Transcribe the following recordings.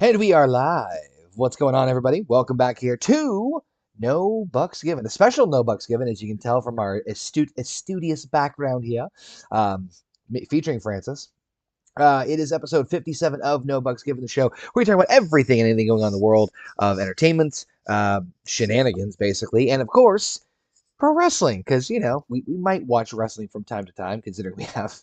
And we are live. What's going on, everybody? Welcome back here to No Bucks Given, a special No Bucks Given, as you can tell from our studious background here, featuring Francis. It is episode 57 of No Bucks Given, the show where we talk about everything and anything going on in the world of entertainment, shenanigans, basically, and of course, pro wrestling, because, we might watch wrestling from time to time, considering we have.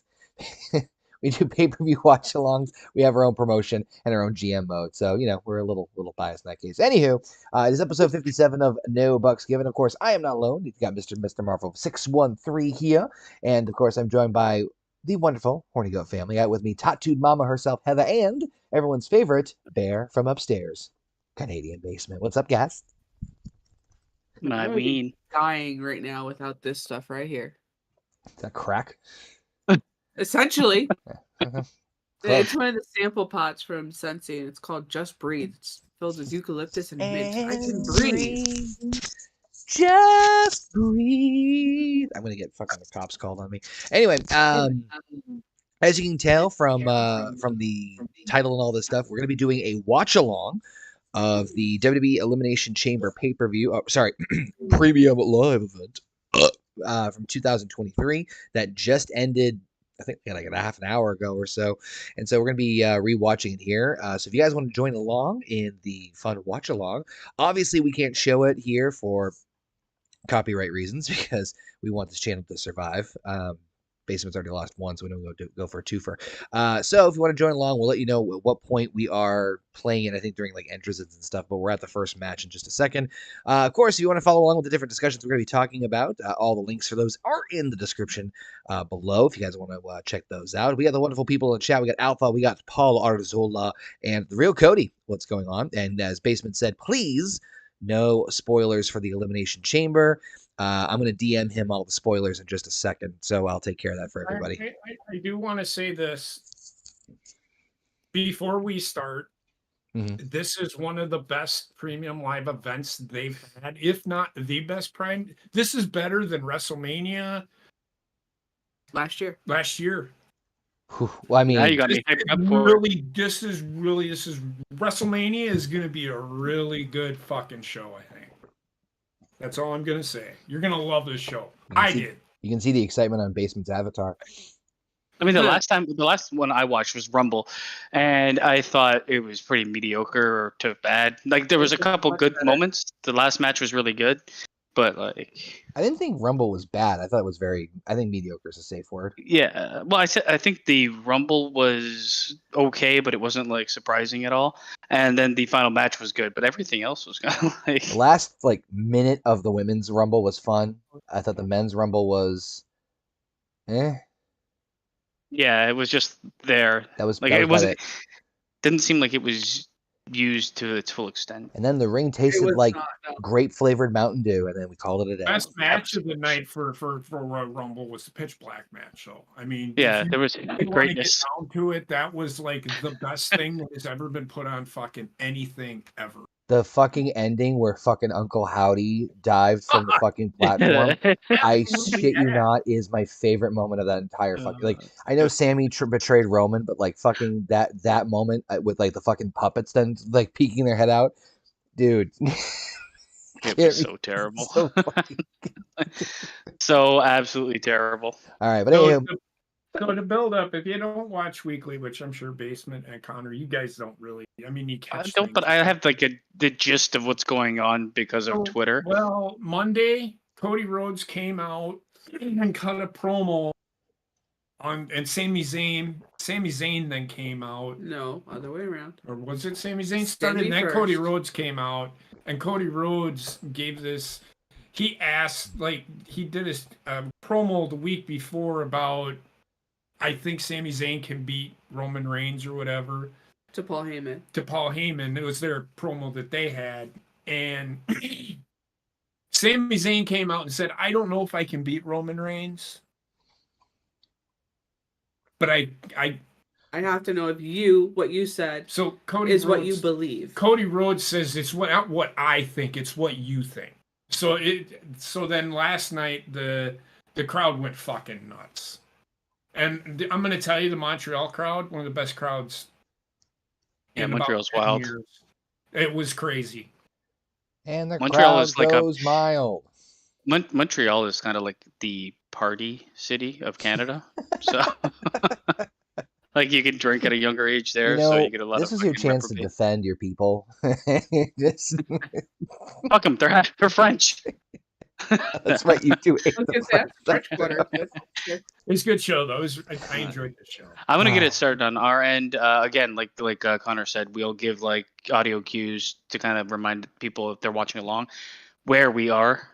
We do pay-per-view watch-alongs. We have our own promotion and our own GM mode. So, we're a little biased in that case. Anywho, it is episode 57 of No Bucks Given. Of course, I am not alone. You've got Mr. Marvel 613 here. And, of course, I'm joined by the wonderful Horny Goat family. Out with me, tattooed mama herself, Heather, and everyone's favorite bear from upstairs, Canadian Basement. What's up, guys? My ween. Dying right now without this stuff right here. Is that crack? Essentially. It's one of the sample pots from Sensi, and it's called Just Breathe. It's filled with eucalyptus and mint. I can breathe. Just breathe. I'm gonna get fucking the cops called on me. Anyway, as you can tell from the title and all this stuff, we're gonna be doing a watch along of the WWE Elimination Chamber pay-per-view. Oh, sorry, premium live event from 2023 that just ended. I think like a half an hour ago or so. And so we're going to be rewatching it here. So if you guys want to join along in the fun watch along, obviously we can't show it here for copyright reasons because we want this channel to survive. Basement's already lost one, so we don't go for a twofer. So if you want to join along, we'll let you know at what point we are playing it, I think during like entrances and stuff, but we're at the first match in just a second. Of course, if you want to follow along with the different discussions we're going to be talking about, all the links for those are in the description below if you guys want to check those out. We got the wonderful people in the chat. We got Alpha, we got Paul Arzola, and the real Cody. What's going on? And as Basement said, please, no spoilers for the Elimination Chamber. I'm going to DM him all the spoilers in just a second, so I'll take care of that for everybody. I do want to say this before we start. Mm-hmm. This is one of the best premium live events they've had, if not the best prime. This is better than WrestleMania last year. Well, I mean, now you got me hyped up for this is WrestleMania is going to be a really good fucking show, I think. That's all I'm going to say. You're going to love this show. You can see the excitement on Basement's avatar. I mean, the last one I watched was Rumble, and I thought it was pretty mediocre to bad. Like, there was a couple good moments. The last match was really good, but like... I didn't think Rumble was bad. I thought it was I think mediocre is a safe word. Yeah. Well, I think the Rumble was okay, but it wasn't like surprising at all. And then the final match was good, but everything else was kind of like... The last like minute of the women's Rumble was fun. I thought the men's Rumble was Yeah, it was just there. That was like that it was wasn't. Didn't seem like it was used to its full extent. And then the ring tasted like grape flavored Mountain Dew, and then we called it a day. Best match of the night for Rumble was the Pitch Black match. So I mean, yeah, there was greatness down to it. That was like the best thing that has ever been put on fucking anything ever. The fucking ending where fucking Uncle Howdy dived from the fucking platform, I shit you not, is my favorite moment of that entire fucking... Like, I know Sammy betrayed Roman, but like fucking that moment with like the fucking puppets then like peeking their head out, dude. It was so terrible. So absolutely terrible. All right, but anyway... So to build up, if you don't watch weekly, which I'm sure Basement and Connor, you guys don't really. I mean, you catch. I don't, but I have like the gist of what's going on because of Twitter. Well, Monday, Cody Rhodes came out and cut a promo and Sami Zayn then came out. No, other way around. Or was it Sami Zayn started and then first. Cody Rhodes came out and Cody Rhodes gave this. He asked, like, he did his promo the week before about. I think Sami Zayn can beat Roman Reigns or whatever. To Paul Heyman. It was their promo that they had. And Sami Zayn came out and said, I don't know if I can beat Roman Reigns. But I have to know if what you said Cody is Rhodes, what you believe. Cody Rhodes says it's not what I think, it's what you think. So then last night the crowd went fucking nuts. And I'm going to tell you, the Montreal crowd, one of the best crowds Yeah, in Montreal's about 10 wild. years. It was crazy. And the Montreal crowd is like goes mild. Montreal is kind of like the party city of Canada. So, like, you can drink at a younger age there, so you get a lot this of is your fucking chance to reprobate. defend your people. Fuck them, they're French. That's right, you do. Look at that French Quarter. It's a good show, though. I enjoyed the show. I'm gonna get it started on our end. Again, like Connor said, we'll give like audio cues to kind of remind people if they're watching along where we are.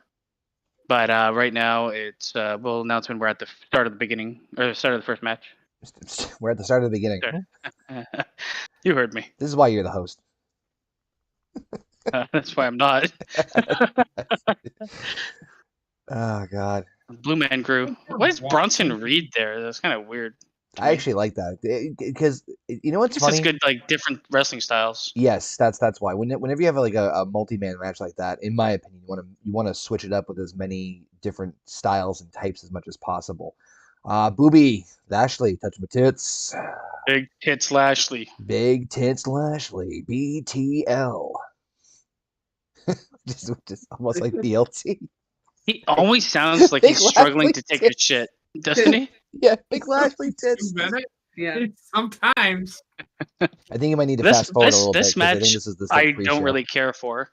But right now, it's we'll announce when we're at the start of the beginning or start of the first match. We're at the start of the beginning. You heard me. This is why you're the host. That's why I'm not. Oh God. Blue Man Crew. Why is Bronson Reed there? That's kind of weird. I actually like that because you know what's funny? It's good, like different wrestling styles. Yes, that's why. Whenever you have like a multi-man match like that, in my opinion, you want to switch it up with as many different styles and types as much as possible. Booby Lashley, touch my tits. Big tits Lashley. Big tits Lashley. BTL. just almost like BLT. He always sounds like he's struggling to take a shit, doesn't he? Yeah, Big Lashley tits. Yeah, sometimes. I think you might need to fast forward a little bit. This match, I think this is I don't really care for.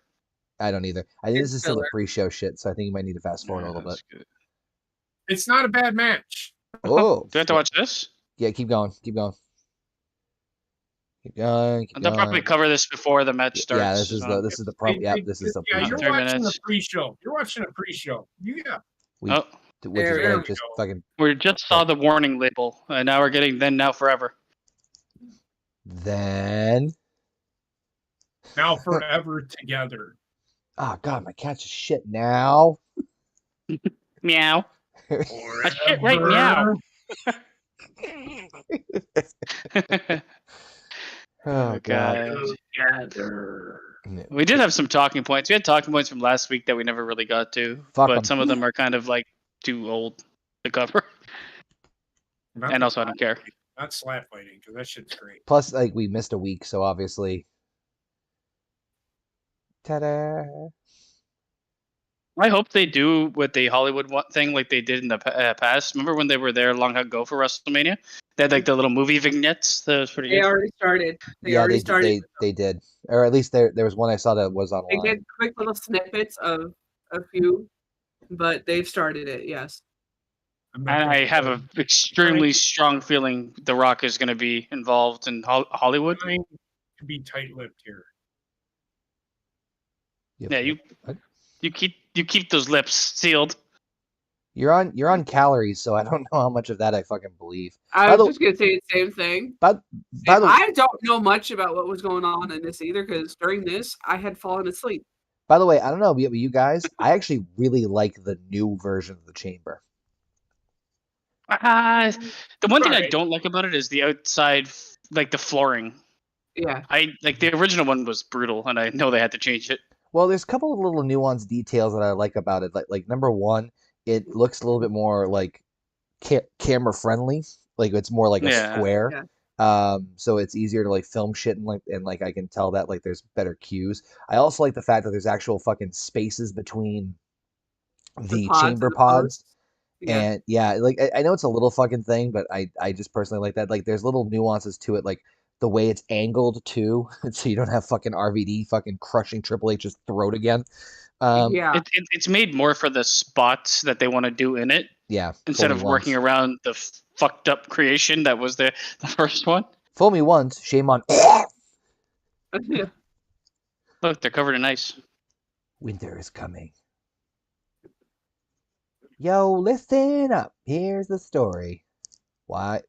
I don't either. I think this is still the pre-show shit, so I think you might need to fast forward a little bit. Good. It's not a bad match. Oh, do I have to watch this? Yeah, keep going. Keep going. They'll probably cover this before the match starts. Yeah, this is the pro. Yeah, this is the pre-show. pre-show. You're watching the pre-show. You're watching a pre-show. Yeah. Which is like just fucking. We just saw the warning label, and now we're getting then, now, forever. Then. Now forever together. Oh God, my cat's just shit now. Meow. I shit right meow. Oh God. We did have some talking points. We had talking points from last week that we never really got to, but some of them are kind of like too old to cover. And also, I don't care. Not slap fighting, because that shit's great. Plus, like, we missed a week, so obviously. Ta-da! I hope they do with the Hollywood thing like they did in the past. Remember when they were there long ago for WrestleMania? They had like the little movie vignettes. That was pretty good. They already started. They did. Or at least there was one I saw that was online. They did quick little snippets of a few, but they've started it, yes. And I have an extremely strong feeling The Rock is going to be involved in Hollywood. I'm trying to be tight-lipped here. Yeah, you keep those lips sealed. You're on calories, so I don't know how much of that I fucking believe. I was just gonna say the same thing. I don't know much about what was going on in this either, because during this I had fallen asleep. By the way, I don't know about you guys. I actually really like the new version of the chamber. The one thing I don't like about it is the outside, like the flooring. Yeah. I like the original one was brutal, and I know they had to change it. Well, there's a couple of little nuanced details that I like about it. Like number one, it looks a little bit more like camera friendly. Like it's more like a square. Yeah. So it's easier to like film shit and like I can tell that like there's better cues. I also like the fact that there's actual fucking spaces between the chamber pods. And yeah, like I know it's a little fucking thing, but I just personally like that. Like there's little nuances to it, like the way it's angled too, so you don't have fucking RVD fucking crushing Triple H's throat again. It's made more for the spots that they want to do in it. Yeah. Instead of working around the fucked up creation that was the first one. Fool me once, shame on. Look, they're covered in ice. Winter is coming. Yo, listen up. Here's the story. Why?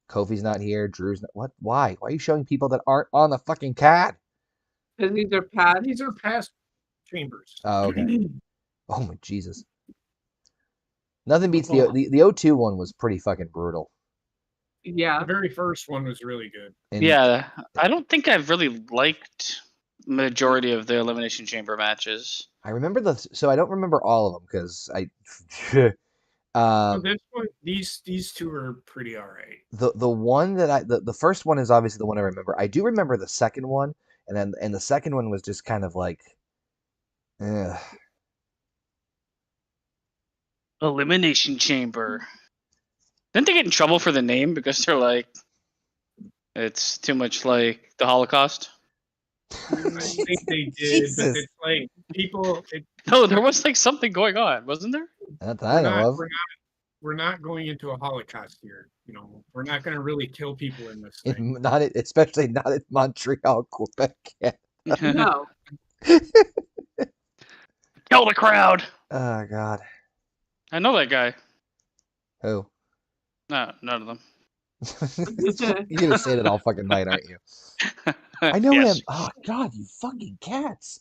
Kofi's not here. Drew's not. What? Why? Why are you showing people that aren't on the fucking card? Because these are past chambers. Oh, okay. Oh my Jesus. Nothing beats the O2 one was pretty fucking brutal. Yeah. The very first one was really good. Yeah, I don't think I've really liked majority of the Elimination Chamber matches. I remember so I don't remember all of them because This one, these two are pretty all right. The one that the first one is obviously the one I remember. I do remember the second one, and the second one was just kind of like, ugh. Elimination Chamber. Didn't they get in trouble for the name because they're like, it's too much like the Holocaust? I think they did, Jesus. but it's like people. No, there was like something going on, wasn't there? Not that I know of. We're not going into a Holocaust here. You know, we're not going to really kill people in this thing. Especially not in Montreal, Quebec. No. Kill the crowd. Oh God. I know that guy. Who? No, none of them. You're gonna say that all fucking night, aren't you? I know Yes. him. Oh God, you fucking cats.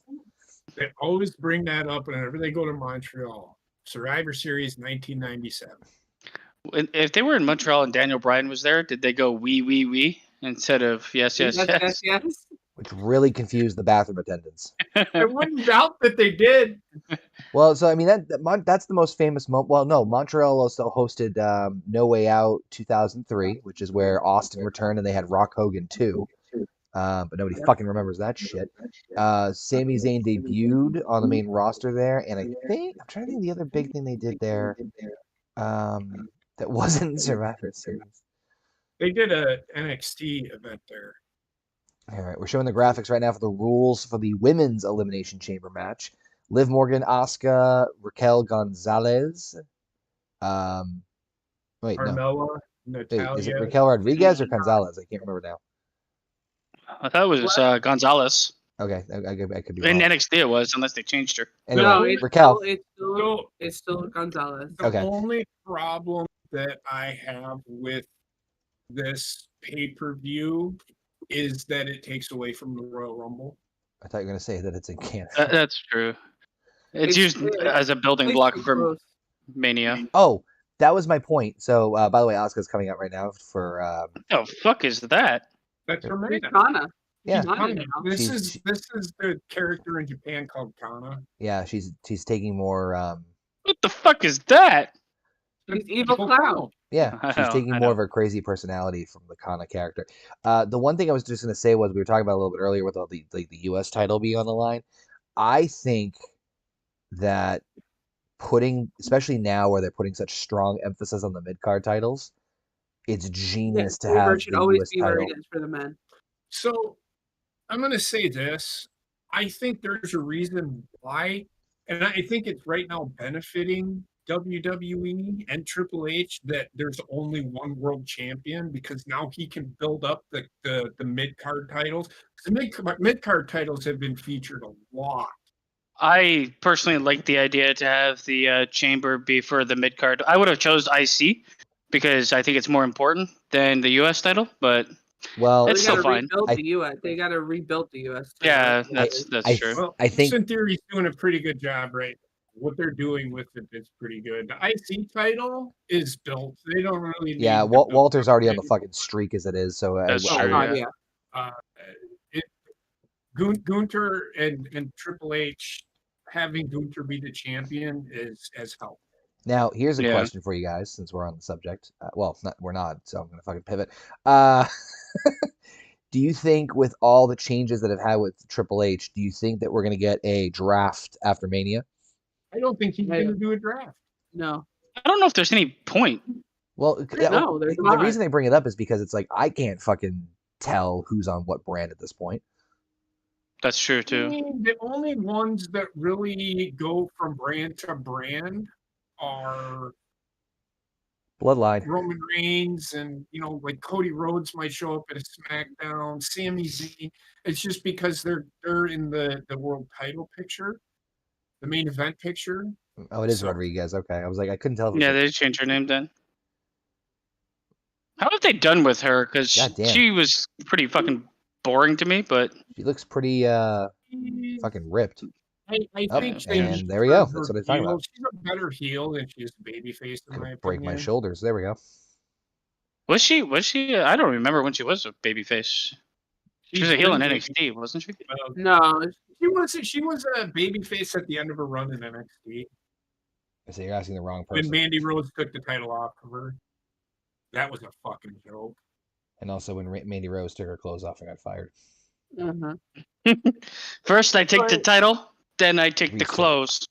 They always bring that up whenever they go to Montreal. Survivor Series 1997. If they were in Montreal and Daniel Bryan was there, did they go we instead of yes? Yes. Which really confused the bathroom attendants. I wouldn't doubt that they did. Well, so I mean that's the most famous moment. Well, no, Montreal also hosted No Way Out 2003, which is where Austin returned and they had Rock Hogan too. But nobody fucking remembers that shit. Sami Zayn debuted on the main roster there, and I'm trying to think of the other big thing they did there. That wasn't Survivor Series. They did a NXT event there. All right, we're showing the graphics right now for the rules for the women's Elimination Chamber match. Liv Morgan, Asuka, Raquel Gonzalez. Wait, Carmella, no. Natalia. Wait, is it Raquel Rodriguez or Gonzalez? I can't remember now. I thought it was Gonzalez. Okay, I could be In wrong. NXT it was, unless they changed her. Anyway, No, Raquel. It's still Gonzalez. The only problem that I have with this pay-per-view is that it takes away from the Royal Rumble. I thought you were going to say that it's in Canada. That's true. It's used as a building block for Mania. Oh, that was my point. So, by the way, Asuka's coming out right now for. What the fuck is that? That's her Kana. Yeah, this is the character in Japan called Kana. Yeah, she's taking more. What the fuck is that? He's evil clown. Yeah, she's taking more of her crazy personality from the Kana character. The one thing I was just going to say was we were talking about a little bit earlier with all the U.S. title being on the line. I think that especially now where they're putting such strong emphasis on the mid-card titles, it's genius to have should the always U.S. be title. where it is for the men. So I'm going to say this. I think there's a reason why, and I think it's right now benefiting WWE and Triple H that there's only one world champion, because now he can build up the mid-card titles. The mid-card titles have been featured a lot. I personally like the idea to have the chamber be for the mid card. I would have chose IC because I think it's more important than the US title, but it's still fine. They got to rebuild the US title. Yeah, that's true. Well, I think Austin Theory's doing a pretty good job, right? What they're doing with it is pretty good. The IC title is built. They don't really need Walter's already on the fucking streak as it is, so that's true. Gunther and Triple H having Gunther be the champion has helped. Now, here's a question for you guys, since we're on the subject. We're not, so I'm gonna fucking pivot. Do you think, with all the changes that have had with Triple H, do you think that we're gonna get a draft after Mania? I don't think he's gonna do a draft. No. I don't know if there's any point. Well, no, the reason I bring it up is because it's like I can't fucking tell who's on what brand at this point. That's true too. I mean, the only ones that really go from brand to brand are Bloodline, Roman Reigns, and like Cody Rhodes might show up at a SmackDown. Sami Zayn. It's just because they're in the world title picture, the main event picture. Oh, it is Rodriguez. Okay, I was like, I couldn't tell. Yeah, they changed her name then. How have they done with her? Because she was pretty fucking boring to me, but she looks pretty fucking ripped. I think and there we go. That's what I'm talking about. She's a better heel than she is a babyface, in my opinion. Break my shoulders. There we go. Was she? I don't remember when she was a babyface. She was a heel in NXT, wasn't she? No, she was a babyface at the end of her run in NXT. I say you're asking the wrong person. When Mandy Rose took the title off of her, that was a fucking joke. And also when Mandy Rose took her clothes off and got fired. First, I take the title, then I take the clothes.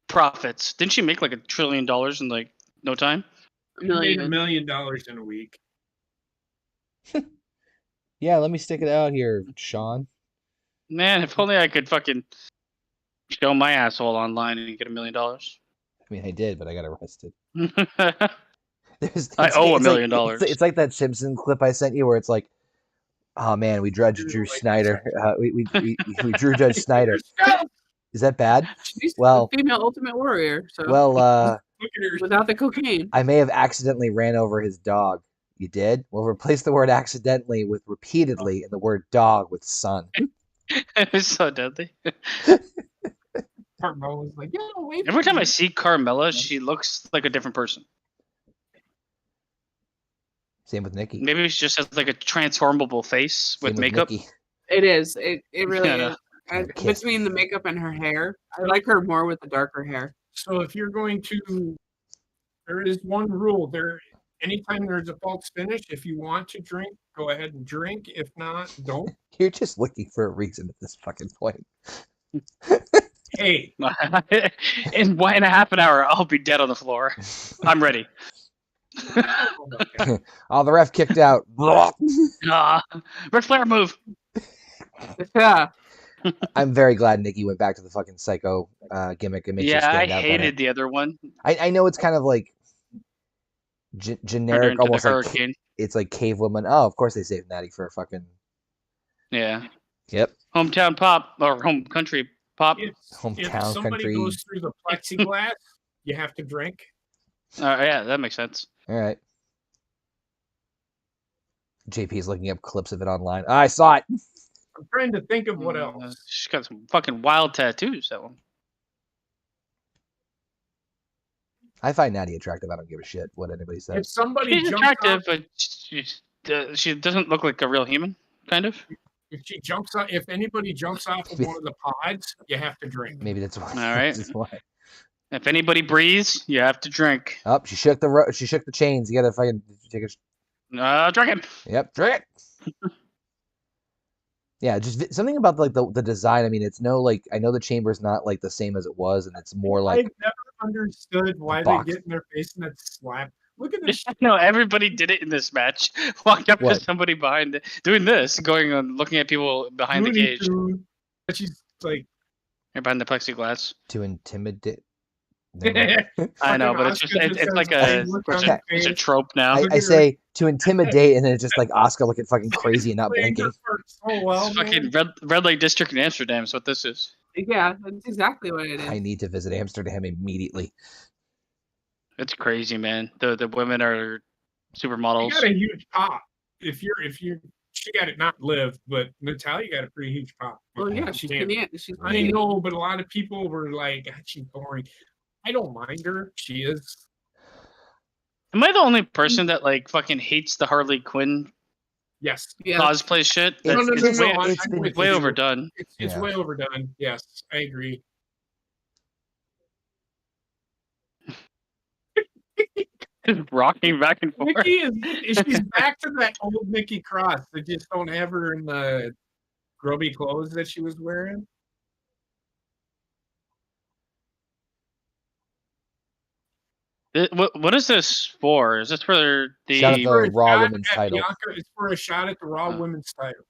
Profits. Didn't she make like $1 trillion in like no time? She made $1 million in a week. Yeah, let me stick it out here, Sean. Man, if only I could fucking show my asshole online and get $1 million. I mean, I did, but I got arrested. I owe $1 million. It's like that Simpsons clip I sent you where it's like, oh man, we judged Drew Snyder. We drew Judge Snyder. Is that bad? She's well, a female Ultimate Warrior. So. Well, without the cocaine. I may have accidentally ran over his dog. You did? Well, replace the word accidentally with repeatedly and the word dog with son. It's so deadly. Carmela's like, yeah, wait. Every time I see Carmela, she looks like a different person. Same with Nikki. Maybe she just has like a transformable face with makeup. Nikki. It is. It really is. Between the makeup and her hair, I like her more with the darker hair. So if you're going to, there is one rule. Anytime there's a false finish, if you want to drink, go ahead and drink. If not, don't. You're just looking for a reason at this fucking point. Hey. In 1.5 hours, I'll be dead on the floor. I'm ready. Oh, the ref kicked out. Ric Flair move. Yeah. I'm very glad Nikki went back to the fucking psycho gimmick. It makes her stand out hated better. the other one. I know it's kind of like generic, almost like it's like cave woman. Oh, of course they saved Natty for a fucking. Yeah. Yep. Hometown pop or home country pop. If Hometown somebody country. goes through the plexiglass, you have to drink. Yeah, that makes sense. All right. JP's looking up clips of it online. I saw it. I'm trying to think of what else. She's got some fucking wild tattoos, that one. I find Natty attractive. I don't give a shit what anybody says. If somebody She's jumps attractive, off, but she doesn't look like a real human, kind of. If anybody jumps off of one of the pods, you have to drink. Maybe that's why. All right. That's why. If anybody breathes, you have to drink. Oh, she shook the chains. You gotta fucking take a. Drink it. Yep, drink it. Yeah, just something about like the design. I mean, it's I know the chamber's not like the same as it was, and it's more like. I've never understood why they get in their face and that slap. Look at this. No, everybody did it in this match. Walked up to somebody behind, doing this, going on, looking at people behind the cage. But she's like. You're behind the plexiglass. To intimidate. I know, but it's like it's a trope now. I say to intimidate, and then it's just like Oscar looking fucking crazy and not blinking. It's fucking red light district in Amsterdam is what this is. Yeah, that's exactly what it is. I need to visit Amsterdam immediately. It's crazy, man. The women are supermodels. You got a huge pop. If you're she got it not lived, but Natalia got a pretty huge pop. Well, yeah, she's Canadian. I know, but a lot of people were like, she's boring. I don't mind her. She is. Am I the only person that like fucking hates the Harley Quinn? Yes. Cosplay shit. It's way overdone. It's way overdone. Yes, I agree. Just rocking back and forth. She's back to that old Nikki Cross. They just don't have her in the grubby clothes that she was wearing. What is this for? Is this for the shot at the Raw Women's title? It's for a shot at the Raw Women's title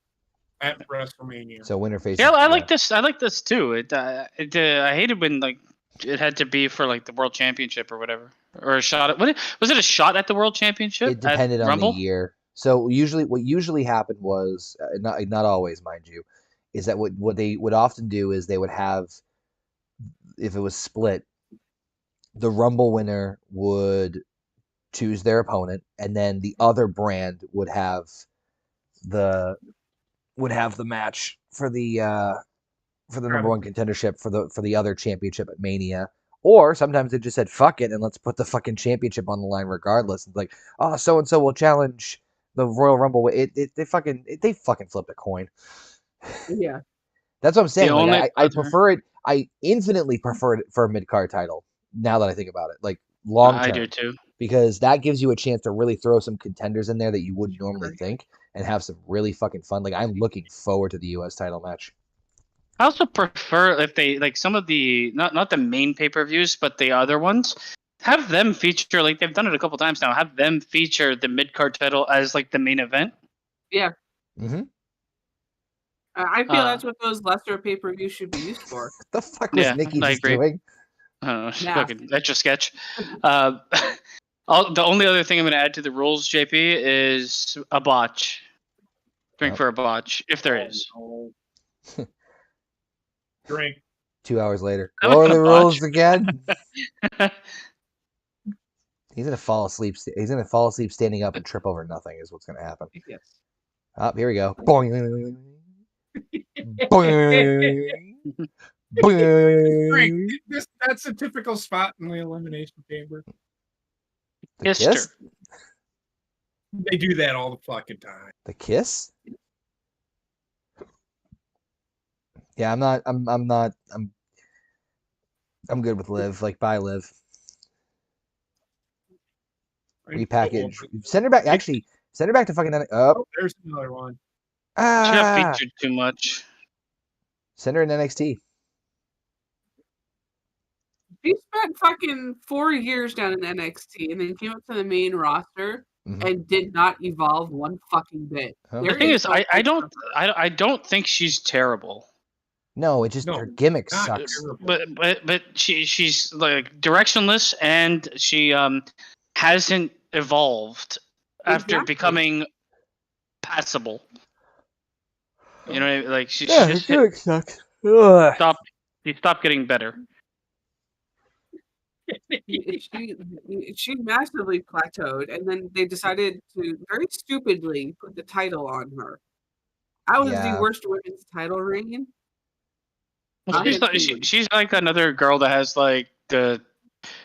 at WrestleMania. So winner faces. Yeah, I like this. I like this too. I hated when like it had to be for like the World Championship or whatever, or a shot at was it a shot at the World Championship? It depended on the year. So what usually happened was not always, mind you, is that what they would often do is they would have, if it was split, the Rumble winner would choose their opponent, and then the other brand would have the match for the number one contendership for the other championship at Mania. Or sometimes they just said fuck it and let's put the fucking championship on the line regardless. It's like, oh, so and so will challenge the Royal Rumble. They fucking flipped a coin. Yeah. That's what I'm saying. Like, I prefer it. I infinitely prefer it for a mid-card title now that I think about it, like long term. I do too. Because that gives you a chance to really throw some contenders in there that you wouldn't normally think and have some really fucking fun. Like, I'm looking forward to the U.S. title match. I also prefer if they like some of the not the main pay-per-views, but the other ones, have them feature, like they've done it a couple times now, have them feature the mid-card title as like the main event. Yeah. Mm-hmm. I feel that's what those lesser pay-per-views should be used for. The fuck was Nikki just doing? Fucking extra sketch. The only other thing I'm going to add to the rules, JP, is a botch. Drink for a botch, if there is. Drink. 2 hours later. What are the rules again? He's gonna fall asleep. He's gonna fall asleep standing up and trip over nothing. Is what's gonna happen. Yes. Here we go. Boing. Boing. Boing. That's a typical spot in the Elimination Chamber. The kiss? They do that all the fucking time. The kiss? Yeah, I'm good with Liv. Like, bye, Liv. Repackage. Send her back. Actually, send her back to fucking. Oh, there's another one. She got featured too much. Send her in NXT. She spent fucking 4 years down in NXT and then came up to the main roster and did not evolve one fucking bit. The thing is, I don't think she's terrible. No, it just her gimmick sucks. But she's like directionless, and she hasn't evolved after becoming passable. You know, like she just gimmick sucks. She stopped getting better. She massively plateaued, and then they decided to very stupidly put the title on her. That was the worst women's title reign. She's like another girl that has like the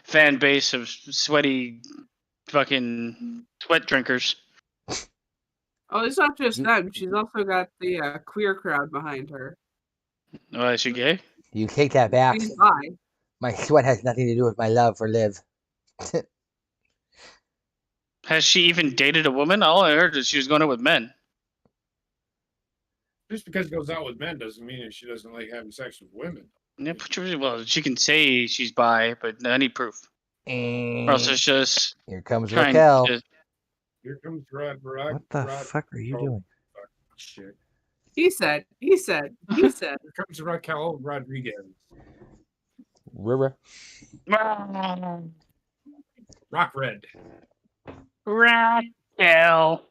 fan base of sweaty fucking sweat drinkers. Oh, it's not just them. She's also got the queer crowd behind her. Oh, is she gay? You take that back. She's bi. My sweat has nothing to do with my love for Liv. Has she even dated a woman? All I heard is she was going out with men. Just because she goes out with men doesn't mean that she doesn't like having sex with women. Yeah, well, she can say she's bi, but I need proof. Or else it's just... Here comes Raquel. Here comes Rod. What the fuck are you doing? Shit. He said. Here comes Raquel Rodriguez. River. Rock Red. Raquel.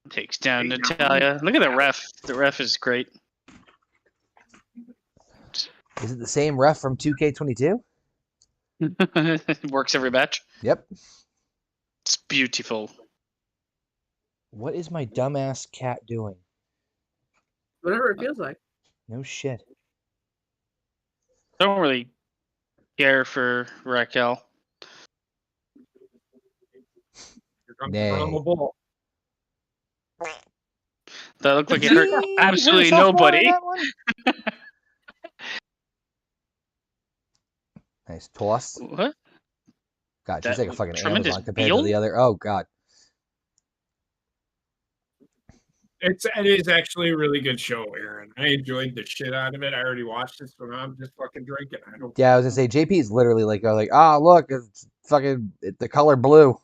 Takes down Natalia. Look at the ref. The ref is great. Is it the same ref from 2K22? Works every match. Yep. It's beautiful. What is my dumbass cat doing? Whatever it feels like. No shit. Don't really care for Raquel. Nay. That looked like it hurt absolutely nobody. Nice toss. What? God, she's like a fucking tremendous Amazon compared to the other. Oh God. It is actually a really good show, Aaron. I enjoyed the shit out of it. I already watched it, so now I'm just fucking drinking. I was gonna say JP is literally like, look, it's fucking the color blue.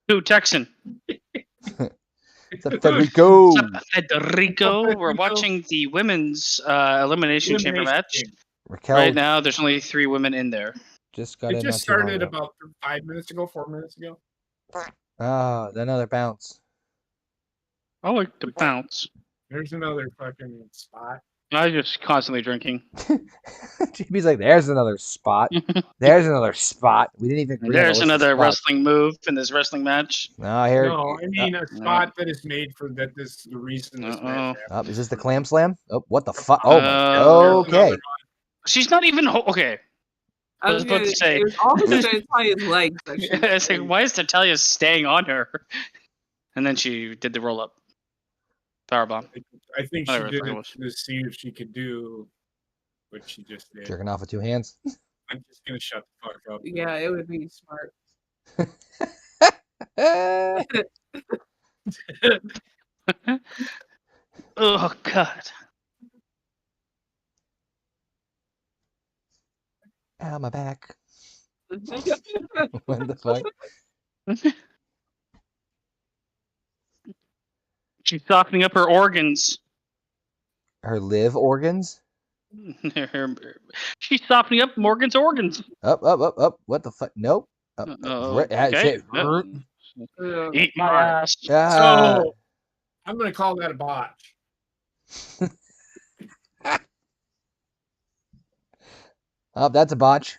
Who, Texan? Federico. We're watching the women's elimination chamber match. Raquel. Right now, there's only 3 women in there. It just started about 5 minutes ago, 4 minutes ago. Oh, another bounce. I like to bounce. There's another fucking spot. I just constantly drinking. JP's like, there's another spot. There's another spot. We didn't even agree. There's another wrestling move in this wrestling match. No, I mean a spot that is made for that. This the reason this match happened. Is this the clam slam? Oh, what the fuck? Oh, okay. She's not even okay. I was about to say. All of Natalia's legs. It's like, why is Natalia staying on her? And then she did the roll up powerbomb. I think she did it to see if she could do what she just did. Jerking off with 2 hands. I'm just gonna shut the fuck up. Yeah, it would be smart. Oh God. Ow, my back. What the fuck? She's softening up her organs. Her live organs? She's softening up Morgan's organs. Up. What the fuck? Nope. Okay. Eat my ass. So, I'm going to call that a botch. Oh, that's a botch.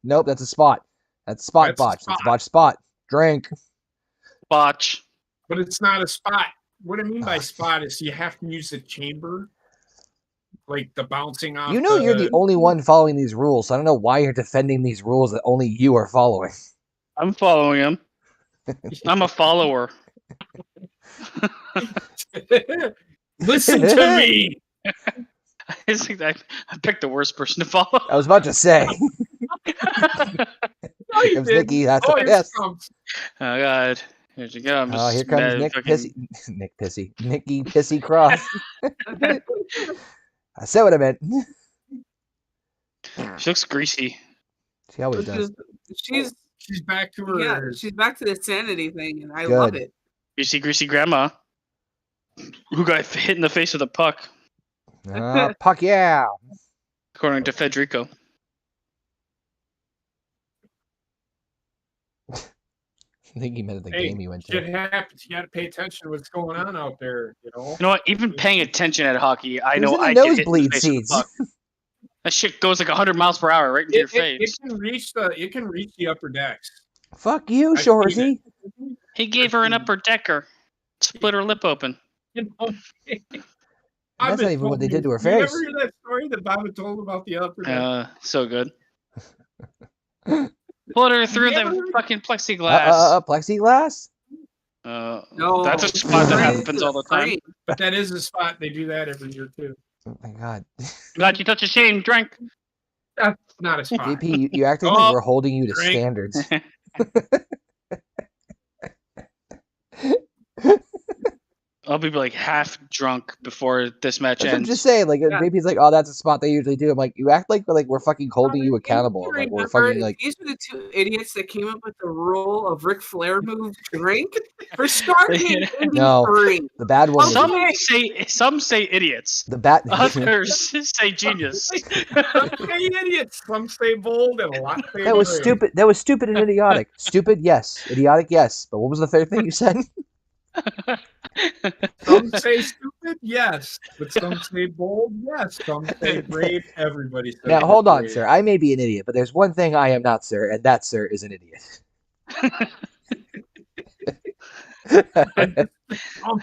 Nope, that's a spot. That's spot botch. That's a botch spot. Drink. Botch. But it's not a spot. What I mean by spot is you have to use the chamber. Like the bouncing off. You know you're the only one following these rules, so I don't know why you're defending these rules that only you are following. I'm following him. I'm a follower. Listen to me. I picked the worst person to follow. I was about to say. Here comes Nikki. That's a piss. Oh God. Here she comes. Oh, here comes Nick Pissy. Nikki Pissy Cross. I said what I meant. She looks greasy. She always does. She's back to her. Yeah, she's back to the sanity thing, and I love it. Greasy grandma, who got hit in the face with a puck. Puck, yeah. According to Federico. I think he meant the game he went to. Shit happens. You got to pay attention to what's going on out there. You know what? Even paying attention at hockey, I know I nosebleed seats. That shit goes like 100 miles per hour right into your face. It can reach the upper decks. Fuck you, Shorzy. He gave her an upper decker. Split her lip open. That's not even what they did to her face. You ever hear that story that Bob had told about the upper deck? So good. Put her through the fucking plexiglass. Plexiglass? No, that's a spot that happens all the time. But that is a spot. They do that every year too. Oh my God. Glad you touched a shame. Drink. That's not a spot. JP, you acting like we're holding you to standards. I'll be like half drunk before this match ends. I'm just saying, like, JP's like, oh, that's a spot they usually do. I'm like, you act like we're fucking holding you accountable. Like, we're fucking like. These are the two idiots that came up with the rule of Ric Flair move drink for starting. No, the bad one. Some say idiots. The bad. Others say genius. Some say idiots. Some say bold, and a lot say that was stupid. That was stupid and idiotic. Stupid, yes. Idiotic, yes. But what was the third thing you said? Some say stupid, yes, but some say bold, yes. Some say brave. Everybody says. Now hold on, sir. I may be an idiot, but there's one thing I am not, sir, and that, sir, is an idiot.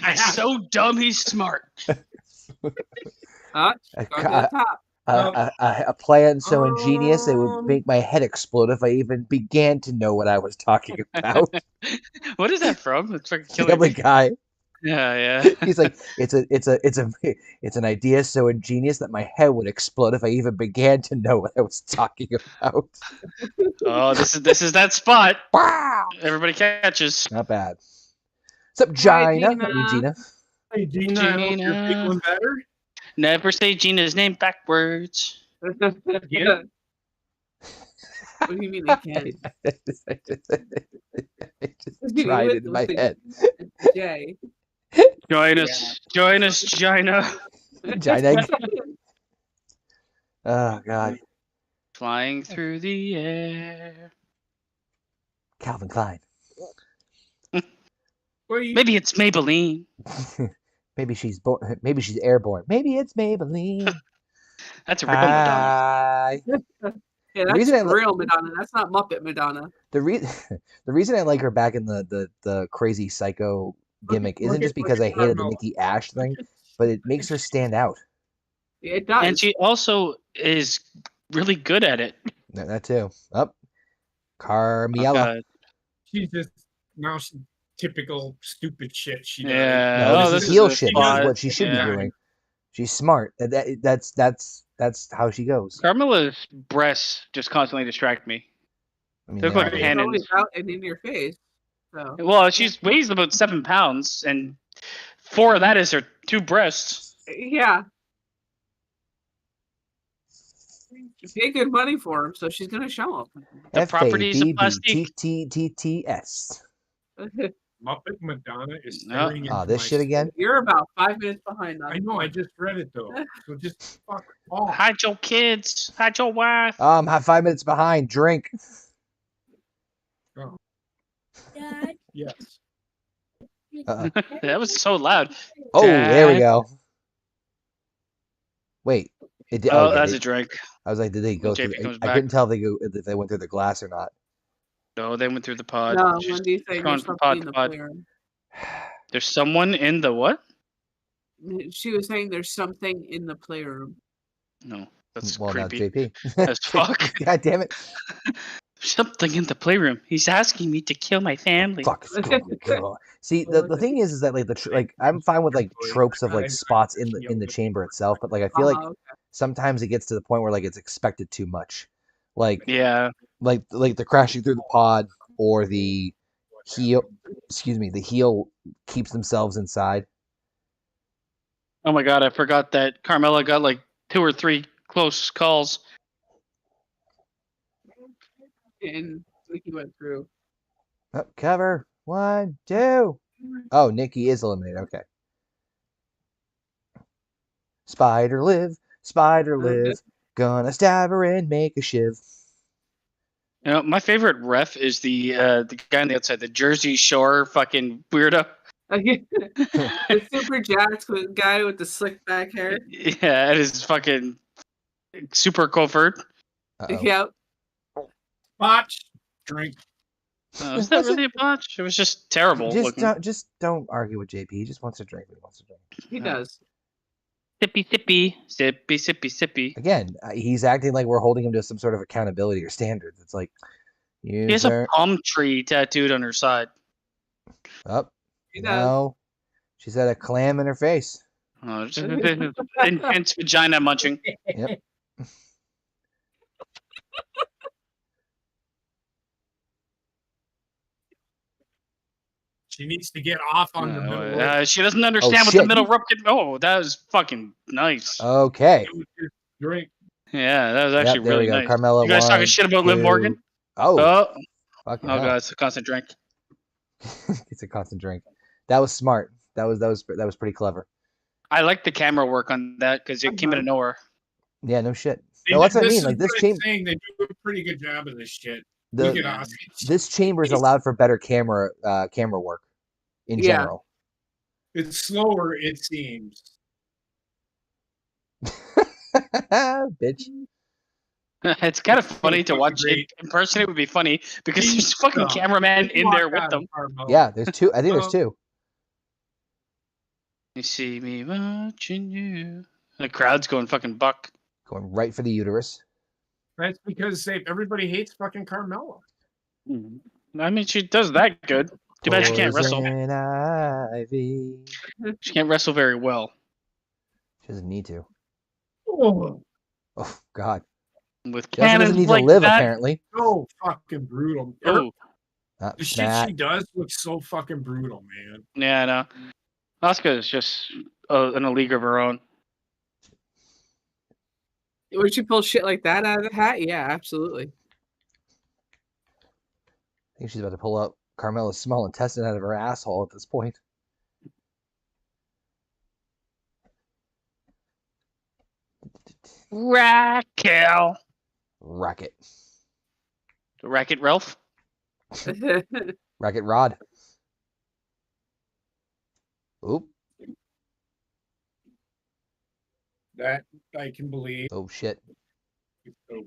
He's so dumb, he's smart. A plan so ingenious it would make my head explode if I even began to know what I was talking about. What is that from? It's like Family Guy. Yeah. He's like, it's an idea so ingenious that my head would explode if I even began to know what I was talking about. Oh, this is that spot. Wow. Everybody catches. Not bad. What's up, Gina? Gina. Hey, Gina. I hope you're feeling better. Never say Gina's name backwards. Yeah. What do you mean I can't? I just tried it in my head. Jay. Join us, Gina. Gina. Oh, God. Flying through the air. Calvin Klein. Maybe it's Maybelline. Maybe she's Maybe she's airborne. Maybe it's Maybelline. That's a real Madonna. Yeah, that's real Madonna. That's not Muppet Madonna. The reason I like her back in the crazy psycho gimmick isn't just because I hated the Nikki Ash thing, but it makes her stand out. Yeah, it does. And she also is really good at it. That too. Up, Carmiella. She's just now. typical stupid shit she does. Yeah. No, this is heel shit. This is what she should be Yeah. doing. She's smart. That's how she goes. Carmella's breasts just constantly distract me. I mean, They look they like are- It's cannons. always out and in your face. So Well, she weighs about 7 pounds, and 4 of that is her 2 breasts. yeah. She paid good money for him, so she's gonna show The properties of plastic. FABBTTS. him. Muppet Madonna is No. staring into This my shit again? You're about 5 minutes behind us. I know, I just read it though. So just fuck off. Hide your kids. Hide your wife. I'm 5 minutes behind. Drink. Yes. That was so loud. Oh, there we go. Wait. It did. Oh, okay, that's a drink. I was like, did they go JP through? comes I back. couldn't tell if they went through the glass or not. No, they went through the pod. No, She's Wendy's saying going there's from something pod in to the pod. playroom. There's someone in the what? She was saying there's something in the playroom. No, that's Well, not creepy. JP. As fuck. God damn it. There's something in the playroom. He's asking me to kill my family. Fuck. See, the thing is that like I'm fine with like tropes of like spots in the chamber itself, but like I feel like Okay. sometimes it gets to the point where like it's expected too much. Like Yeah. like the crashing through the pod or the heel. Excuse me. The heel keeps themselves inside. Oh my god, I forgot that Carmella got like 2 or 3 close calls. And Nikki went through. Oh, cover 1, 2. Oh, Nikki is eliminated. Okay. Spider live. Gonna stab her and make a shiv. You know, my favorite ref is the guy on the outside, the Jersey Shore fucking weirdo. The Super Jacks guy with the slick back hair. Yeah, it is fucking super covert. Uh-oh. Yep. Botch. Drink. Was that really a botch? It was just terrible looking. Just don't argue with JP. He just wants to drink. He does. Sippy, sippy, sippy, sippy, sippy. Again, he's acting like we're holding him to some sort of accountability or standards. It's like, She has a palm tree tattooed on her side. Up. He No. She's had a clam in her face. Oh, just intense vagina munching. Yep. She needs to get off on the middle rope. She doesn't understand what shit. the middle rope can. Oh, that was fucking nice. Okay. Drink. Yeah, that was actually there really we go. nice. Carmella, You guys 1, talking shit about Liv 2. Morgan? Oh. Oh, Fucking oh hell. god, it's a constant drink. It's a constant drink. That was smart. That was pretty clever. I like the camera work on that because it came out of nowhere. Yeah, no shit. No, that's what I mean. Like this chamber, saying they do a pretty good job of this shit. this chamber is allowed for better camera work in general. It's slower, it seems. Bitch. It's kind of funny to watch it in person. It would be funny because there's a fucking cameraman in there with them. Yeah, there's 2. I think there's 2. You see me watching you. The crowd's going fucking buck. Going right for the uterus. That's because everybody hates fucking Carmella. I mean, she does that good. Too bad she can't wrestle. Ivy. She can't wrestle very well. She doesn't need to. Oh, God. With She also doesn't need to live, apparently. So fucking brutal. Oh. The shit she does looks so fucking brutal, man. Yeah, I know. Asuka is just in a league of her own. Would you pull shit like that out of the hat? Yeah, absolutely. I think she's about to pull out Carmella's small intestine out of her asshole at this point. Raquel. Racket. Racket Ralph. Racket Rod. Oop. That I can believe. Oh shit.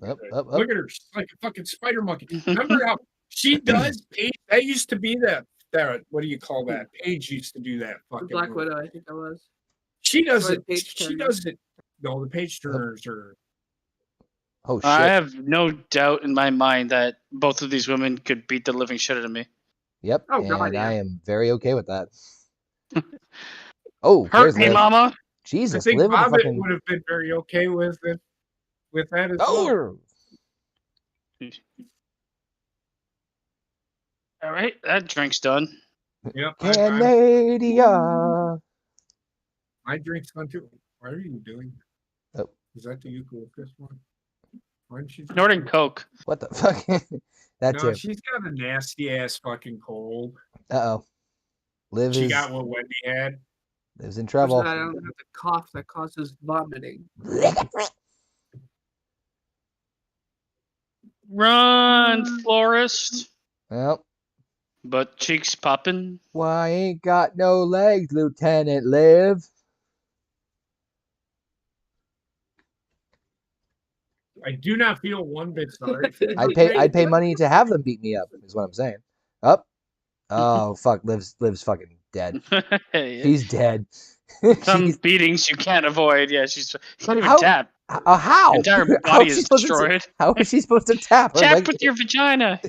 Up. Look at her. She's like a fucking spider monkey. Remember how she does Paige? That used to be that what do you call that? Paige used to do that fucking Black Widow, I think that was. She does it. She does it. No, the page turners are. Oh shit! I have no doubt in my mind that both of these women could beat the living shit out of me. Yep, Oh, God, and yeah. I am very okay with that. Oh, Hurt there's me, Liv. mama. Jesus, I think Liv with the Bobbitt fucking... would have been very okay with that as well. Oh! All right, that drink's done. Yep. Canada. My drink's gone too. What are you doing? Oh. Is that the eucalyptus one? Why didn't she? Northern Coke. What the fuck? That No, too. she's got a nasty ass fucking cold. Uh-oh. Liv She is... got what Wendy had. Liv's in So trouble. that I don't have the cough that causes vomiting. Run, florist. Well, Butt cheeks popping. why ain't got no legs, Lieutenant Liv? I do not feel one bit sorry for I'd pay money to have them beat me up, is what I'm saying. Up. Oh fuck, Liv's fucking dead. She's dead. Some beatings you can't avoid. Yeah, she can't even How? tap. How? Her entire body is destroyed. How is she supposed to tap? Tap with your vagina.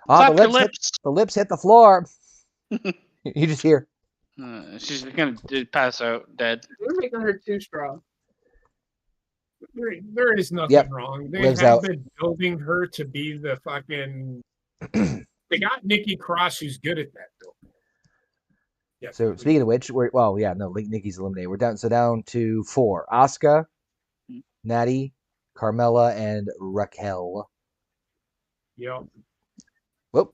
Oh, Clap your lips. The lips hit the floor. You just hear. She's gonna pass out dead. You're making her too strong. There is nothing wrong. They Liv's have out. been building her to be the fucking. They got Nikki Cross, who's good at that though. Yeah. So speaking of which, Nikki's eliminated. We're down to 4: Asuka, Natty, Carmella, and Raquel. Yep. Whoop.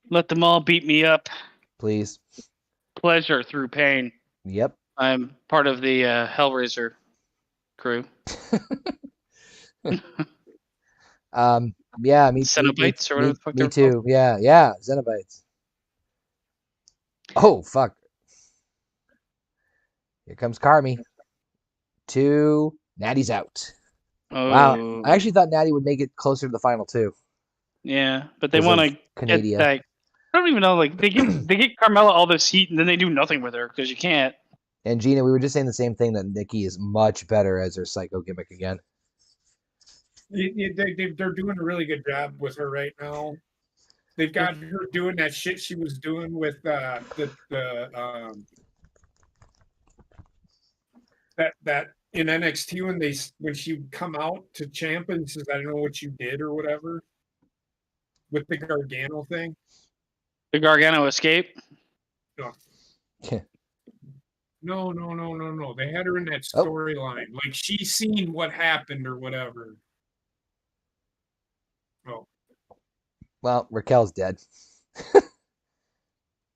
Let them all beat me up. Please. Pleasure through pain. Yep. I'm part of the Hellraiser crew. Yeah, me Cenobites or whatever the fuck me too. Yeah, Xenobites. Oh fuck. Here comes Carmi. 2. Natty's out. Oh. Wow. I actually thought Natty would make it closer to the final 2. Yeah, but they want to Canada. get that. I don't even know. Like they get Carmella all this heat, and then they do nothing with her because you can't. And Gina, we were just saying the same thing, that Nikki is much better as her psycho gimmick again. They're doing a really good job with her right now. They've got her doing that shit she was doing with that in NXT when she would come out to champ and says, "I don't know what you did" or whatever with the Gargano thing. The Gargano escape. No. They had her in that storyline, like she's seen what happened or whatever. Oh. Well, Raquel's dead.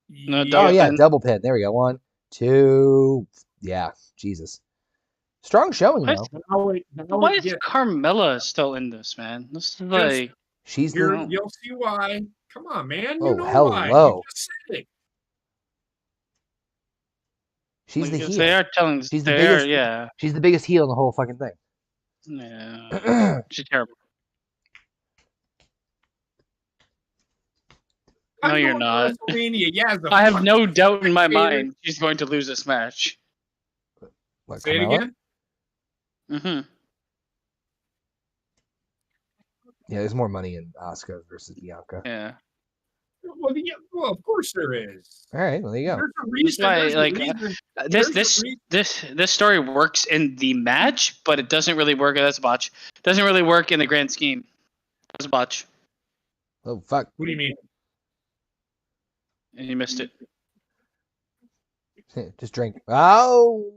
No, double pin. There we go. 1, 2. Yeah, Jesus. Strong showing, though. Why is Carmella still in this, man? This is like she's you'll see why. Come on, man. Oh, you know hello. why. You just said it. She's the heel. They are telling. She's the biggest. Yeah. She's the biggest heel in the whole fucking thing. Yeah. She's terrible. No, you're not. Yeah, I have no doubt in my mind she's going to lose this match. What, say Carmella? it again. Mm-hmm. Yeah, there's more money in Asuka versus Bianca. Yeah. Well, of course there is. All right, well there you go. There's a reason. This story works in the match, but it doesn't really work. That's a botch. It doesn't really work in the grand scheme. That's a botch. Oh fuck! What do you mean? And you missed it. Just drink. Oh.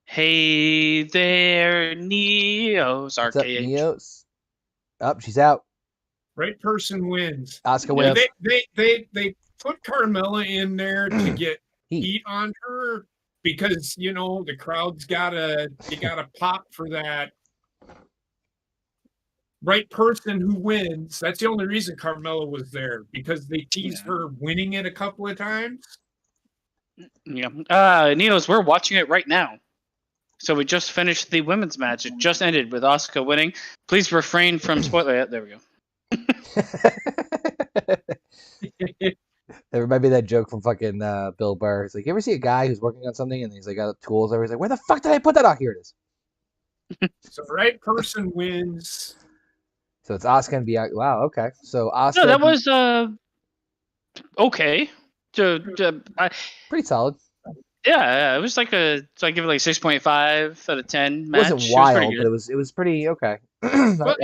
Hey there, Neos. What's up, RKH. Neos? Up, she's out. Right person wins. Asuka wins. They put Carmella in there to get heat on her because the crowd's gotta pop for that. Right person who wins. That's the only reason Carmella was there, because they teased her winning it a couple of times. Yeah. Neos, we're watching it right now. So we just finished the women's match. It just ended with Asuka winning. Please refrain from spoiler. Yeah, there we go. There might be that joke from fucking Bill Burr. It's like, you ever see a guy who's working on something and he's like got tools over? He's like, where the fuck did I put that? Oh, here it is. So right person wins. So it's Asuka and Bianca. Wow, okay. So Asuka. No, that was okay. Pretty solid. Yeah, it was like so I give it like 6.5 out of 10 match. It wasn't wild, but it was pretty okay. Well,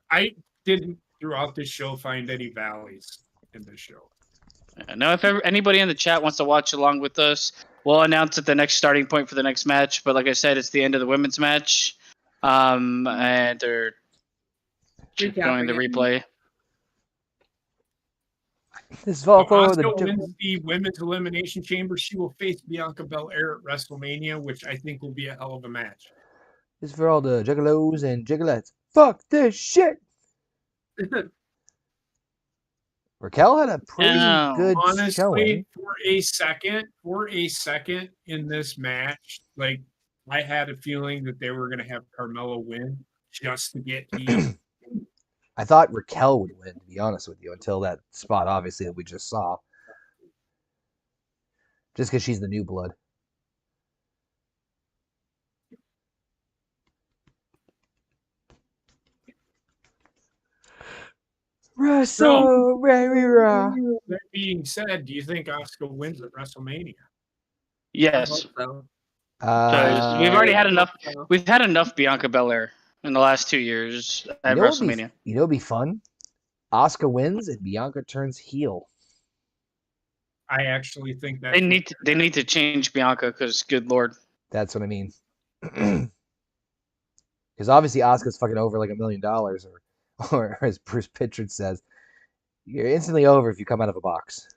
I didn't throughout this show find any valleys in this show. Now, if anybody in the chat wants to watch along with us, we'll announce at the next starting point for the next match. But like I said, it's the end of the women's match, and they're showing the replay. This is all for Asuka wins the women's elimination chamber. She will face Bianca Belair at WrestleMania, which I think will be a hell of a match. This is for all the juggalos and juggalettes. Fuck this shit. Raquel had a pretty good showing. For a second in this match, like I had a feeling that they were going to have Carmella win just to get heat. I thought Raquel would win, to be honest with you, until that spot, obviously, that we just saw. Just because she's the new blood. That being said, do you think Asuka wins at WrestleMania? Yes. We've already had enough. We've had enough Bianca Belair in the last 2 years at WrestleMania. You know, it'd be fun. Asuka wins and Bianca turns heel. I actually think that they need to change Bianca because, good lord, that's what I mean. Because obviously Asuka's fucking over like $1 million, or as Bruce Pitchard says, you're instantly over if you come out of a box.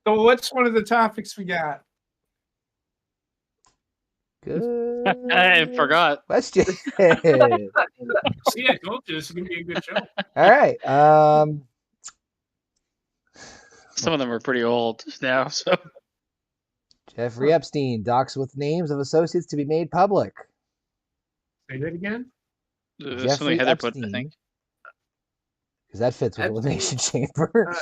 So what's one of the topics we got? Good. I forgot. Question. See, I told you this is gonna be a good show. All right. Some of them are pretty old now. So Jeffrey Epstein docs with names of associates to be made public. Say that again. Jeffrey Epstein. I think. Because that fits with Elimination Chamber.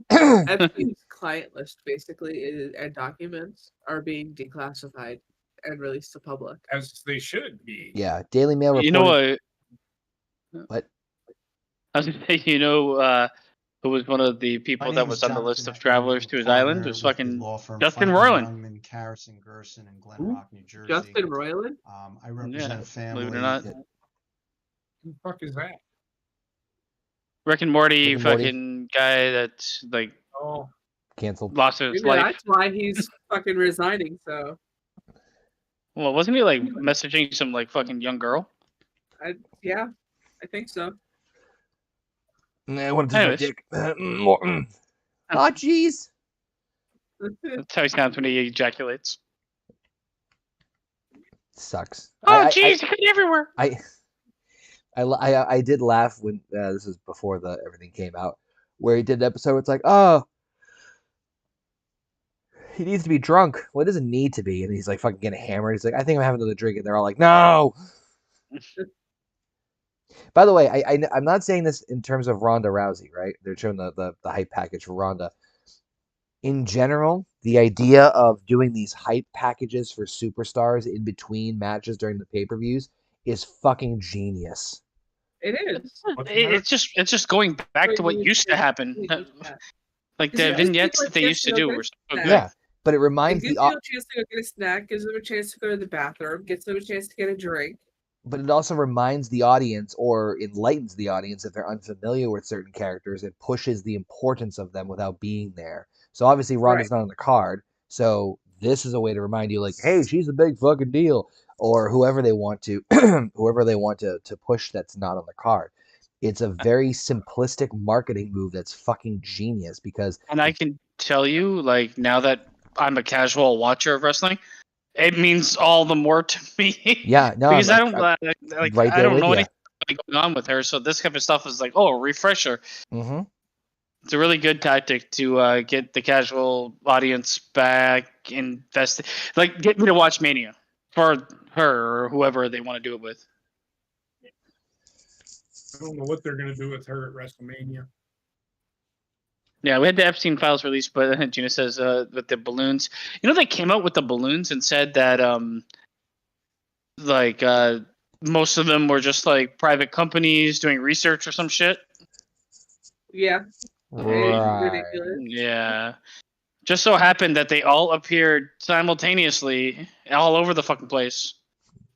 Epstein's client list basically and documents are being declassified and released to public, as they should be. Yeah, Daily Mail reported. You know what? I was gonna say, who was one of the people that was on the list of travelers to his island? It was fucking Justin Roiland. Carson, Gerson, and Glen Rock, New Jersey. Justin Roiland? I represent a family. Believe it or not. Who the fuck is that? Rick and Morty fucking guy that's like canceled. Lost his life. That's why he's fucking resigning, so. Well, wasn't he like messaging some like fucking young girl? Yeah, I think so. I want to do dick. Oh, jeez. That's how he sounds when he ejaculates. Sucks. Oh, jeez, it could be everywhere. I did laugh when this was before everything came out, where he did an episode where it's like, oh, he needs to be drunk. Well, it doesn't need to be, and he's like fucking getting hammered. He's like, I think I'm having another drink, and they're all like, no. By the way, I'm not saying this in terms of Ronda Rousey, right? They're showing the hype package for Ronda. In general, the idea of doing these hype packages for superstars in between matches during the pay-per-views is fucking genius. It is. It's just going back to what used to happen. Like the vignettes that they used to do were so good. Yeah, but it reminds gives them a chance to go get a snack, gives them a chance to go to the bathroom, gives them a chance to get a drink. But it also reminds the audience, or enlightens the audience if they're unfamiliar with certain characters. It pushes the importance of them without being there. So obviously Ronda's not on the card. So this is a way to remind you, like, hey, she's a big fucking deal, or whoever they want to, to push that's not on the card. It's a very simplistic marketing move that's fucking genius because. And I can tell you, like, now that I'm a casual watcher of wrestling, it means all the more to me. Yeah, no, because I don't know anything going on with her, so this type of stuff is like, a refresher. Mm-hmm. It's a really good tactic to get the casual audience back invested. Like, get me to watch Mania for her or whoever they want to do it with. I don't know what they're going to do with her at WrestleMania. Yeah, we had the Epstein files released, but Gina says with the balloons. They came out with the balloons and said that most of them were just like private companies doing research or some shit. Yeah. Right. Yeah. Just so happened that they all appeared simultaneously all over the fucking place.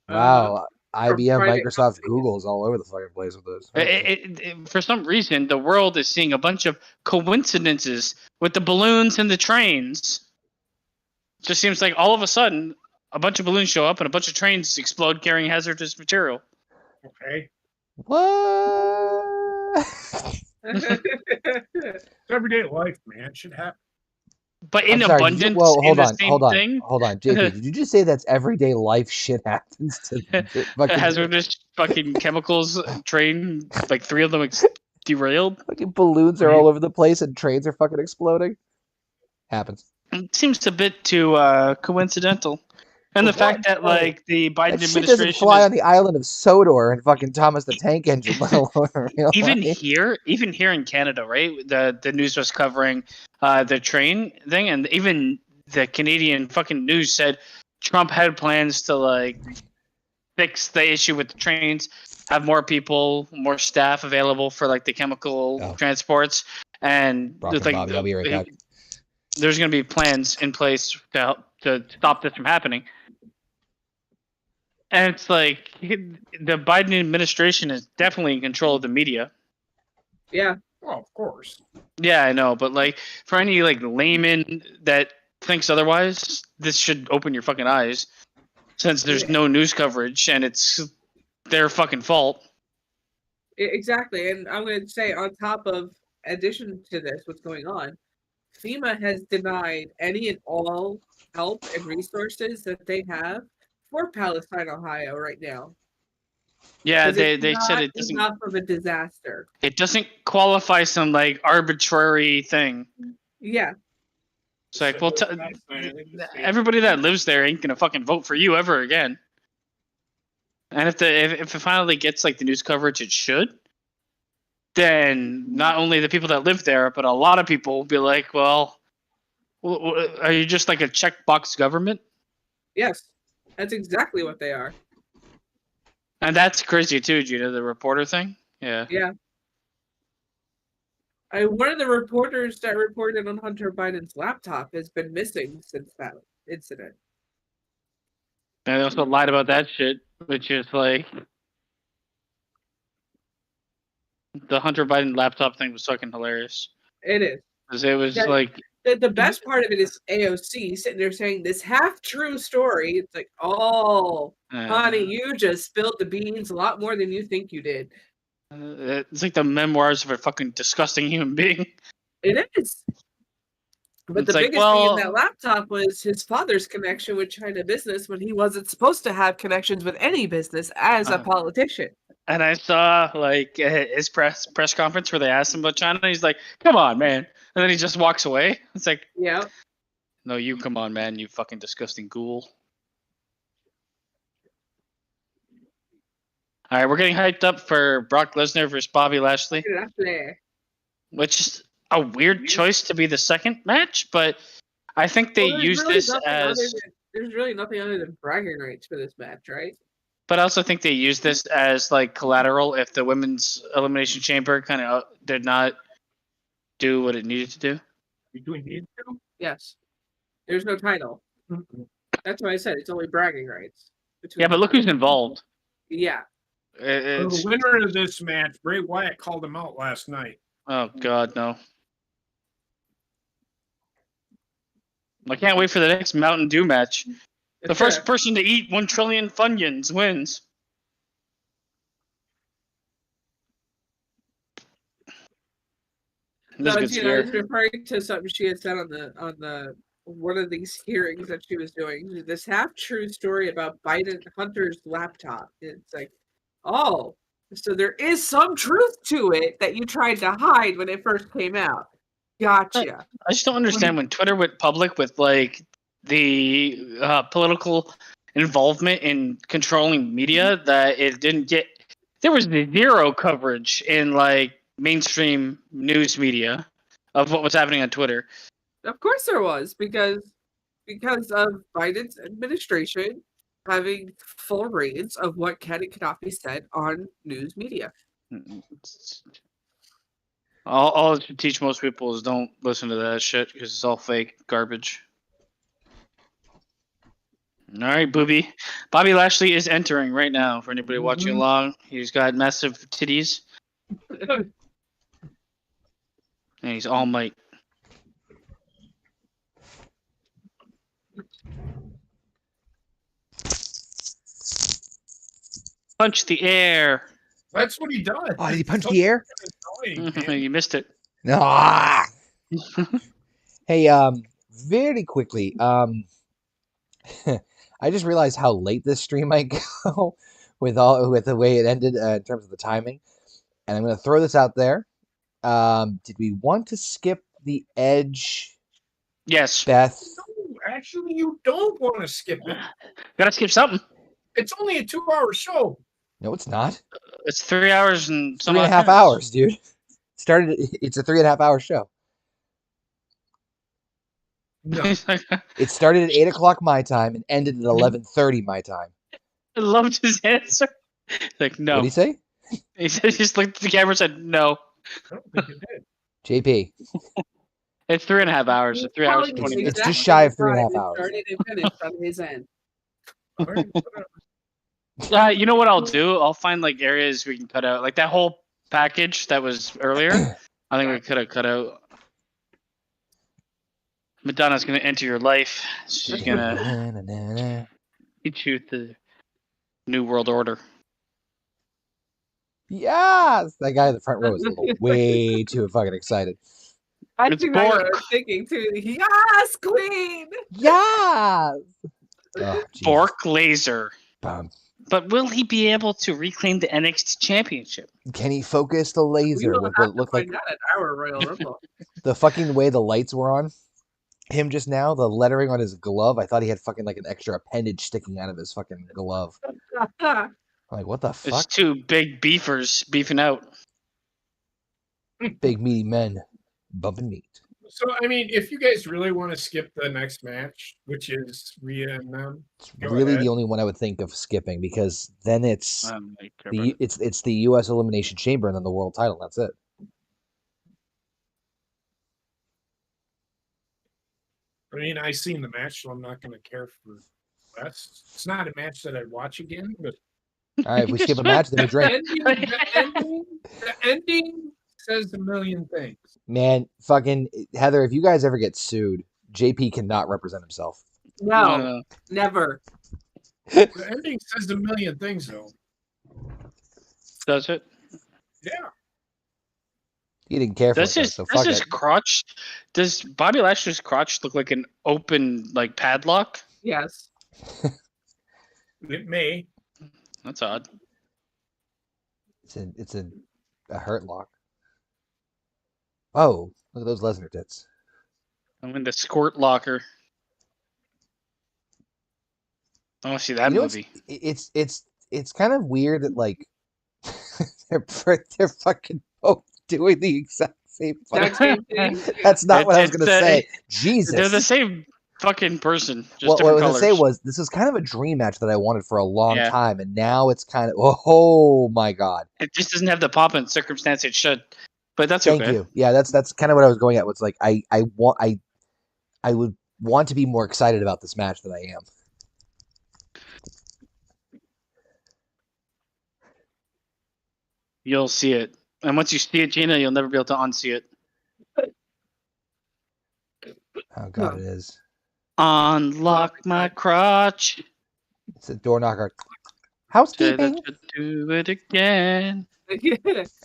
Wow. IBM, private Microsoft, companies. Google's all over the fucking place with this. For some reason, the world is seeing a bunch of coincidences with the balloons and the trains. Just seems like all of a sudden, a bunch of balloons show up and a bunch of trains explode carrying hazardous material. Okay. What? It's everyday life, man. It should happen. But in I'm sorry, abundance, hold in the on, same hold on, thing, hold on, JP. Did you just say that's everyday life shit happens to fucking hazardous fucking chemicals train, like 3 of them derailed? fucking balloons are all over the place and trains are fucking exploding? Happens. It seems a bit too coincidental. And the fact that like the Biden That shit administration doesn't fly on the island of Sodor and fucking Thomas the Tank Engine, let alone real even life. here in Canada, right? The news was covering the train thing, and even the Canadian fucking news said Trump had plans to like fix the issue with the trains, have more people, more staff available for like the chemical transports, and Brock and like Bobby, I'll be right back. There's going to be plans in place to help to stop this from happening. And it's like the Biden administration is definitely in control of the media. Yeah. Well, of course. Yeah, I know, but like for any like layman that thinks otherwise, this should open your fucking eyes. Since there's no news coverage and it's their fucking fault. Exactly, and I'm going to say on top of addition to this, what's going on, FEMA has denied any and all help and resources that they have for Palestine, Ohio, right now. Yeah, they said it doesn't enough of a disaster. It doesn't qualify some like arbitrary thing. Yeah. It's like, well, everybody that lives there ain't gonna fucking vote for you ever again. And if it finally gets like the news coverage it should, then not only the people that live there, but a lot of people will be like, well, are you just like a checkbox government? Yes, that's exactly what they are. And that's crazy too, Gina, the reporter thing. Yeah. Yeah. One of the reporters that reported on Hunter Biden's laptop has been missing since that incident. And they also lied about that shit, which is like the Hunter Biden laptop thing was fucking hilarious. It is. Because it was like the best part of it is AOC sitting there saying this half-true story. It's like, oh, honey, you just spilled the beans a lot more than you think you did. It's like the memoirs of a fucking disgusting human being. It is. But the biggest thing in that laptop was his father's connection with China business when he wasn't supposed to have connections with any business as a politician. And I saw like his press conference where they asked him about China. And he's like, "Come on, man!" And then he just walks away. It's like, yeah, no, you come on, man, you fucking disgusting ghoul. All right, we're getting hyped up for Brock Lesnar versus Bobby Lashley, which is a weird choice to be the second match, but I think they use this as... There's really nothing other than bragging rights for this match, right? But I also think they use this as like collateral if the women's elimination chamber kind of did not do what it needed to do. You doing need to? Yes. There's no title. That's why I said it's only bragging rights. Yeah, but look who's involved. Yeah. The winner of this match, Bray Wyatt, called him out last night. Oh, God, no. I can't wait for the next Mountain Dew match. The first person to eat 1 trillion Funyuns wins. No, I was referring to something she had said on the one of these hearings that she was doing. This half-true story about Biden Hunter's laptop. It's like, oh, so there is some truth to it that you tried to hide when it first came out. Gotcha. I just don't understand when Twitter went public with like the political involvement in controlling media that it didn't get. There was zero coverage in like mainstream news media of what was happening on Twitter. Of course there was, because of Biden's administration having full reins of what can and cannot be said on news media. All it should teach most people is don't listen to that shit because it's all fake garbage. All right, booby. Bobby Lashley is entering right now. For anybody watching along, he's got massive titties, and he's all might. Punch the air. That's what he does. Oh, did he punch the air? You missed it. Ah. Hey, very quickly, I just realized how late this stream might go with the way it ended in terms of the timing, and I'm going to throw this out there. Did we want to skip the Edge? Yes. Beth. No, actually, you don't want to skip it. Gotta skip something. It's only a 2-hour show. No, it's not. It's 3 hours and some 3.5 hours, dude. It's a 3.5 hour show. No. It started at 8 o'clock my time and ended at 11:30 my time. I loved his answer. Like, no. What did he say? He just looked at the camera and said, no. I don't think it did. JP. It's 3.5 hours. 3 hours and 20 minutes. It's just shy of 3.5 hours. Started and finished on his end. All right, whatever. You know what I'll do? I'll find like areas we can cut out. Like that whole package that was earlier. I think we could have cut out. Madonna's gonna enter your life. She's gonna teach you the New World Order. Yes! That guy in the front row is a little way too fucking excited. I It's think I Bork. was thinking too. Yes, Queen. Yes! Oh, Jesus. Bork Laser. Bum. But will he be able to reclaim the NXT Championship? Can he focus the laser We will with have what to looked like find out at our Royal Rumble. the fucking way the lights were on him just now? The lettering on his glove, I thought he had fucking like an extra appendage sticking out of his fucking glove. I'm like, what the It's fuck? two big beefers beefing out. Big meaty men bumping meat. So, I mean, if you guys really want to skip the next match, which is Rhea and them, It's Go really ahead. the only one I would think of skipping because then it's Like, it's the U.S. Elimination Chamber and then the world title. That's it. I mean, I've seen the match, so I'm not going to care for the rest. It's not a match that I'd watch again, but All right, if we skip a match, then we drink. the ending says a million things. Man, fucking Heather, if you guys ever get sued, JP cannot represent himself. No, never. The ending says a million things, though. Does it? Yeah. He didn't care for Does it, his, so does fuck his it. crotch? Does Bobby Lashley's crotch look like an open like padlock? Yes. It may. That's odd. It's a hurt lock. Oh, look at those Lesnar tits. I'm in the squirt locker. I want to see that You know movie. It's kind of weird that like they're fucking both doing the exact same fucking Exact same thing. That's not what I was It's- gonna say. Jesus. They're the same fucking person, just What I different was colors. gonna say was this is kind of a dream match that I wanted for a long Yeah. time, and now it's kind of oh my god. It just doesn't have the pop and circumstance it should, but that's Thank okay. you. Yeah, that's kind of what I was going at. Was like I would want to be more excited about this match than I am. You'll see it, and once you see it, Gina, you'll never be able to unsee it. Oh god, it is. Unlock my crotch. It's a door knocker. Say Housekeeping. that you do it again.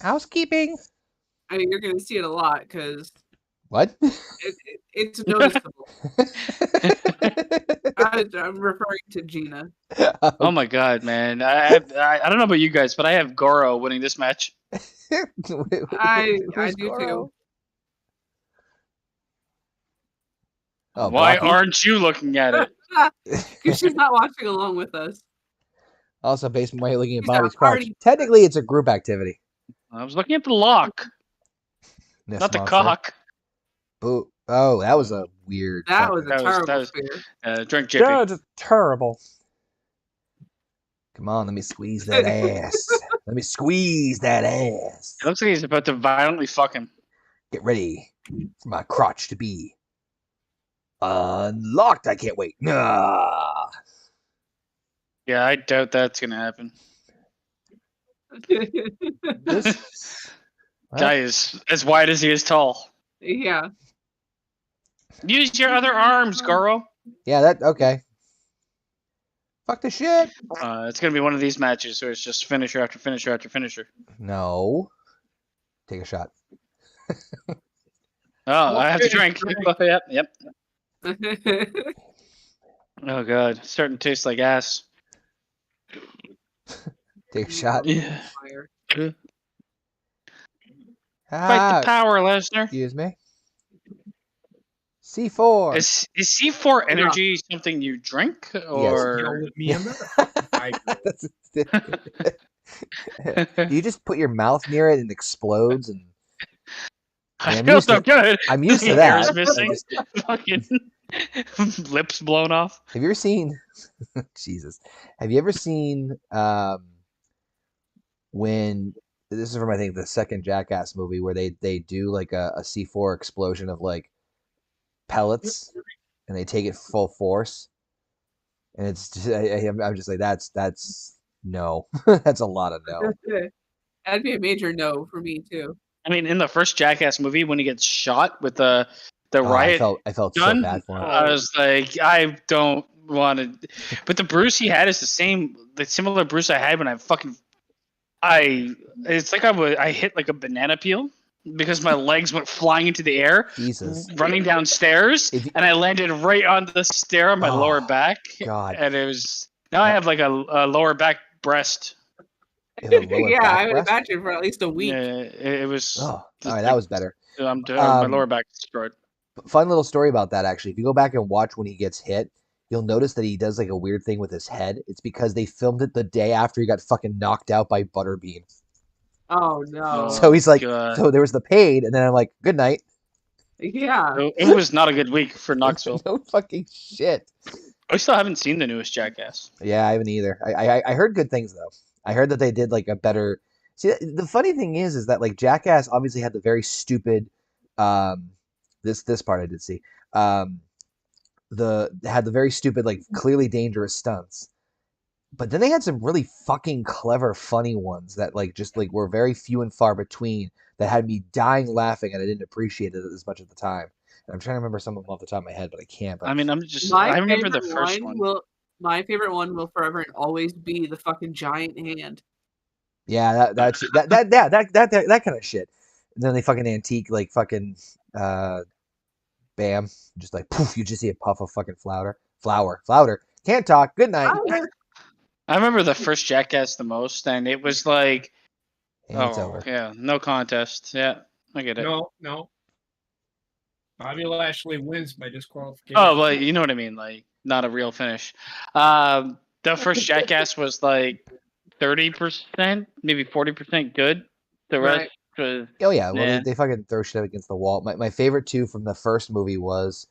Housekeeping. I mean, you're going to see it a lot because What? it's noticeable. I'm referring to Gina. Oh my god, man! I don't know about you guys, but I have Goro winning this match. I Who's do Goro? too. Oh, Why Brocky? aren't you looking at it? Because she's not watching along with us. Also, basement, why are you looking at She's our Bobby's crotch? party. Technically, it's a group activity. I was looking at the lock, This not the monster. cock. Boo. Oh, that was a weird. That was a That terrible was spear. drink JP. That's terrible. Come on, let me squeeze that ass. Let me squeeze that ass. It looks like he's about to violently fuck him. Get ready for my crotch to be unlocked. I can't wait. Nah. Yeah, I doubt that's gonna happen. This Guy is as wide as he is tall. Yeah. Use your other arms, Goro. Yeah, that okay. Fuck the shit. It's gonna be one of these matches where it's just finisher after finisher after finisher. No. Take a shot. Oh, I have to drink. Yep. Oh god, it's starting to taste like ass. Take a shot. Yeah. Fight Ah, the power, Lesnar. excuse me. C4. Is C4 energy something you drink or? Yell at me in there. You just put your mouth near it and it explodes, and I I'm feel used so to- good. I'm used to Your that. hair's I missing. just- Fucking lips blown off. Have you ever seen? Jesus. Have you ever seen when this is from I think the second Jackass movie where they do like a C4 explosion of like pellets and they take it full force, and it's just, I'm just like that's no. That's a lot of no. That'd be a major no for me too. I mean, in the first Jackass movie, when he gets shot with the Oh, riot I felt so gun, bad for him. I was like, I don't want to. But the bruise he had is the similar bruise I had when it's like I hit like a banana peel because my legs went flying into the air, Jesus. running downstairs, and I landed right on the stair on my Oh, lower back. God. And it was now I have like a lower back breast. You have a lower Yeah, back I would breast? imagine for at least a week. It was. Oh, all right, that was better. My lower back is destroyed. Fun little story about that, actually. If you go back and watch when he gets hit, you'll notice that he does like a weird thing with his head. It's because they filmed it the day after he got fucking knocked out by Butterbean. Oh no. So he's like, God. so there was the pain, and then I'm like, good night. Yeah. It was not a good week for Knoxville. No fucking shit. I still haven't seen the newest Jackass. Yeah, I haven't either. I heard good things though. I heard that they did like a better. See, the funny thing is that like Jackass obviously had the very stupid. This part I did see. Had the very stupid like clearly dangerous stunts, but then they had some really fucking clever, funny ones that like just like were very few and far between that had me dying laughing, and I didn't appreciate it as much at the time. And I'm trying to remember some of them off the top of my head, but I can't. But I mean, I remember the first one. My favorite one will forever and always be the fucking giant hand. yeah, that kind of shit. And then they fucking antique like fucking bam, just like poof, you just see a puff of fucking flounder. Can't talk. Good night. I remember the first Jackass the most, and it was like, And it's over. yeah, no contest. Yeah, I get it. No. Bobby Lashley wins by disqualification. Oh, well, you know what I mean, like not a real finish. The first Jackass was like 30%, maybe 40% good. The rest was Oh yeah, well yeah. they fucking throw shit against the wall. My favorite two from the first movie was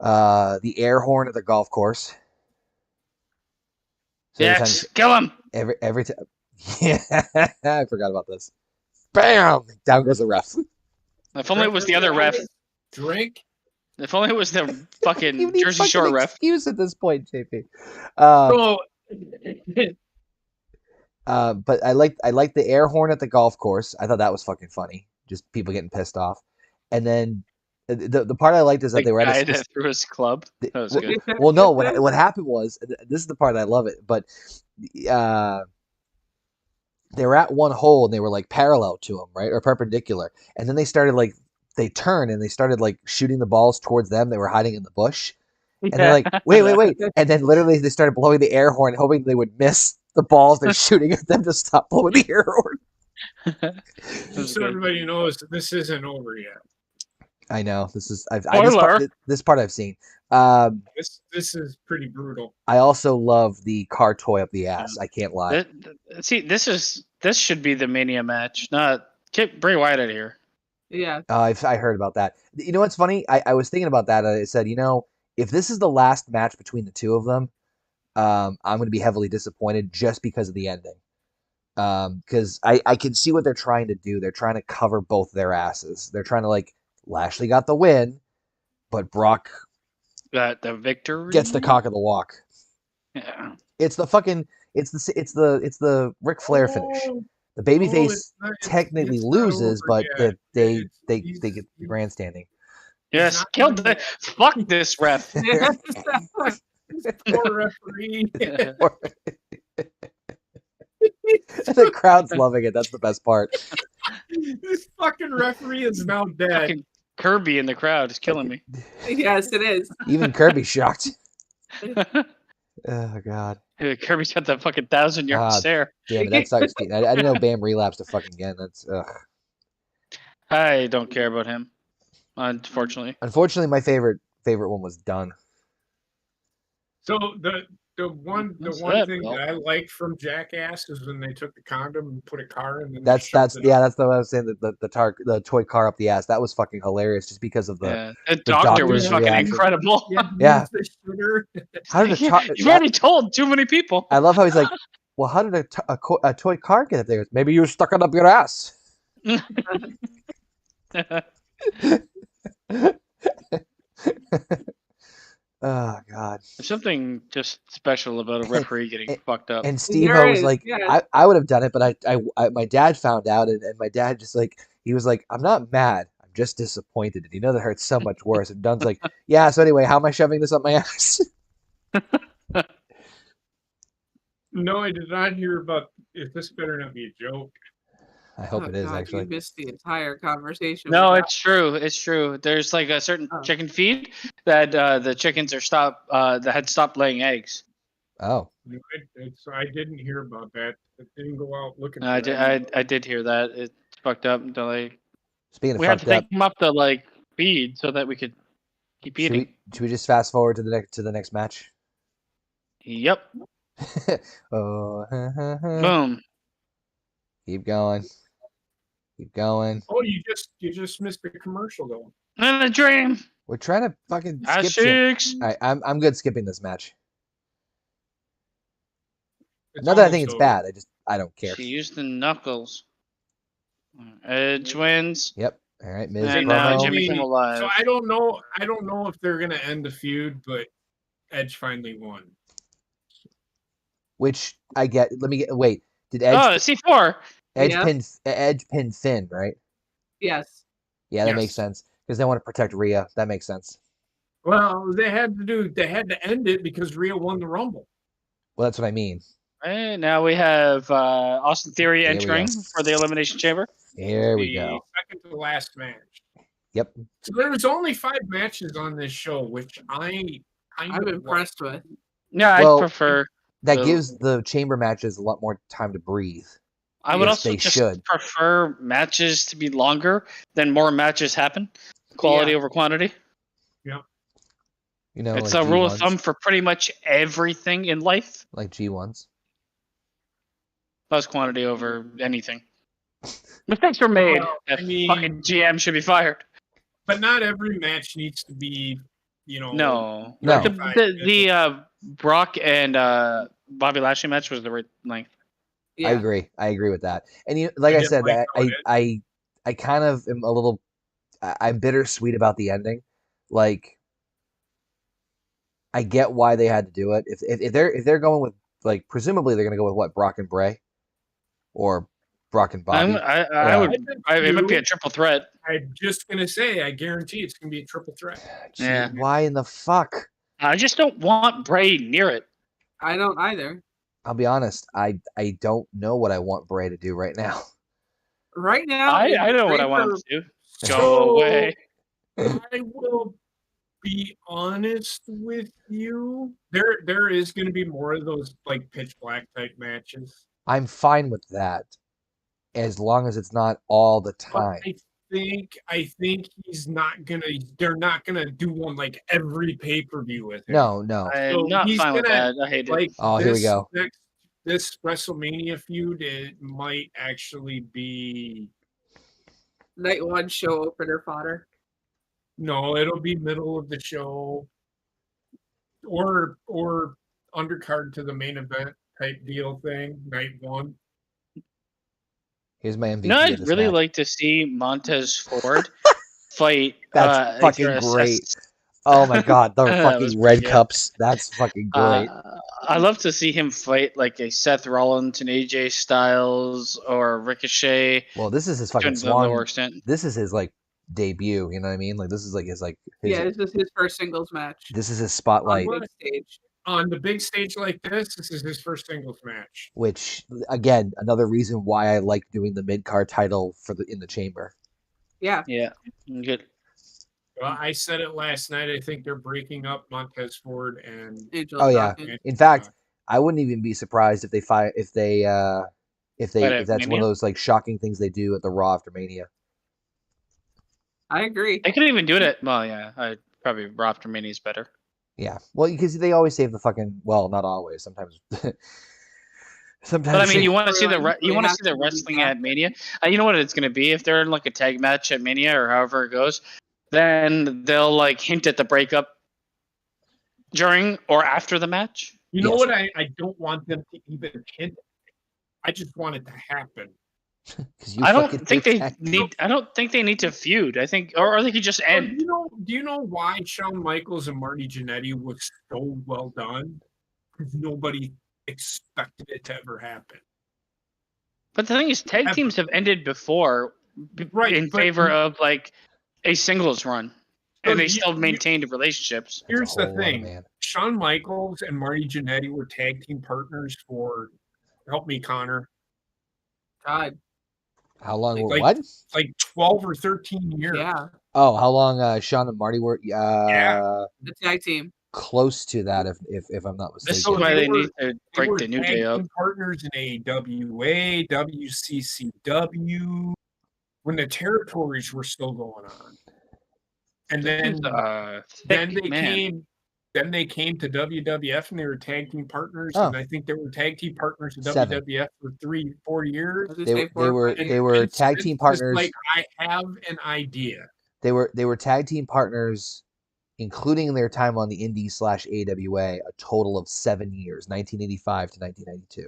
the air horn at the golf course. So yes, kill him. every time. Yeah, I forgot about this. Bam! Down goes the ref. If only it was the other ref. Drink. If only it was the You fucking need Jersey fucking Shore ref. excuse at this point, JP. Oh, But I liked the air horn at the golf course. I thought that was fucking funny. Just people getting pissed off. And then the part I liked is that the they were guy at a that threw his club. That was good. well, no, what happened was, this is the part I love it, but they were at one hole and they were like parallel to him, right, or perpendicular, and then they turned and they started like shooting the balls towards them. They were hiding in the bush, and they're like, wait, and then literally they started blowing the air horn, hoping they would miss the balls they're shooting at them to stop blowing the air horn. Just so everybody knows, this isn't over yet. I know this is this part I've seen. This is pretty brutal. I also love the car toy up the ass. I can't lie. See, this should be the Mania match. Not get Bray Wyatt out of here. Yeah. I heard about that. You know what's funny? I was thinking about that. I said, if this is the last match between the two of them, I'm going to be heavily disappointed just because of the ending. Because I can see what they're trying to do. They're trying to cover both their asses. They're trying to Lashley got the win, but Brock got the victory. Gets the cock of the walk. Yeah. It's the fucking it's the Ric Flair finish. The babyface technically loses, but they get grandstanding. Yes, killed it. Fuck this ref. Poor referee. The crowd's loving it. That's the best part. This fucking referee is now dead. Fucking Kirby in the crowd is killing me. Yes, it is. Even Kirby's shocked. Oh god. Kirby's got that fucking 1,000-yard stare. Damn it, that sucks. I didn't know Bam relapsed to fucking again. That's ugh. I don't care about him, unfortunately. Unfortunately, my favorite one was done. So the one thing that I liked from Jackass is when they took the condom and put a car in. That's the what I was saying. The toy car up the ass. That was fucking hilarious, just because of the doctor was fucking incredible. Yeah. How did you've already told too many people. I love how he's like, well, how did a toy car get up there? Maybe you stuck it up your ass. Oh god! There's something just special about a referee getting fucked up. And Steve-O was like, I would have done it, but I my dad found out, and my dad just he was like, I'm not mad, I'm just disappointed. And that hurts so much worse. And Dunn's like, yeah. So anyway, how am I shoving this up my ass? No, I did not hear about. If this better not be a joke. I hope it is, actually. You missed the entire conversation. No, it's true. It's true. There's a certain chicken feed that the chickens are that had stopped laying eggs. Oh. So I didn't hear about that. I didn't go out looking. I did hear that. It's fucked up until Speaking of we had to take them up to feed so that we could keep eating. Should we just fast forward to the next match? Yep. Boom. Keep going. Keep going. Oh, you just missed the commercial though. In a dream. We're trying to fucking skip shit. All right, I'm good skipping this match. Not that I think it's bad. I don't care. She used the knuckles. Edge wins. Yep. All right, Miz and now Jimmy Kimmel Live. So I don't know if they're gonna end the feud, but Edge finally won. Which I get. Wait. Did Edge? Oh, C4. Edge pinned Finn, right? Yes. Yeah, that makes sense because they want to protect Rhea. That makes sense. Well, they had to end it because Rhea won the Rumble. Well, that's what I mean. Right, now we have Austin Theory entering for the Elimination Chamber. Here we go. Second to the last match. Yep. So there was only 5 matches on this show, which I'm impressed with. Yeah, I prefer. That gives the chamber matches a lot more time to breathe. I would also just prefer matches to be longer than more matches happen. Quality over quantity. Yeah. It's a rule of thumb for pretty much everything in life. Like G1s. Plus quantity over anything. Mistakes were made. Fucking GM should be fired. But not every match needs to be, No. The Brock and Bobby Lashley match was the right length. Yeah. I agree with that. And like I said, I kind of am a little. I'm bittersweet about the ending. I get why they had to do it. If they're going with presumably they're going to go with what, Brock and Bray, or Brock and Bobby. It might be a triple threat. I'm just gonna say, I guarantee it's gonna be a triple threat. Yeah. Why in the fuck? I just don't want Bray near it. I don't either. I'll be honest. I don't know what I want Bray to do right now. Right now, I know what I want him to do. Go away. I will be honest with you. There is going to be more of those pitch black type matches. I'm fine with that, as long as it's not all the time. But I think he's not gonna. They're not gonna do one every pay-per-view with him. No. I'm not fine with that. I hate it. Here we go. This WrestleMania feud, it might actually be Night 1 show opener fodder. No, it'll be middle of the show, or undercard to the main event type deal thing. Night 1. Here's my MVP No, of I'd this really match. like to see Montez Ford fight. That's fucking Idris great. S. Oh my god, the That was fucking red pretty good. cups. That's fucking great. I love to see him fight like a Seth Rollins and AJ Styles or Ricochet. Well, this is his To fucking the lower swan. extent. This is his like debut. You know what I mean? Like this is like his like. Yeah, this is his first singles match. This is his spotlight. On big stage. On the big stage like this is his first singles match. Which again, another reason why I like doing the mid card title for in the chamber. Yeah. Yeah. Good. Well, I said it last night. I think they're breaking up Montez Ford and Angelo Oh yeah. Dawkins. In fact, I wouldn't even be surprised if they if that's Mania? one of those like shocking things they do at the Raw after Mania. I agree. They could even do it at. Well, yeah. I'd probably Raw after Mania is better. Yeah. Well, because they always save the fucking. Well, not always. Sometimes. Sometimes. But I mean, you want to see the Storyline wrestling at Mania. You know what it's going to be if they're in like a tag match at Mania or however it goes. Then they'll like hint at the breakup during or after the match. You know what? I don't want them to even hint. I just want it to happen. I don't think they need. I don't think they need to feud. I think, or they could just end. Do you know why Shawn Michaels and Marty Jannetty was so well done? Because nobody expected it to ever happen. But the thing is, tag teams have ended before, in favor of like a singles run, and they still maintained relationships. Here's the thing: Shawn Michaels and Marty Jannetty were tag team partners for. Help me, Connor. God. How long? Like, what? Like 12 or 13 years. Yeah. Oh, how long? Shawn and Marty were. The tag team. Close to that, if I'm not mistaken. This is why they need to break the New Day up. Partners in AWA, WCCW, when the territories were still going on, and then they came to WWF and they were tag team partners, and I think they were tag team partners in WWF for 3-4 years. They were tag team partners. Like I have an idea. They were tag team partners, including their time on the Indies/AWA, a total of 7 years, 1985 to 1992.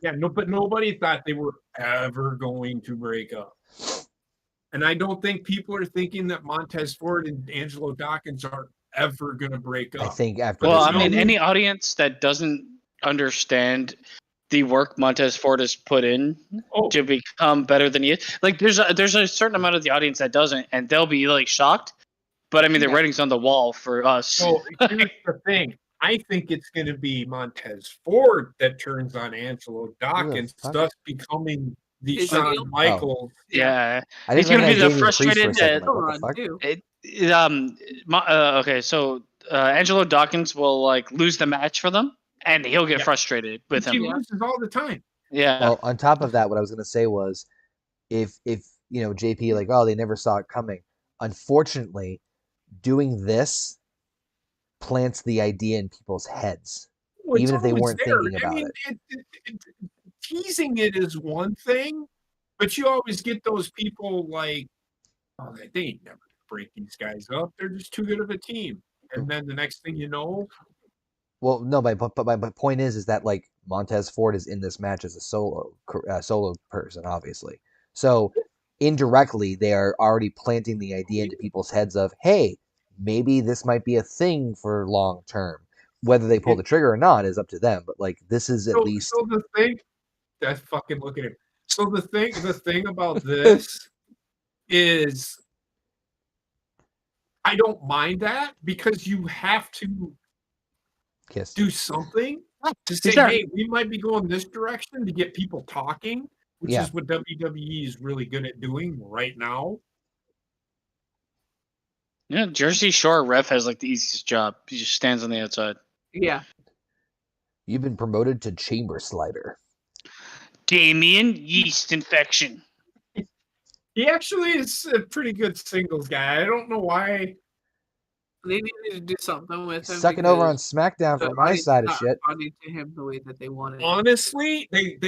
Yeah, but nobody thought they were ever going to break up. And I don't think people are thinking that Montez Ford and Angelo Dawkins are ever going to break up. I think after. Well, I mean, any audience that doesn't understand the work Montez Ford has put in to become better than he is, like there's a certain amount of the audience that doesn't, and they'll be like shocked. But I mean, the writing's on the wall for us. So here's the thing. I think it's going to be Montez Ford that turns on Angelo Dawkins, thus becoming the Shawn Michaels. Yeah, he's going to be the frustrated. Okay, so Angelo Dawkins will like lose the match for them, and he'll get frustrated with him. He loses all the time. Yeah. Well, on top of that, what I was going to say was, if JP like, oh, they never saw it coming. Unfortunately, doing this plants the idea in people's heads, even if they weren't thinking about it. Teasing it is one thing, but you always get those people like, oh, they ain't never break these guys up. They're just too good of a team. And then the next thing you know. Well, no, but my point is that like Montez Ford is in this match as a solo person, obviously. So indirectly, they are already planting the idea into people's heads of, hey, maybe this might be a thing for long term. Whether they pull the trigger or not is up to them. But like, this is at least. So the thing, that's fucking look at him. So the thing about this is, I don't mind that because you have to do something to say, hey, we might be going this direction to get people talking, which is what WWE is really good at doing right now. Yeah, Jersey Shore ref has like the easiest job. He just stands on the outside. Yeah. You've been promoted to chamber slider. Damien, yeast infection. He actually is a pretty good singles guy. I don't know why. They needed to do something with him. Sucking over on because SmackDown the for my audience side is of not shit. responding to him the way that they wanted. Honestly, he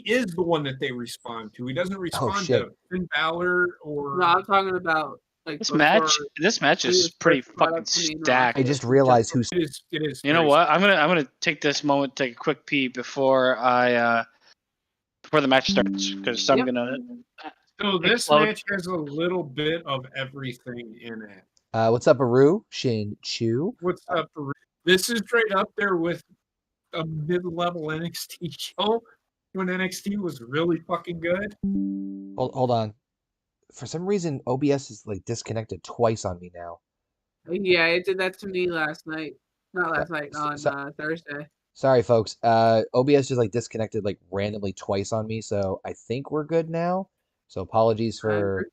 is the one that they respond to. He doesn't respond shit. to Finn Balor or. No, I'm talking about like This before match he was is pretty first brought fucking up to me, stacked. I just realized who's. It is. You know what? I'm gonna take this moment, take a quick pee before before the match starts, because I'm gonna. So this explode. match has a little bit of everything in it. What's up, Aru? Shin Chu. What's up? This is straight up there with a mid-level NXT show when NXT was really fucking good. Hold on. For some reason, OBS is like disconnected twice on me now. Yeah, it did that to me last night. Not last night, on Thursday. Sorry, folks. OBS just like disconnected like randomly twice on me, so I think we're good now. So apologies for.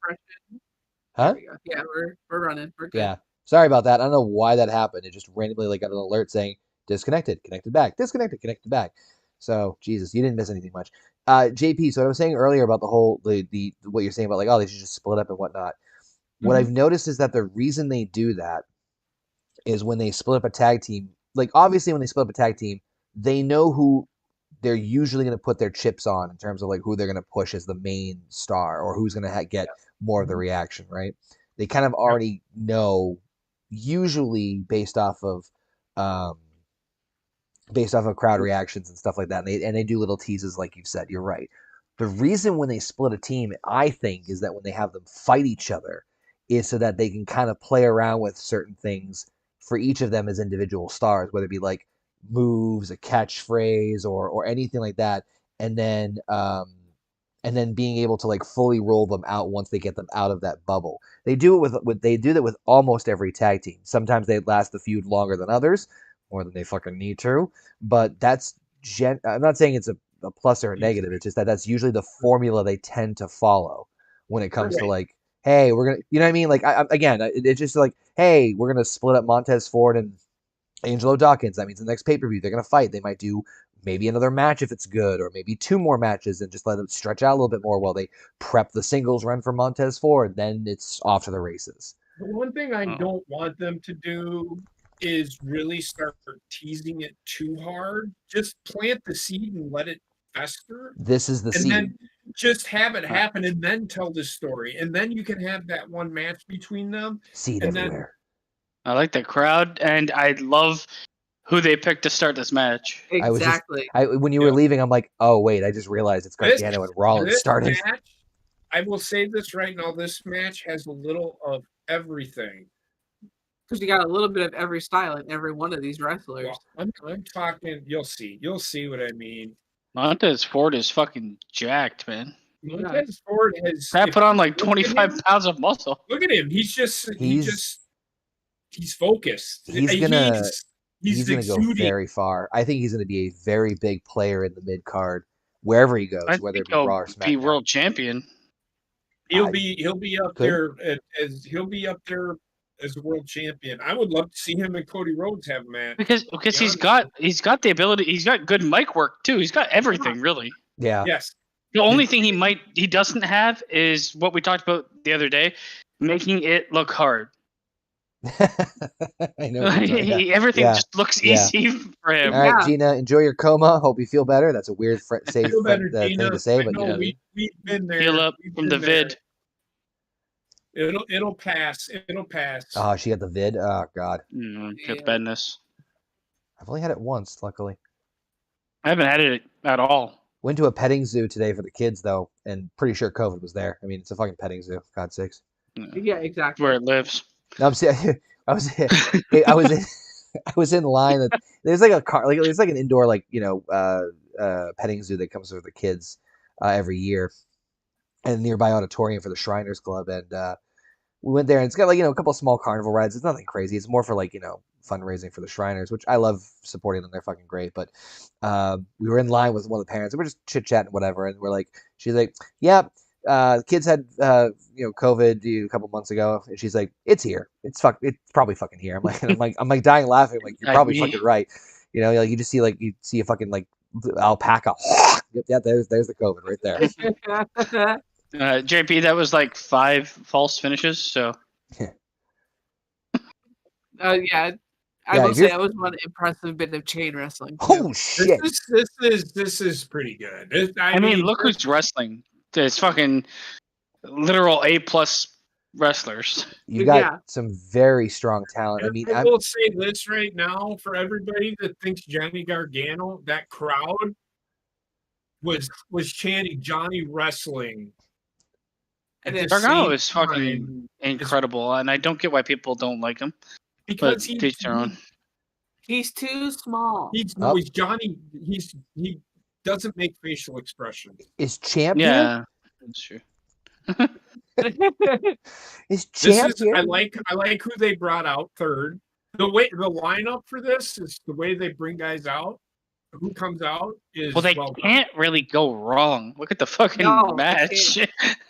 Huh? Yeah, we're running. We're good. Yeah. Sorry about that. I don't know why that happened. It just randomly like got an alert saying disconnected, connected back, disconnected, connected back. So Jesus, you didn't miss anything much. JP, so what I was saying earlier about the whole the what you're saying about like, oh, they should just split up and whatnot. What I've noticed is that the reason they do that is when they split up a tag team. Like obviously when they split up a tag team, they know who they're usually going to put their chips on in terms of like who they're going to push as the main star or who's going to get more of the reaction, right? They kind of already know, usually based off of crowd reactions and stuff like that, and they do little teases like you said. You're right. The reason when they split a team, I think, is that when they have them fight each other, is so that they can kind of play around with certain things for each of them as individual stars, whether it be like moves, a catchphrase, or anything like that, and then being able to like fully roll them out once they get them out of that bubble. They do it they do that with almost every tag team. Sometimes they last the feud longer than others, more than they fucking need to. But that's I'm not saying it's a plus or a negative. It's just that's usually the formula they tend to follow when it comes to like, hey, we're gonna, you know what I mean? Like it's just like, hey, we're gonna split up Montez Ford and Angelo Dawkins. That means the next pay-per-view they're going to fight. They might do maybe another match if it's good, or maybe 2 more matches and just let them stretch out a little bit more while they prep the singles run for Montez Ford. Then it's off to the races. The one thing I don't want them to do is really start teasing it too hard. Just plant the seed and let it fester. This is the seed. And then just have it happen and then tell the story. And then you can have that one match between them. Seed everywhere. I like the crowd, and I love who they picked to start this match. Exactly. When you were leaving, I'm like, oh, wait, I just realized it's Gargano and Rollins starting. Match, I will say this right now. This match has a little of everything. Because you got a little bit of every style in every one of these wrestlers. Well, I'm talking, you'll see what I mean. Montez Ford is fucking jacked, man. Montez Ford has... That put on like 25 pounds of muscle. Look at him. He's focused. He's gonna go very far. I think he's gonna be a very big player in the mid card, wherever he goes, whether it be Raw or SmackDown. Be world champion. He'll be up there as a world champion. I would love to see him and Cody Rhodes have a match. Because he's got the ability. He's got good mic work too. He's got everything really. Yeah. Yes. The only thing he doesn't have is what we talked about the other day, making it look hard. I know. Everything just looks easy for him. All right, Gina, enjoy your coma. Hope you feel better. That's a weird thing to say, but we've been there. Heal up from the vid. It'll pass. Oh, she got the vid. Oh God. Got badness. I've only had it once, luckily. I haven't had it at all. Went to a petting zoo today for the kids though, and pretty sure COVID was there. I mean, it's a fucking petting zoo. God sakes. Yeah, exactly. Where it lives. No, I was in line. There's like a car, like it's like an indoor, like petting zoo that comes for the kids every year, and a nearby auditorium for the Shriners Club, and we went there, and it's got like a couple small carnival rides. It's nothing crazy. It's more for like fundraising for the Shriners, which I love supporting them. They're fucking great. But we were in line with one of the parents, and we're just chit chatting, whatever, and she's like, yeah. Kids had COVID a couple months ago, and she's like, "It's here. It's probably fucking here." I'm like dying laughing. Like you're probably fucking right. Like you just see a fucking like alpaca. Yeah, there's the COVID right there. JP, that was like 5 false finishes. So Yeah. I Yeah, will if say you're- that was one impressive bit of chain wrestling. Too. Oh shit! This is pretty good. I mean, look who's wrestling. It's fucking literal A+ wrestlers. You got Yeah. some very strong talent. I mean, I will say this right now for everybody that thinks Johnny Gargano, that crowd was chanting Johnny Wrestling. And At the Gargano same is fucking time, incredible, and I don't get why people don't like him. because But teach their own. He's too small. he's Johnny. He doesn't make facial expressions. is Champ here? Yeah, that's true. Is Champ here? I like who they brought out third. The lineup for this is the way they bring guys out. Who comes out is Well, they can't really go wrong. Look at the fucking match. Take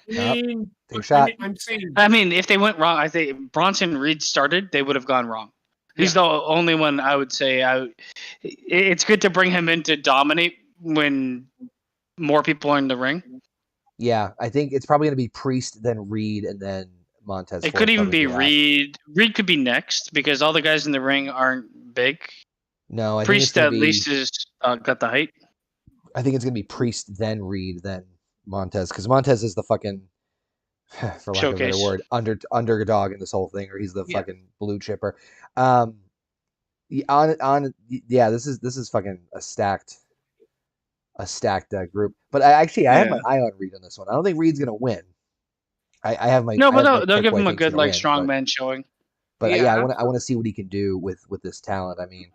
a shot. I'm saying. I mean, if they went wrong, I think Bronson Reed started, they would have gone wrong. He's the only one I would say. It's good to bring him in to dominate when more people are in the ring. Yeah, I think it's probably going to be Priest, then Reed, and then Montez. It could even be Reed. Reed could be next because all the guys in the ring aren't big. No, I Priest think at least is got the height. I think it's going to be Priest, then Reed, then Montez, because Montez is the fucking, for lack of a better word, underdog in this whole thing, or he's the fucking blue chipper. This is fucking a stacked group. But I have my eye on Reed on this one. I don't think Reed's gonna win. I have my they'll give him a good strongman showing. But I want to see what he can do with this talent. I mean,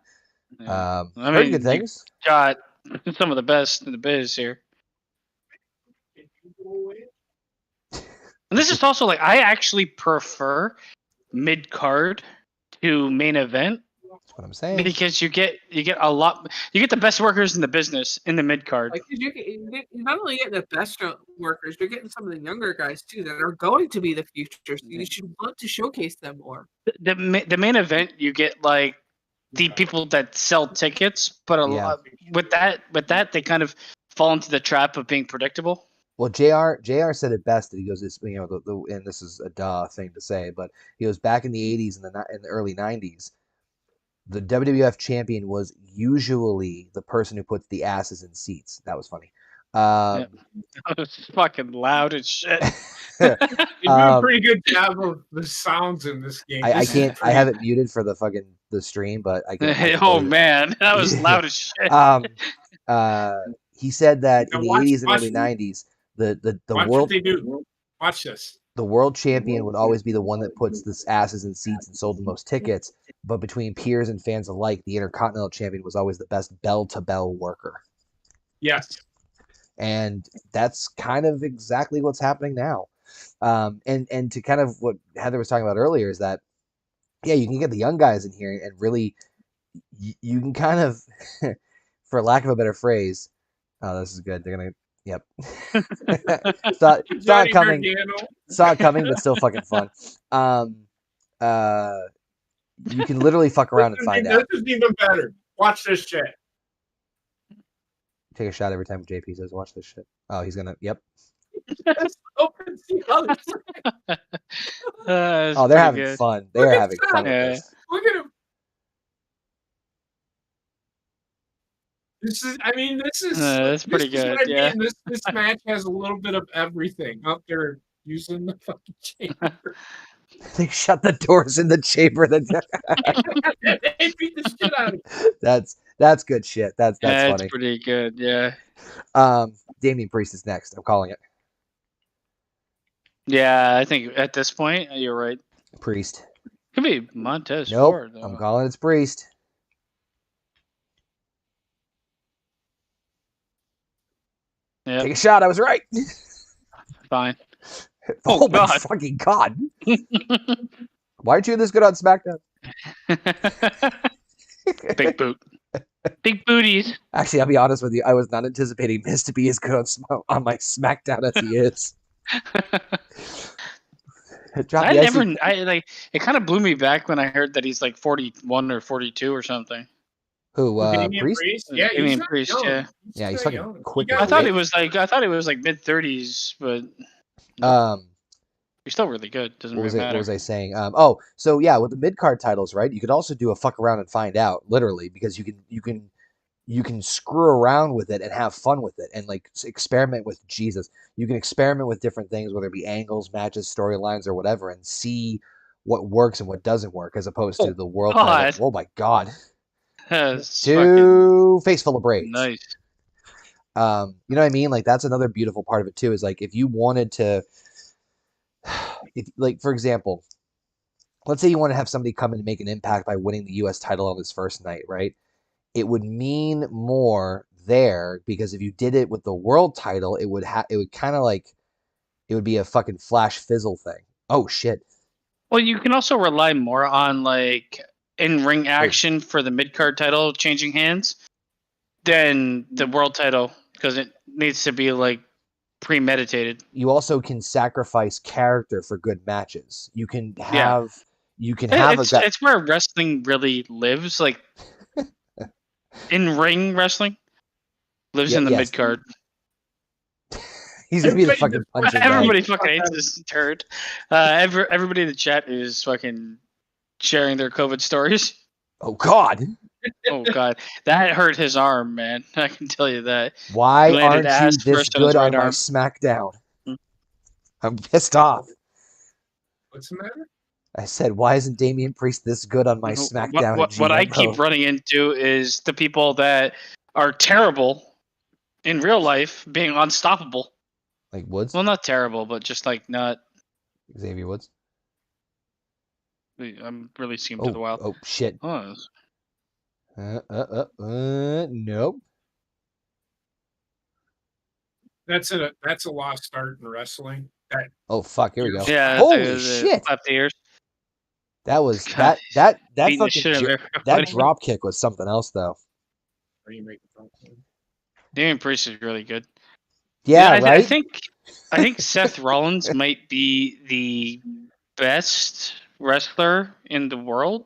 very good things. Got some of the best in the biz here. And this is also I actually prefer mid card to main event. That's what I'm saying. Because you get the best workers in the business in the mid card. You're not only getting the best workers, you're getting some of the younger guys too that are going to be the future. So you should want to showcase them more. The main event, you get the people that sell tickets, but a lot with that they kind of fall into the trap of being predictable. Well, JR said it best. He goes, "It's and this is a thing to say, but he goes back in the '80s and in the early '90s." The WWF champion was usually the person who puts the asses in seats. That was funny. That was fucking loud as shit. You do a pretty good job of the sounds in this game. I can't. I have it muted for the stream, but I can. Oh man, that was loud as shit. He said that in the '80s and early '90s, the world. What they do. Watch this. The world champion would always be the one that puts the asses in seats and sold the most tickets. But between peers and fans alike, the Intercontinental Champion was always the best bell-to-bell worker. Yes. And that's kind of exactly what's happening now. And to kind of what Heather was talking about earlier is that, you can get the young guys in here and really, you can kind of, for lack of a better phrase, this is good. They're going to, yep. saw it coming, but still fucking fun. You can literally fuck around and find out. This is even better. Watch this shit. Take a shot every time JP says, "Watch this shit." Oh, he's gonna. Yep. They're having fun. They're having fun with this. Look at him. That's pretty good. Yeah. This match has a little bit of everything up there using the fucking chamber. They shut the doors in the chamber. They beat the shit out of it. That's good shit. That's funny. That's pretty good. Yeah. Damian Priest is next. I'm calling it. Yeah, I think at this point you're right. Priest. Could be Montez. Nope. Ford, though. I'm calling it's Priest. Yep. Take a shot. I was right. Fine. Oh my fucking god! Why aren't you this good on SmackDown? Big boot. Big booties. Actually, I'll be honest with you. I was not anticipating Miz to be as good on my SmackDown as he is. It kind of blew me back when I heard that he's 41 or 42 or something. Who? Priest? Yeah, Damian Priest. Yeah. Yeah, he's fucking quick. I thought he was mid 30s, but. You're still really good. Doesn't What was really it? What matter. was I saying? So yeah, with the mid card titles, right? You could also do a fuck around and find out, literally, because you can screw around with it and have fun with it, and like experiment with Jesus. You can experiment with different things, whether it be angles, matches, storylines, or whatever, and see what works and what doesn't work, as opposed to the world title. God. Oh my God, That's fucking two face full of braids. nice. You know what I mean? Like that's another beautiful part of it too. Is like if you wanted to, if like for example, let's say you want to have somebody come in and make an impact by winning the U.S. title on his first night, right? It would mean more there because if you did it with the world title, it would kind of like it would be a fucking flash fizzle thing. Oh shit. Well, you can also rely more on like in-ring action for the mid-card title changing hands than the world title because it needs to be like premeditated. You also can sacrifice character for good matches. You can Yeah. have a guy. It's where wrestling really lives, like in-ring wrestling lives in the Yes. mid-card. He's gonna be the fucking punching Everybody bag. fucking hates this turd. Everybody in the chat is fucking sharing their COVID stories. Oh God. Oh God, that hurt his arm, man. I can tell you that. Why Landed aren't you ass this first on his good on right my arm. SmackDown? Hmm. I'm pissed off. What's the matter? I said, why isn't Damian Priest this good on my SmackDown? What I keep running into is the people that are terrible in real life being unstoppable. Like Woods? Well, not terrible, but just like not. Xavier Woods? I'm releasing him to the wild. Oh shit. Oh. Nope. That's a lost start in wrestling. Oh fuck, here we go. Yeah. Holy shit. Clap the ears. That was God, that beating the fucking shit out of that everybody. drop kick was something else though. Damian Priest is really good. Yeah, I right? I think Seth Rollins might be the best wrestler in the world.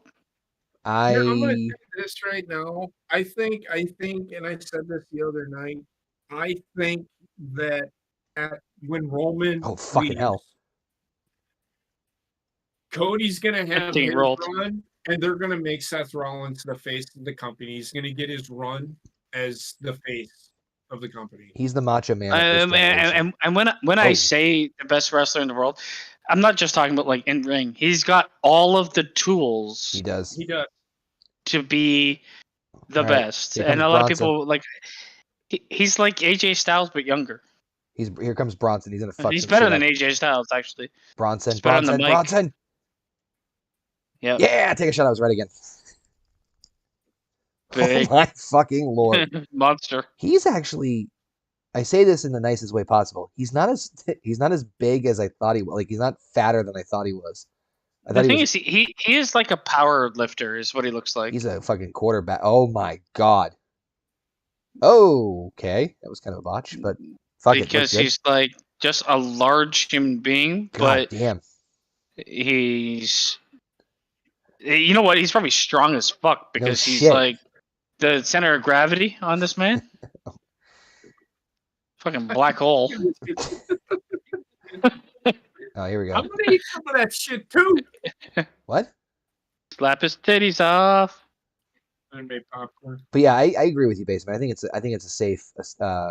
I'm gonna say this right now. I think, and I said this the other night. I think that when Roman fucking hell. Cody's gonna have think his rolled. run, and they're gonna make Seth Rollins the face of the company. He's gonna get his run as the face of the company. He's the Macho Man. Of this generation. And when I say the best wrestler in the world, I'm not just talking about like in ring. He's got all of the tools. He does. He does. To be the best, Here and comes a lot of Bronson. people like. He's like AJ Styles but younger. Here comes Bronson. He's gonna fuck. He's some better shit than up. AJ Styles actually. Bronson. He's better on the mic. Bronson. Yep. Yeah, take a shot. I was right again. Big. Oh my fucking lord. Monster. He's actually, I say this in the nicest way possible. He's not as big as I thought he was. Like he's not fatter than I thought he was. The thing is, he is like a power lifter, is what he looks like. He's a fucking quarterback. Oh my god. Okay, that was kind of a botch, but fuck it. Because he's like just a large human being, God but damn. he's. You know what? He's probably strong as fuck because he's shit. like the center of gravity on this man. Fucking black hole. Oh, here we go. I'm gonna eat some of that shit too. What? Slap his titties off. And make popcorn. But yeah, I agree with you, Basement. I think it's a safe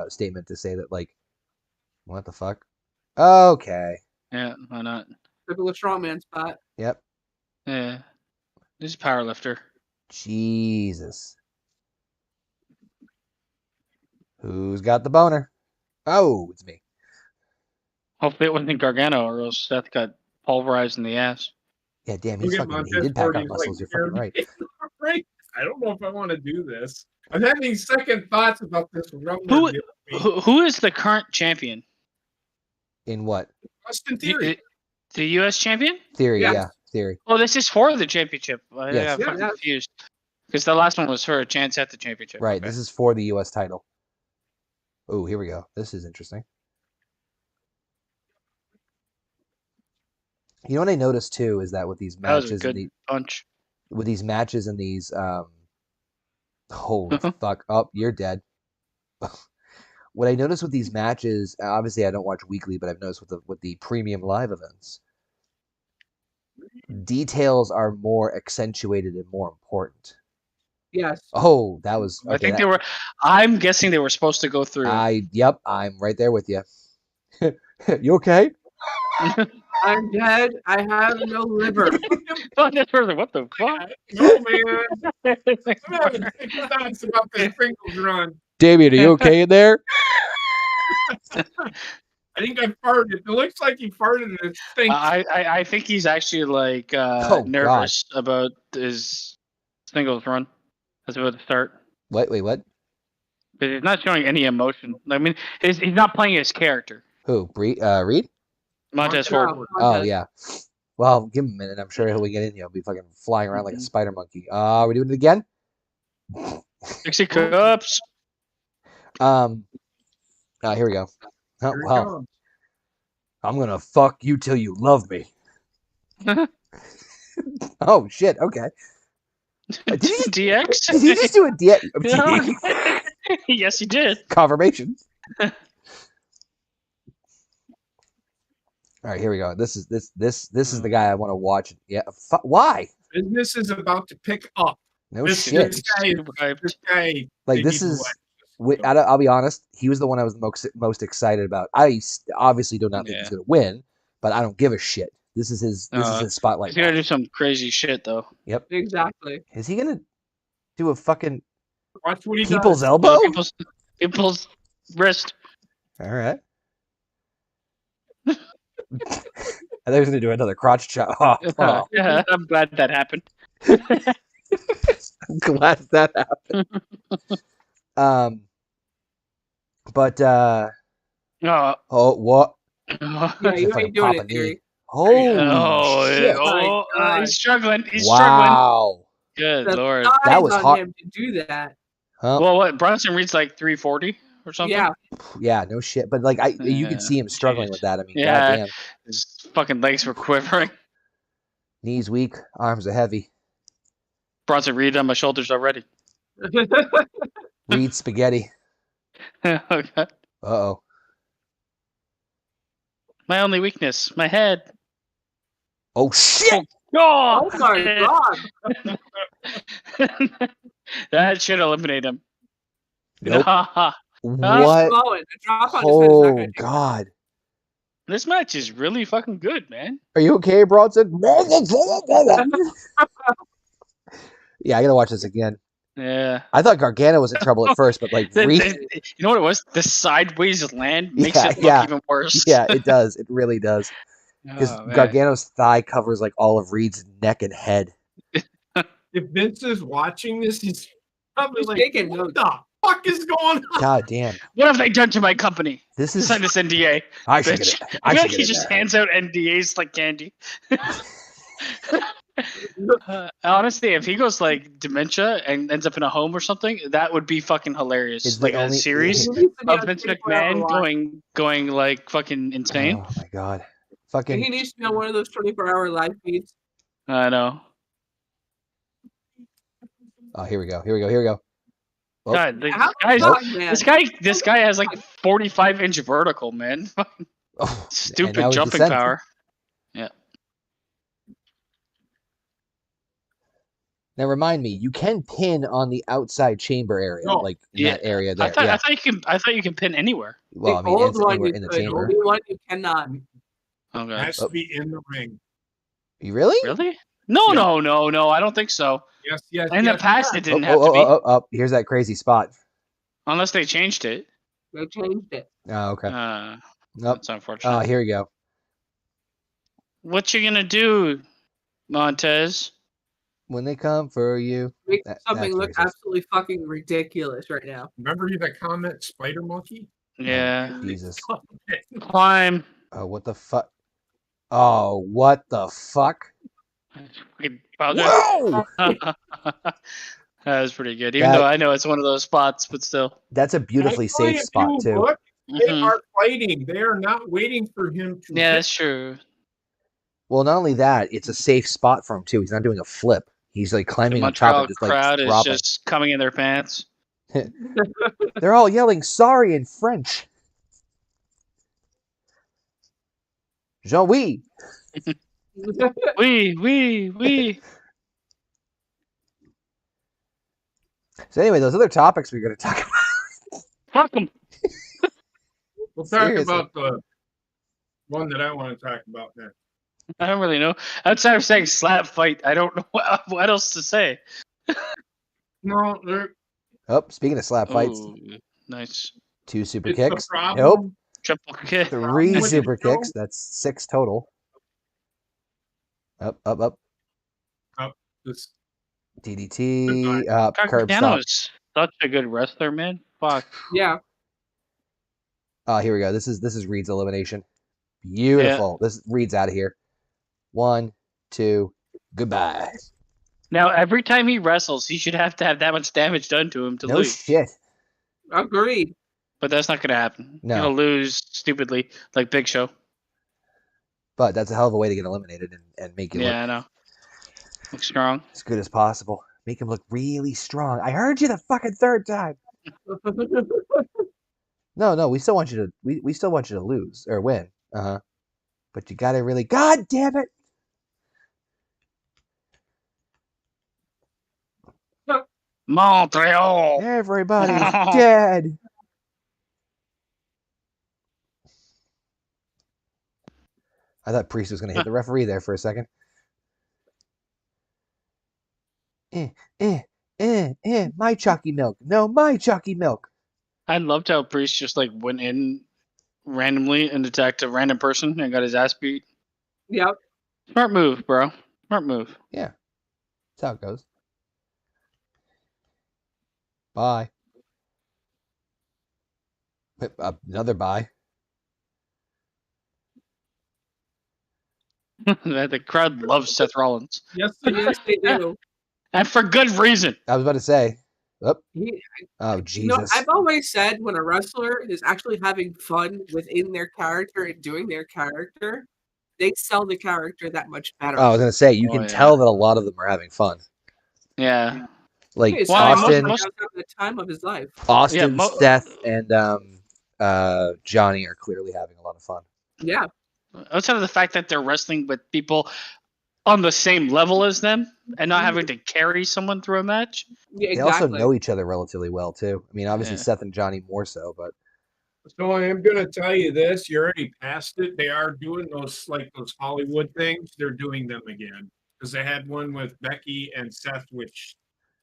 statement to say that like, what the fuck? Okay. Yeah, why not? Typical strongman spot. Yep. Yeah, he's a power lifter. Jesus. Who's got the boner? Oh, it's me. Hopefully it wasn't Gargano, or else Seth got pulverized in the ass. Yeah, damn, he did pack on muscles. You're fucking right. Right. I don't know if I want to do this. I'm having second thoughts about this. Who is the current champion? In what? Austin Theory. The U.S. champion? Theory, yeah. Theory. Oh, this is for the championship. Yes. I'm confused. Because the last one was for a chance at the championship. Right, Okay. This is for the U.S. title. Oh, here we go. This is interesting. You know what I noticed too is that with these matches, that was a good punch. With these matches and these, holy fuck! Oh, you're dead. What I noticed with these matches, obviously I don't watch weekly, but I've noticed with the premium live events, details are more accentuated and more important. Yes. Oh, that was. Okay, I think they were. I'm guessing they were supposed to go through. Yep, I'm right there with you. You okay? I'm dead. I have no liver. What the fuck? No, man. I'm having second thoughts about this Pringles run. Damien, are you okay in there? I think I farted. It looks like he farted and it stinks. I think he's actually like nervous about his singles run. That's about to start. Wait, what? But he's not showing any emotion. I mean, he's not playing his character. Who? Reed? Montez Ford. Oh, yeah. Well, give him a minute. I'm sure he'll get in. He'll be fucking flying around like a spider monkey. Are we doing it again? 60 cups. Here we go. Oh, well, I'm gonna fuck you till you love me. Oh shit! Okay. Did he DX? Did he just do a DX? Yes, he did. Confirmation. All right, here we go. This is the guy I want to watch. Yeah. Why? Business is about to pick up. No shit. This guy. Like this is. I'll be honest. He was the one I was most excited about. I obviously do not think he's going to win, but I don't give a shit. This is his spotlight. He's going to do some crazy shit though. Yep. Exactly. Is he going to do a fucking Watch what he people's does. elbow? People's wrist. All right. I thought he was going to do another crotch chop. Oh. Yeah, I'm glad that happened. I'm glad that happened. But what? Yeah, you ain't doing it, Gary. Holy shit. He's struggling. He's wow. struggling. Good lord. That was hot. Him to do that. Huh? Well, what? Bronson Reed's like 340 or something? Yeah. Yeah, no shit. But like you can see him struggling with that. I mean, yeah, goddamn. His fucking legs were quivering. Knees weak, arms are heavy. Bronson Reed on my shoulders already. Reed spaghetti. Okay. Uh-oh. My only weakness, my head. Oh shit! Oh my god! That should eliminate him. Nope. Nah. What? Oh god. This match is really fucking good, man. Are you okay, Bronson? Yeah, I gotta watch this again. Yeah. I thought Gargano was in trouble at first, but like you know what it was? The sideways land makes it look even worse. Yeah, it does. It really does. Because Gargano's thigh covers like all of Reed's neck and head. If Vince is watching this, he's probably like, taking what the fuck is going on? God damn. What have they done to my company? This is sign this NDA. I should get it. I feel like he just hands out NDAs like candy. Honestly, if he goes like dementia and ends up in a home or something, that would be fucking hilarious. It's like a series of Vince McMahon going like fucking insane. Oh my god. Fucking he needs to be on one of those 24-hour live feeds. I know. Oh, here we go. Oh. God, this guy has like 45-inch vertical, man. Stupid jumping power. Yeah. Now remind me, you can pin on the outside chamber area, that area there. I thought you can pin anywhere. Well, I mean, it's anywhere in the chamber. Only one you cannot. Okay. It has to be in the ring. You really? Really? No. I don't think so. Yes. In the past, it didn't have to be. Here's that crazy spot. Unless they changed it. They changed it. Oh, okay. Nope. That's unfortunate. Oh, here we go. What you gonna do, Montez? When they come for you. Make something look absolutely fucking ridiculous right now. Remember that comment, Spider Monkey? Yeah. Jesus. Climb. Oh, what the fuck? Oh, what the fuck? Whoa! That was pretty good. Even though I know it's one of those spots, but still. That's a beautifully safe spot, too. They are fighting. They are not waiting for him to. Yeah, that's true. Well, not only that, it's a safe spot for him, too. He's not doing a flip. He's like climbing on top of just like crowd is dropping. just coming in their pants. They're all yelling sorry in French. Jean-Oui. We. So anyway, those other topics we're going to talk about. Fuck them. We'll talk Seriously. about the one that I want to talk about next. I don't really know. Outside of saying slap fight, I don't know what else to say. No, there, Oh, speaking of slap fights, Ooh, nice. 2 super it's kicks. the problem. Nope. Triple kick. 3 with the super show- kicks. That's 6 total. Up. This, DDT. Up. Curb stop. Gargano's such a good wrestler, man. Fuck. Yeah. Oh, here we go. This is Reed's elimination. Beautiful. This Reed's out of here. 1, 2, goodbye. Now, every time he wrestles, he should have to have that much damage done to him to No lose. shit. Agreed. But that's not going to happen. No. He'll lose stupidly, like Big Show. But that's a hell of a way to get eliminated and make it Yeah, I look know. Look strong. as good as possible. Make him look really strong. I heard you the fucking 3rd time. No, we still want you to we still want you to lose or win. But you gotta really, God damn it. Montreal. Everybody's dead. I thought Priest was gonna hit the referee there for a second. My chalky milk. No, my chalky milk. I loved how Priest just like went in randomly and attacked a random person and got his ass beat. Yep. Smart move, bro. Smart move. Yeah. That's how it goes. Bye. Another bye. The crowd loves Seth Rollins. yes, Yes, they do. And for good reason. I was about to say. Oh, He- Jesus. You know, I've always said when a wrestler is actually having fun within their character and doing their character, they sell the character that much better. I was gonna say you can yeah. tell that a lot of them are having fun. Yeah. Like It's Well, Austin, most- having the time of his life. Austin, Yeah, Seth, and Johnny are clearly having a lot of fun. Yeah. Outside of the fact that they're wrestling with people on the same level as them and not having to carry someone through a match. Yeah, They also exactly. know each other relatively well too. I mean, obviously Yeah. Seth and Johnny more so, but So I am gonna tell you this. You're already past it. They are doing those Hollywood things. They're doing them again because they had one with Becky and Seth, which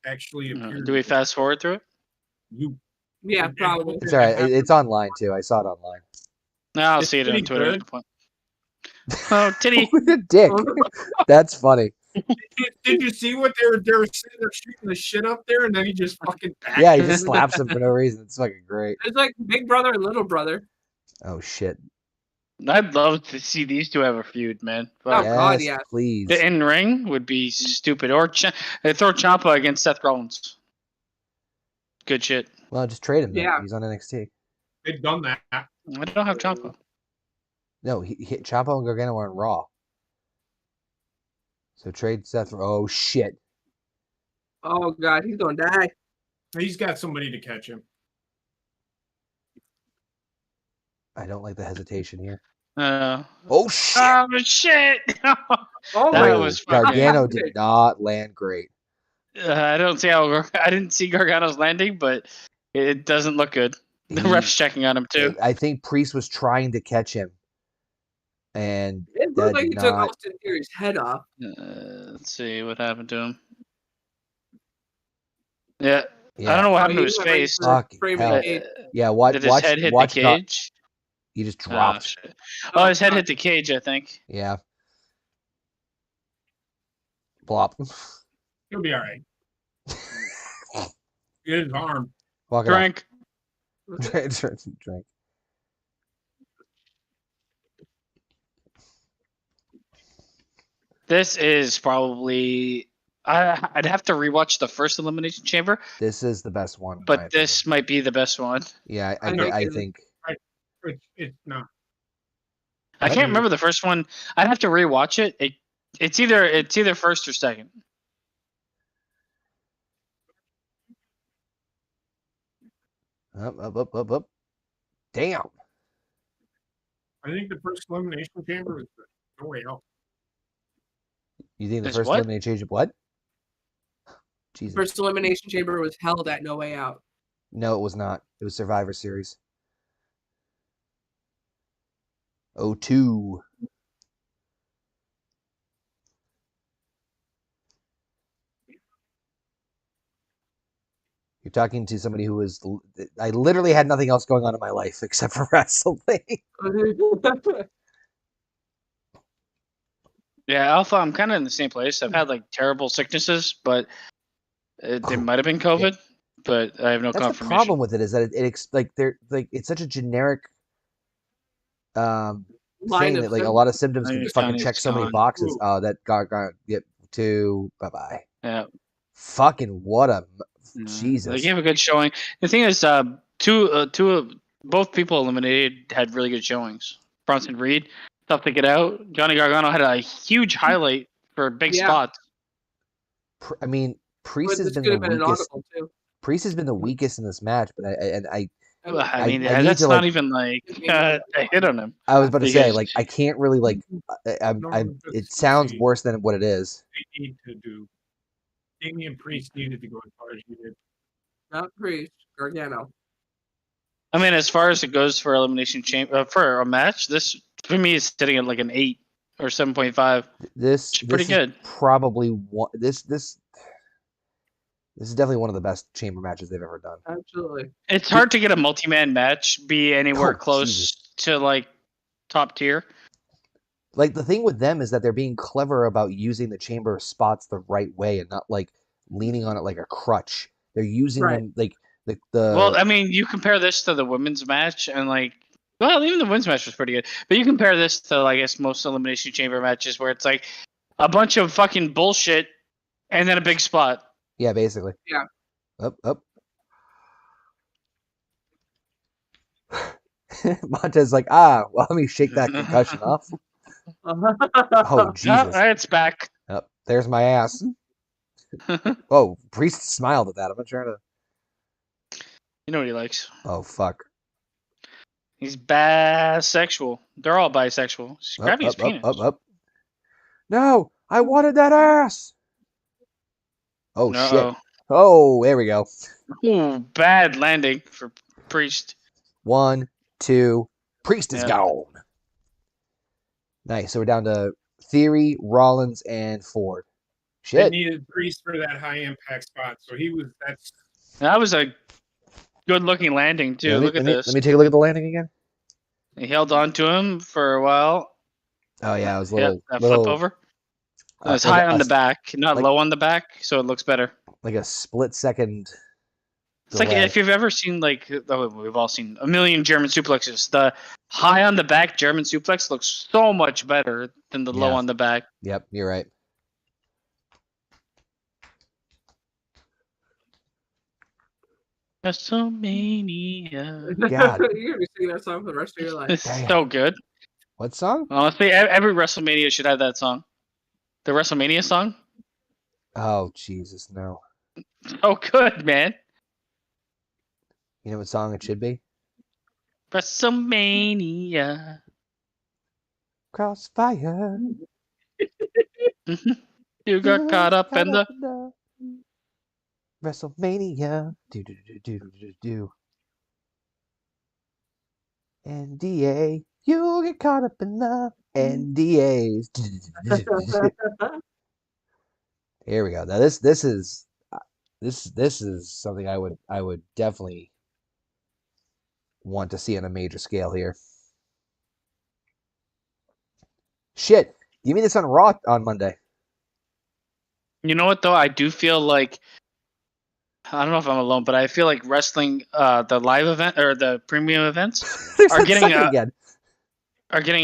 actually appeared. Do we fast forward through it? You Yeah, probably. it's all right. It's online too. I saw it online. No, I'll It's see it on pretty Twitter. good. Oh, titty. With a dick. That's funny. Did you see what they were sitting there shooting the shit up there, and then he just fucking Yeah, he just slaps him for no reason. It's fucking great. It's like Big Brother and Little Brother. Oh shit. I'd love to see these two have a feud, man. Oh, Fuck. God, Yes, yeah. please. The in ring would be stupid. Or they throw Ciampa against Seth Rollins. Good shit. Well, just trade him then. Yeah. He's on NXT. They've done that. I don't have Ciampa. No, he hit Ciampa and Gargano are on Raw. So trade Seth for oh shit. Oh, God, he's going to die. He's got somebody to catch him. I don't like the hesitation here. Oh Oh shit. shit! Oh, That Oh, was fucking- Gargano did not land great. I don't see how I didn't see Gargano's landing, but it doesn't look good. The He- ref's checking on him too. I think Priest was trying to catch him. And It that looked like he did took not. Austin Theory's head off. Let's see what happened to him. Yeah, Yeah, I don't know what Oh, happened to he his went right face. for Fucking framing hell. the cage. yeah. Watch. Did his watch. head hit watch. the Gar- cage? he just Oh, dropped. shit. Oh, his head God. hit the cage, I think. Yeah. Plop. He'll be all right. Get his arm. Walk it Drink. off. Drink. This is probably. I'd have to rewatch the first Elimination Chamber, This is the best one. in my but this opinion. might be the best one. Yeah, I think I it is. think. It's not. I What? can't remember the first one. I'd have to rewatch it. It's either first or second. Up. Damn. I think the first elimination chamber was no way out. You think the Is first what? elimination chamber what? Jesus. First elimination chamber was held at No Way Out. No, it was not. It was Survivor Series. 02. You're talking to somebody who was. I literally had nothing else going on in my life except for wrestling. Yeah, Alpha, I'm kind of in the same place. I've had like terrible sicknesses, but it might have been COVID, but I have no That's confirmation. the problem with it is that it's such a generic saying that like a lot of symptoms can fucking check so many boxes. Ooh. Oh, that got get to bye. Yeah. Fucking what a Jesus. They gave a good showing. The thing is, both people eliminated had really good showings. Bronson Reed, tough to get out. Johnny Gargano had a huge highlight for big spots. I mean, Priest has been the weakest. Priest has been the weakest in this match, but I mean, that's not even like a hit on him. I was about to say, like, I can't really like. It sounds worse than what it is. They need to do. Damian Priest needed to go as far as he did. Not Priest, Gargano. I mean, as far as it goes for elimination chamber for a match, this for me is sitting at like an 8 or 7.5. This is pretty good. Probably one. This is definitely one of the best chamber matches they've ever done. Absolutely. It's hard to get a multi-man match be anywhere close to like top tier. Like the thing with them is that they're being clever about using the chamber spots the right way and not like leaning on it like a crutch. They're using them like the. Well, I mean, you compare this to the women's match and like, well, even the women's match was pretty good. But you compare this to, I guess, most elimination chamber matches where it's like a bunch of fucking bullshit and then a big spot. Yeah, basically. Yeah. Up. Montez like, well, let me shake that concussion off. Oh, Jesus. It's back. Yep, there's my ass. Oh, Priest smiled at that. I'm not trying to. You know what he likes. Oh, fuck. He's bisexual. They're all bisexual. He's grabbing his penis. Up. No, I wanted that ass. Oh, shit. Oh, there we go. Ooh, bad landing for Priest. 1, 2. Priest is gone. Nice. So we're down to Theory, Rollins, and Ford. Shit. They needed Priest for that high impact spot, so that was a good looking landing too. Look at this. Let me take a look at the landing again. He held on to him for a while. Oh yeah, it was a little flip over. It was high on the back, not low on the back, so it looks better. Like a split second. It's like if you've ever seen we've all seen a million German suplexes. The high on the back German suplex looks so much better than the low on the back. Yep, you're right. WrestleMania. God. You're gonna be singing that song for the rest of your life. It's so good. What song? Honestly, every WrestleMania should have that song. The WrestleMania song. Oh Jesus, no. Oh, good, man. You know what song it should be? WrestleMania. Crossfire. You got caught up in the WrestleMania. Do. NDA. You get caught up in the NDAs. Here we go. Now this is something I would definitely want to see on a major scale here. Shit. Give me this on Raw on Monday. You know what though? I do feel like I don't know if I'm alone, but I feel like wrestling, the live event or the premium events are getting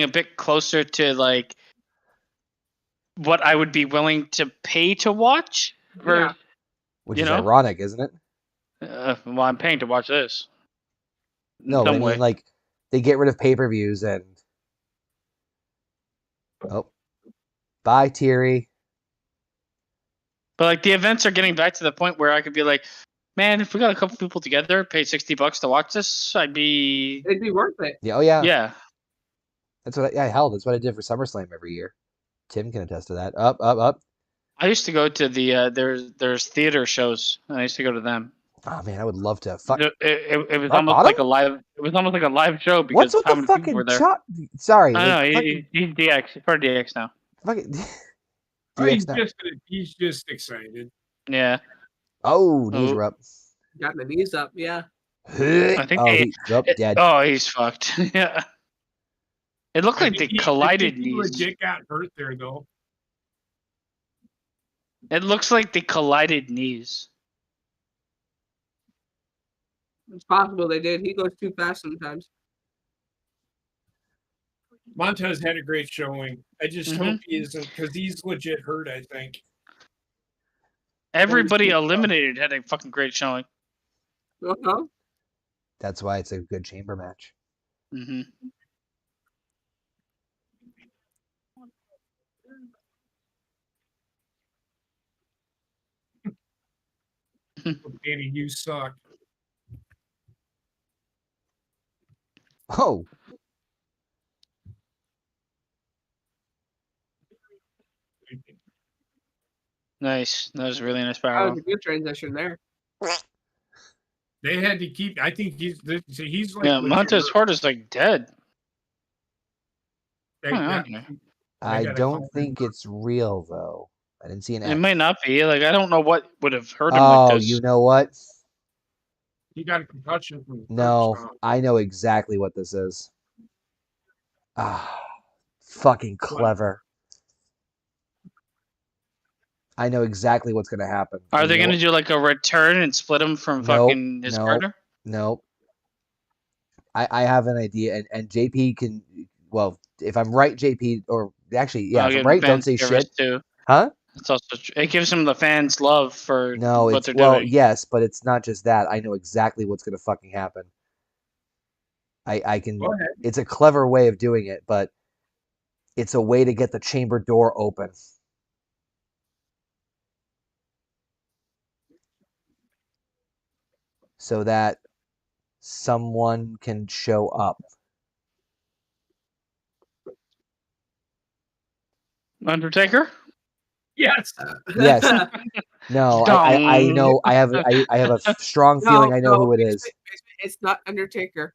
a bit closer to like what I would be willing to pay to watch. Which is ironic, isn't it? Well, I'm paying to watch this. No, but I mean, like they get rid of pay-per-views and bye, Thierry. But like the events are getting back to the point where I could be like, man, if we got a couple people together, pay $60 to watch this, it'd be worth it. Yeah, oh yeah. Yeah. That's what that's what I did for SummerSlam every year. Tim can attest to that. Up. I used to go to the there's theater shows. And I used to go to them. Oh man, I would love to. Fuck. It was Rock almost bottom? like a live. It was almost like a live show because What's with how the many people fucking were there. chop? Sorry. I like, know fucking, he's DX. He's part of DX now. fucking, Oh, DX now. he's just excited. Yeah. Oh, knees Oh. are up. Got the knees up, yeah. I think oh, they- he's up, dead. Oh, he's fucked. Yeah. It looked I like they think he- I collided think he knees. legit got hurt there though. It looks like they collided knees. It's possible they did. He goes too fast sometimes. Montez had a great showing. I just hope he isn't, because he's legit hurt, I think. Everybody eliminated had a fucking great showing. Uh-huh. That's why it's a good chamber match. Mm-hmm. Danny, you suck. Oh, Nice. That was a really nice That power. was a good transition there. They had to keep. I think he's like Yeah, legit Montez hurt. Ford is like dead. They- Oh, they- okay. I gotta don't call think it's real though. I didn't see an It X. might not be. Like I don't know what would have hurt him Oh, like this. you know what? He got a concussion from the No, first round. I know exactly what this is. Ah, fucking clever. I know exactly what's gonna happen. Are they You know going to do like a return and split him from Nope, fucking his nope. partner? No. I have an idea, and JP can. Well, if I'm right, JP, or actually, yeah, I'll if I'm give right, the don't fans say service shit, too. huh? It's also it gives him the fans love for No, what it's they're well, doing. yes, but it's not just that. I know exactly what's gonna fucking happen. I can. Go ahead. It's a clever way of doing it, but it's a way to get the chamber door open. So that someone can show up. Undertaker? Yes. Yes. No, I know. I have a strong feeling. I know who it is. It's not Undertaker.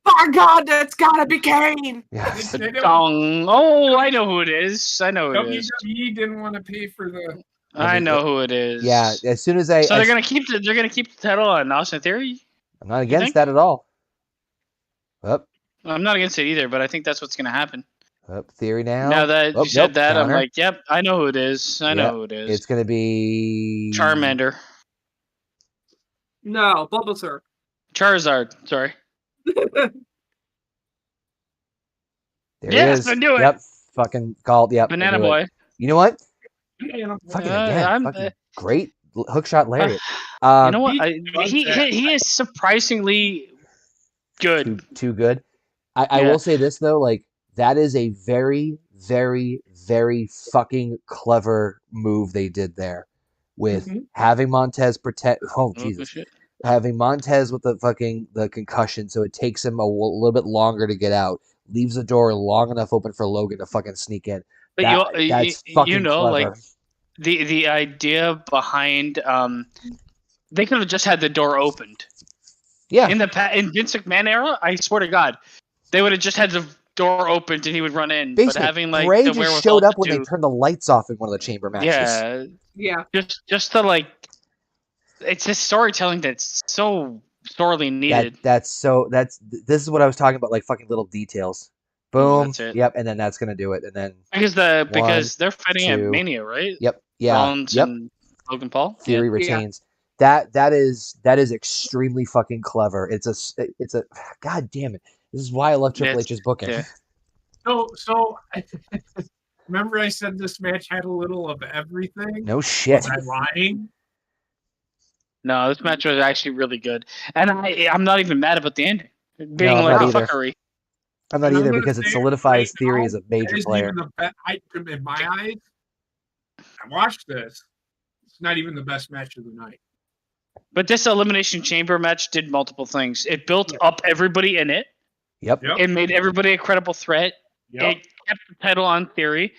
By God, that's gotta be Kane. Yes. Dong. Oh, I know who it is. I know who it is. WWE didn't want to pay for the. I know who it is. Yeah. As soon as I. So they're gonna keep the title on Austin Theory. I'm not think? against that at all. Up. I'm not against it either, but I think that's what's gonna happen. Up. Theory now. Now that Oh, you said nope, that, I'm counter. like, yep, I know who it is. I Yep, know who it is. It's gonna be Charmander. No, Bulbasaur. Charizard. Sorry. There Yes, it is. I knew it. Yep. Fucking called. Yep. I Banana knew it. Boy. You know what? Yeah, Fucking Uh, again. I'm- Fucking great hook shot lariat. You know what? He- He is surprisingly good. Too good. I Yeah. will say this though, like that is a very, very, very fucking clever move they did there with Mhm. having Montez protect. Oh Oh, Jesus, shit. having Montez with the concussion, so it takes him a little bit longer to get out. Leaves the door long enough open for Logan to fucking sneak in. But That's fucking you know, clever. like the idea behind they could have just had the door opened. Yeah. In Vince McMahon era, I swear to God, they would have just had the door opened and he would run in. Basically, but having like Bray the just wherewithal showed up to when they do- turned the lights off in one of the chamber matches. yeah, Yeah. just to like, it's just storytelling that's so sorely needed. This is what I was talking about, like fucking little details. Boom. That's it. Yep, and then that's gonna do it. And then Because they're fighting at two. Mania, right? yep, yeah, Rollins yep. and Logan Paul. Theory Yeah. retains. That is extremely fucking clever. It's a god damn it. This is why I love Triple It's- H's booking. yeah. So remember I said this match had a little of everything? No shit. Was I lying? No, this match was actually really good, and I'm not even mad about the ending being I'm like not either. fuckery. I'm not And I'm either gonna because it say solidifies right Theory now, as a That major isn't player. even the best. In my eyes, I watched this. It's not even the best match of the night. But this Elimination Chamber match did multiple things. It built up everybody in it. Yep. Yep. It made everybody a credible threat. Yep. It kept the title on Theory.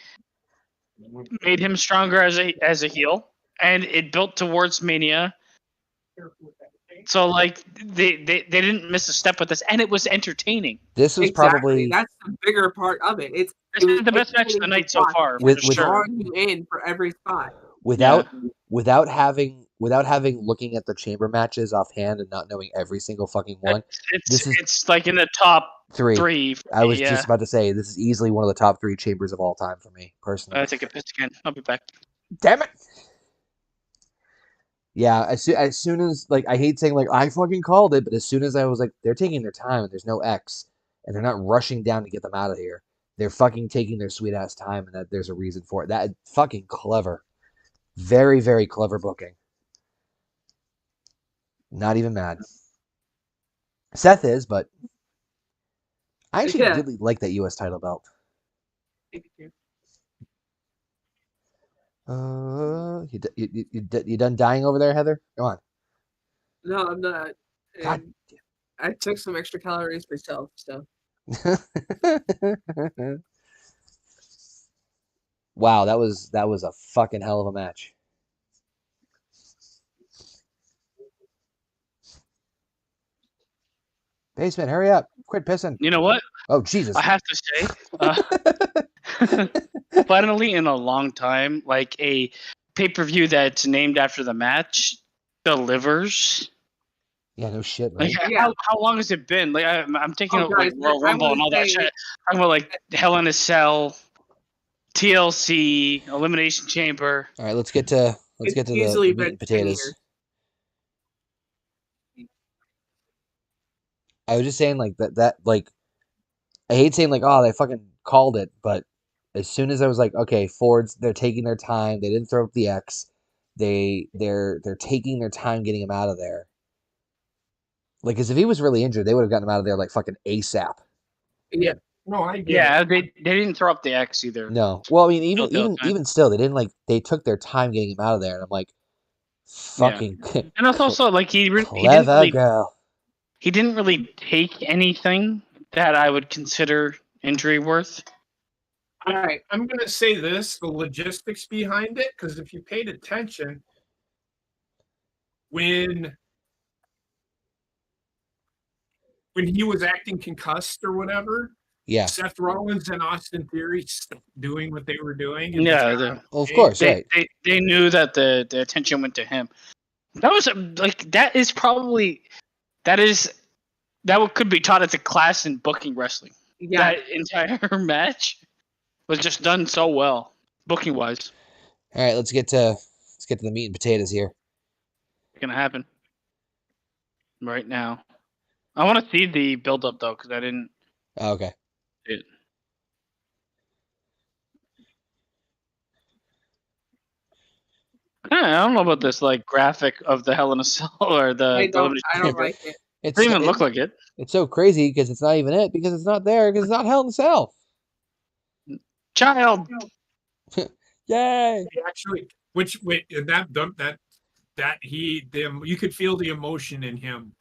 made him stronger as a heel, and it built towards Mania. So like they didn't miss a step with this, and it was entertaining. This was probably that's the bigger part of it. This is the best match of the night so far, with for sure. Drawing you in for every spot. Without having looking at the chamber matches offhand and not knowing every single fucking one. It's like in the top three. I was just about to say this is easily one of the top 3 chambers of all time for me personally. I take a piss again. I'll be back. Damn it. Yeah, as soon as like I hate saying like I fucking called it, but as soon as I was like they're taking their time and there's no X and they're not rushing down to get them out of here. They're fucking taking their sweet ass time and that there's a reason for it. That fucking clever. Very, very clever booking. Not even mad. Seth is, but I actually really like that U.S. title belt. You done dying over there, Heather? Come on. No, I'm not. God. I took some extra calories myself, so. Wow, that was a fucking hell of a match. Basement, hurry up. Quit pissing. You know what? Oh, Jesus. I have to say, finally in a long time, like a pay-per-view that's named after the match delivers. Yeah, no shit, right? Like, how long has it been? Like I'm taking out like Royal Rumble and all that shit. I'm talking about like Hell in a Cell, TLC, Elimination Chamber. All right, let's get to the meat and potatoes. I was just saying like that like I hate saying like oh they fucking called it, but as soon as I was like okay Ford's they're taking their time, they didn't throw up the X, they're taking their time getting him out of there. Like, because if he was really injured, they would have gotten him out of there like fucking ASAP. Yeah. No, I get it. They didn't throw up the X either. No. Well, I mean, even still, they didn't like they took their time getting him out of there, and I'm like, fucking. Yeah. And it's also like he didn't really take anything that I would consider injury worth. All right, I'm gonna say this: the logistics behind it, because if you paid attention, when he was acting concussed or whatever, yeah, Seth Rollins and Austin Theory stopped doing what they were doing. Well, of course, right? They knew that the attention went to him. That was that could be taught as a class in booking wrestling. Yeah, that entire match was just done so well, booking wise. All right, let's get to the meat and potatoes here. It's gonna happen right now. I want to see the build up though, because I didn't. Oh, okay. I don't know about this like graphic of the Hell in a Cell or the. I don't like it. It doesn't even look like it. It's so crazy because it's not even it because it's not there because it's not Hell in a Cell. Child. Yay! Actually, you could feel the emotion in him.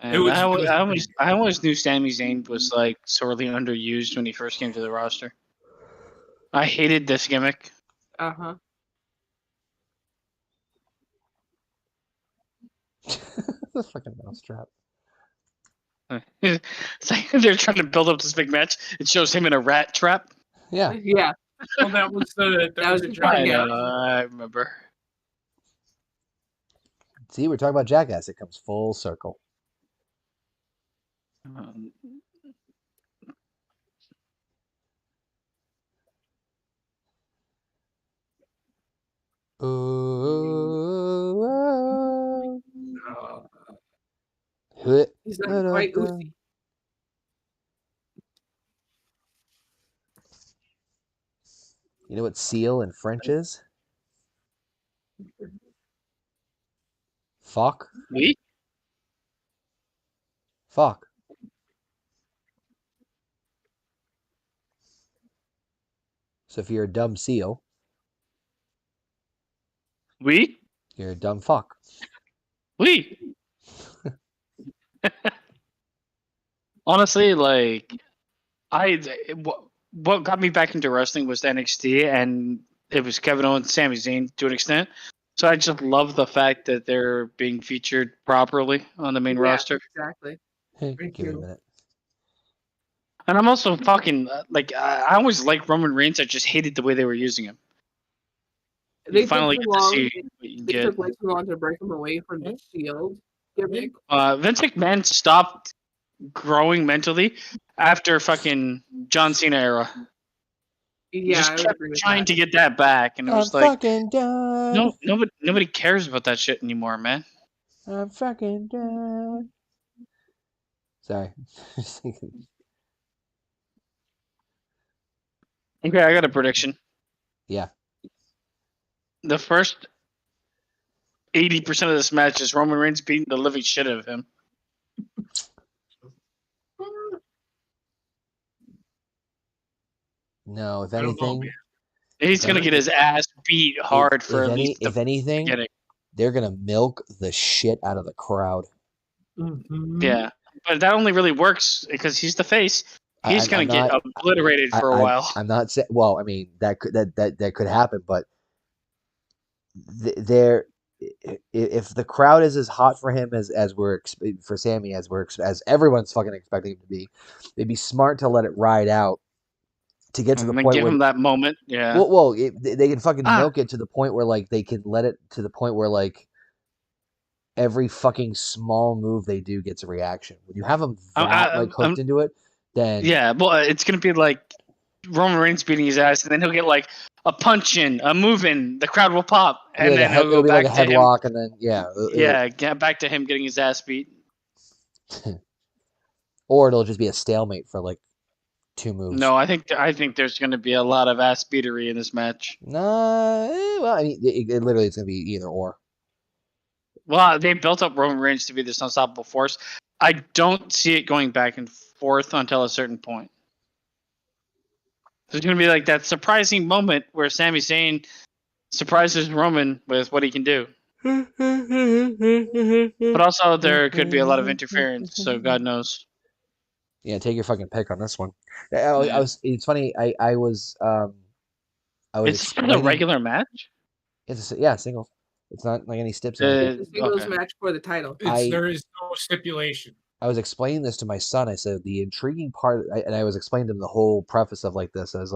I always knew Sami Zayn was like sorely underused when he first came to the roster. I hated this gimmick. Uh-huh. The fucking mousetrap. It's like they're trying to build up this big match. It shows him in a rat trap. Yeah. Yeah. Well, that was the I remember. See, we're talking about Jackass. It comes full circle. He's not quite Uzi. You know what seal in French is? Fuck. Oui? Fuck. So if you're a dumb seal, oui? You're a dumb fuck. Oui. Honestly, like what got me back into wrestling was NXT, and it was Kevin Owens, Sami Zayn to an extent. So I just love the fact that they're being featured properly on the main roster. Exactly. Give me a minute. And I'm also fucking I always liked Roman Reigns. I just hated the way they were using him. They finally took get too to long. see what you They get. took way too long to break him away from the Shield gimmick. Vince McMahon stopped growing mentally after fucking John Cena era. He Yeah, just I would kept agree with trying that. to get that back, and it I'm was like, fucking done. nobody cares about that shit anymore, man. I'm fucking done. Sorry. Okay, I got a prediction. Yeah. The first 80% of this match is Roman Reigns beating the living shit out of him. No, if I don't know, anything, man. He's gonna get his ass beat hard for at least the if anything, beginning. they're gonna milk the shit out of the crowd. Mm-hmm. Yeah, but that only really works because he's the face. He's gonna get obliterated for a while. I'm not saying. Well, I mean that could happen, but there, if the crowd is as hot for him as we're for Sammy as everyone's fucking expecting him to be, they'd be smart to let it ride out to get to the point give where him that moment. Yeah. Well, they can fucking milk it to the point where like they can let it to the point where like every fucking small move they do gets a reaction. When you have them hooked into it, then yeah, well, it's gonna be like Roman Reigns beating his ass, and then he'll get like a punch in, a move in, the crowd will pop, and then he'll go back like a to headlock, him. And then get back to him getting his ass beat. Or it'll just be a stalemate for like 2 moves. No, I think there's gonna be a lot of ass beatery in this match. Well, I mean, it literally it's gonna be either or. Well, they built up Roman Reigns to be this unstoppable force. I don't see it going back and forth until a certain point. There's going to be like that surprising moment where Sami Zayn surprises Roman with what he can do. But also there could be a lot of interference, so God knows. Yeah, take your fucking pick on this one. It's funny. I was It's a regular match? It's singles. It's not like any steps. It's a singles match for the title. There is no stipulation. I was explaining this to my son. I said the intriguing part, and I was explaining to him the whole preface of like this. I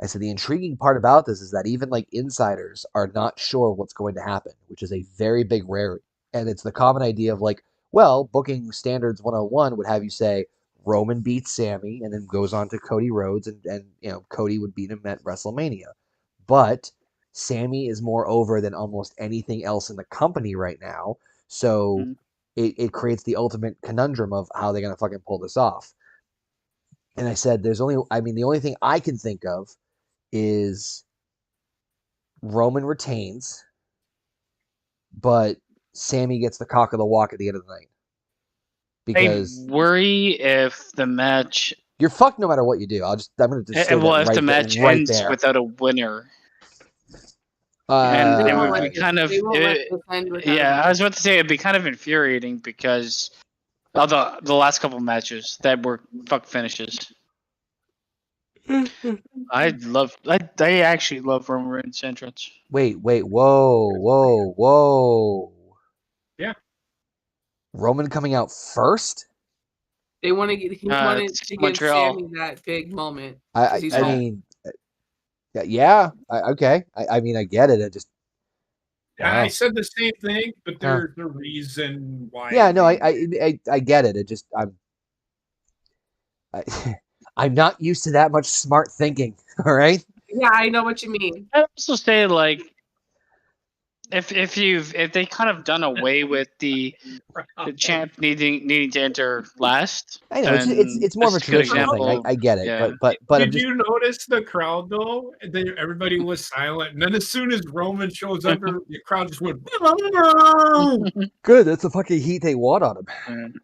said the intriguing part about this is that even like insiders are not sure what's going to happen, which is a very big rarity. And it's the common idea of like, well, booking standards 101 would have you say Roman beats Sammy and then goes on to Cody Rhodes, and Cody would beat him at WrestleMania. But Sammy is more over than almost anything else in the company right now. So it creates the ultimate conundrum of how they're going to fucking pull this off. And I said, the only thing I can think of is Roman retains, but Sammy gets the cock of the walk at the end of the night. Because I worry if the match... You're fucked no matter what you do. I'm going to just say if the match ends without a winner... and it would be kind of... I was about to say it'd be kind of infuriating because of the last couple matches that were fuck finishes. I actually love Roman Reigns' entrance. Wait, whoa. Yeah. Roman coming out first? He wanted to give Sammy that big moment. I mean, yeah, okay. I mean, I get it. I just... I said the same thing, but there's a reason why. Yeah, no, I get it. It just I'm not used to that much smart thinking. All right. Yeah, I know what you mean. I also say like if they kind of done away with the champ needing to enter last. I know it's more of a traditional thing. I get it, yeah. but did you notice the crowd though? Everybody was silent, and then as soon as Roman shows up, the crowd just went. Good, that's the fucking heat they want on him.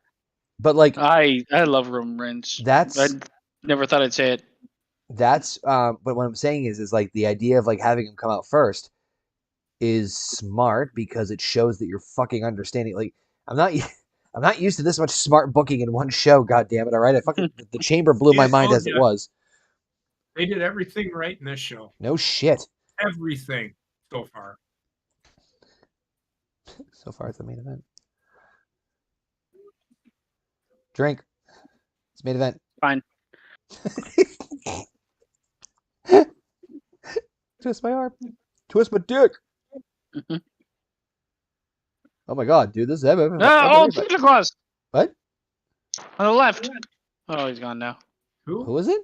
But like, I love Roman Reigns. I never thought I'd say it. But what I'm saying is like the idea of like having him come out first is smart because it shows that you're fucking understanding. Like, I'm not used to this much smart booking in one show. God damn it! All right, the chamber blew my mind as it was. They did everything right in this show. No shit. everything so far. So far, it's the main event. Drink. It's main event. Fine. Twist my arm. Twist my dick. Oh my god, dude, this is Santa Claus. What? On the left. Oh, he's gone now. Who is it?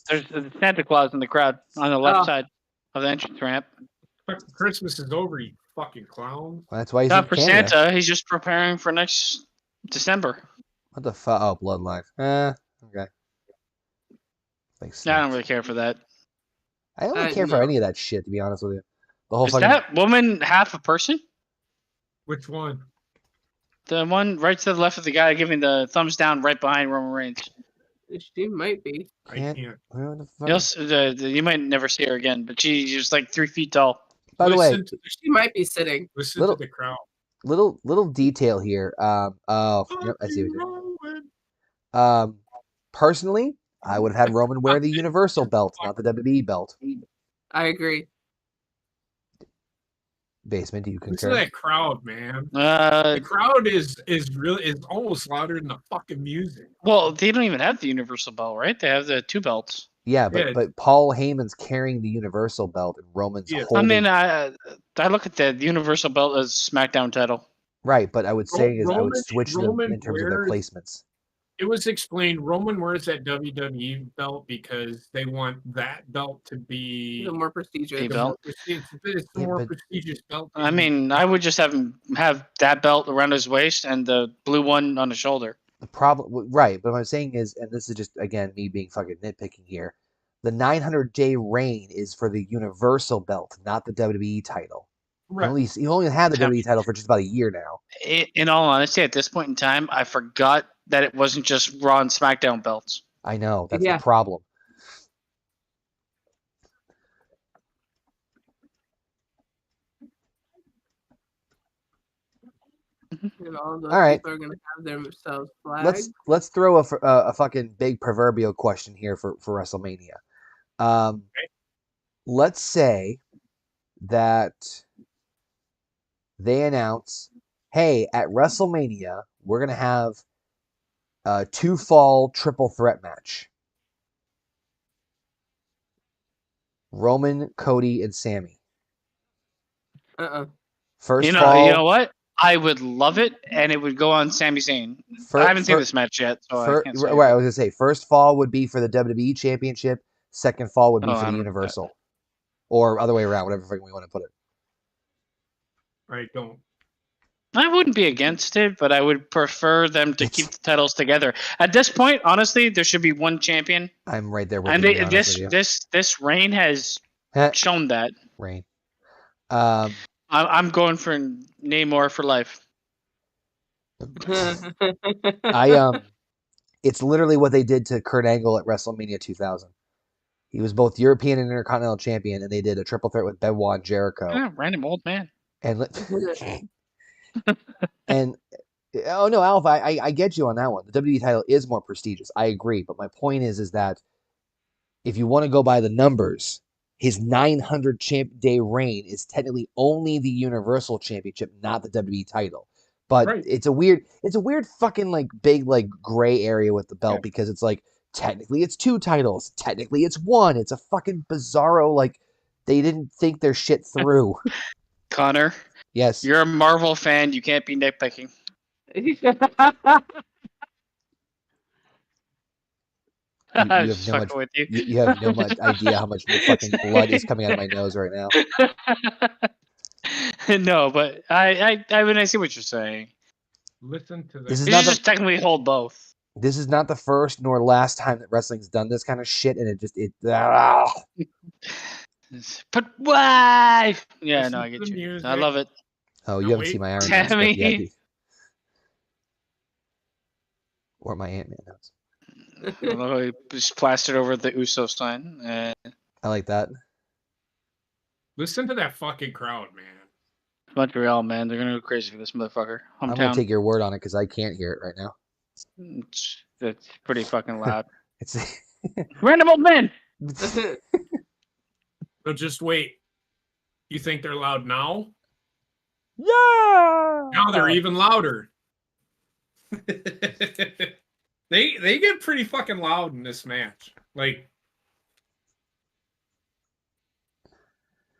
There's Santa Claus in the crowd on the left side of the entrance ramp. Christmas is over, you fucking clown. Well, that's why he's Not in for Canada. Santa. He's just preparing for next December. What the fuck? Oh, Bloodline. Okay. I don't really care for that. I don't really care for any of that shit, to be honest with you. The whole Is that woman half a person? Which one? The one right to the left of the guy giving the thumbs down right behind Roman Reigns. She might be. I can't. You might never see her again, but she's just like 3 feet tall. By the way, she might be sitting. Listen to the crowd. Little detail here. Yep, I see what you're personally, I would have had Roman wear the Universal belt, not the WWE belt. I agree. Basement, do you concur? Listen to that crowd, man. The crowd is almost louder than the fucking music. Well, they don't even have the Universal belt, right? They have the 2 belts. Yeah, but Paul Heyman's carrying the Universal belt and Roman's holding. I mean, I look at the Universal belt as SmackDown title. Right, but I would say I would switch them in terms of their placements. It was explained Roman wears that WWE belt because they want that belt to be the more prestigious belt. It's the more prestigious belt. I mean, I would just have him have that belt around his waist and the blue one on his shoulder. The problem, right? But what I'm saying is, and this is just again me being fucking nitpicking here. The 900-day reign is for the Universal belt, not the WWE title. Right. At least you only had the WWE title for just about a year now. In all honesty, at this point in time, I forgot that it wasn't just Raw and SmackDown belts. I know that's the problem. All right, people are gonna have themselves flagged. Let's throw a fucking big proverbial question here for WrestleMania. Let's say that they announce, hey, at WrestleMania, we're going to have a 2-fall triple threat match. Roman, Cody, and Sammy. First fall. You know what? I would love it, and it would go on Sami Zayn. I haven't seen this match yet, so I can't say. Right, I was going to say, first fall would be for the WWE Championship. Second fall would be for the Universal. Or other way around, whatever we want to put it. Right, don't. I wouldn't be against it, but I would prefer them to keep the titles together. At this point, honestly, there should be one champion. I'm right there with you. And this reign has shown that. Reign. I'm going for Namor for life. It's literally what they did to Kurt Angle at WrestleMania 2000. He was both European and Intercontinental Champion, and they did a triple threat with Benoit and Jericho. Yeah, random old man. And oh no, Alpha, I get you on that one. The WWE title is more prestigious. I agree, but my point is that if you want to go by the numbers, his 900-day reign is technically only the Universal Championship, not the WWE title. But it's a weird fucking like big like gray area with the belt because it's like technically it's 2 titles, technically it's 1. It's a fucking bizarro like they didn't think their shit through. Connor. Yes. You're a Marvel fan. You can't be nitpicking. You have no much idea how much fucking blood is coming out of my nose right now. No, but I mean I see what you're saying. Listen to this. You just technically hold both. This is not the first nor last time that wrestling's done this kind of shit, and But why? Yeah, no, I get you. Music. I love it. Oh, you haven't seen my Iron Man stuff yet. Or my Ant-Man notes. Just plastered over the Uso sign. I like that. Listen to that fucking crowd, man. Montreal, man. They're going to go crazy for this motherfucker. I'm going to take your word on it because I can't hear it right now. It's pretty fucking loud. It's random old man. So just wait. You think they're loud now? Yeah. Now they're even louder. They get pretty fucking loud in this match. Like,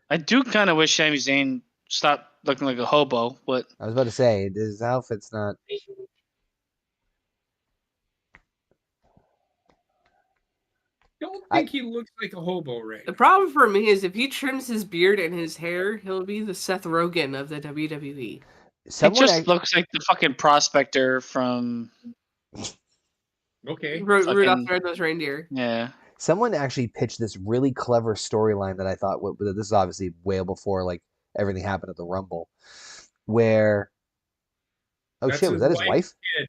I do kind of wish Sami Zayn stopped looking like a hobo, but I was about to say his outfit's not. don't think he looks like a hobo, right? The problem for me is if he trims his beard and his hair, he'll be the Seth Rogen of the WWE. he just looks like the fucking prospector from. Okay. Rudolph the Red-Nosed Reindeer. Yeah. Someone actually pitched this really clever storyline that I thought, this is obviously way before like everything happened at the Rumble, where, was that his wife? Kid.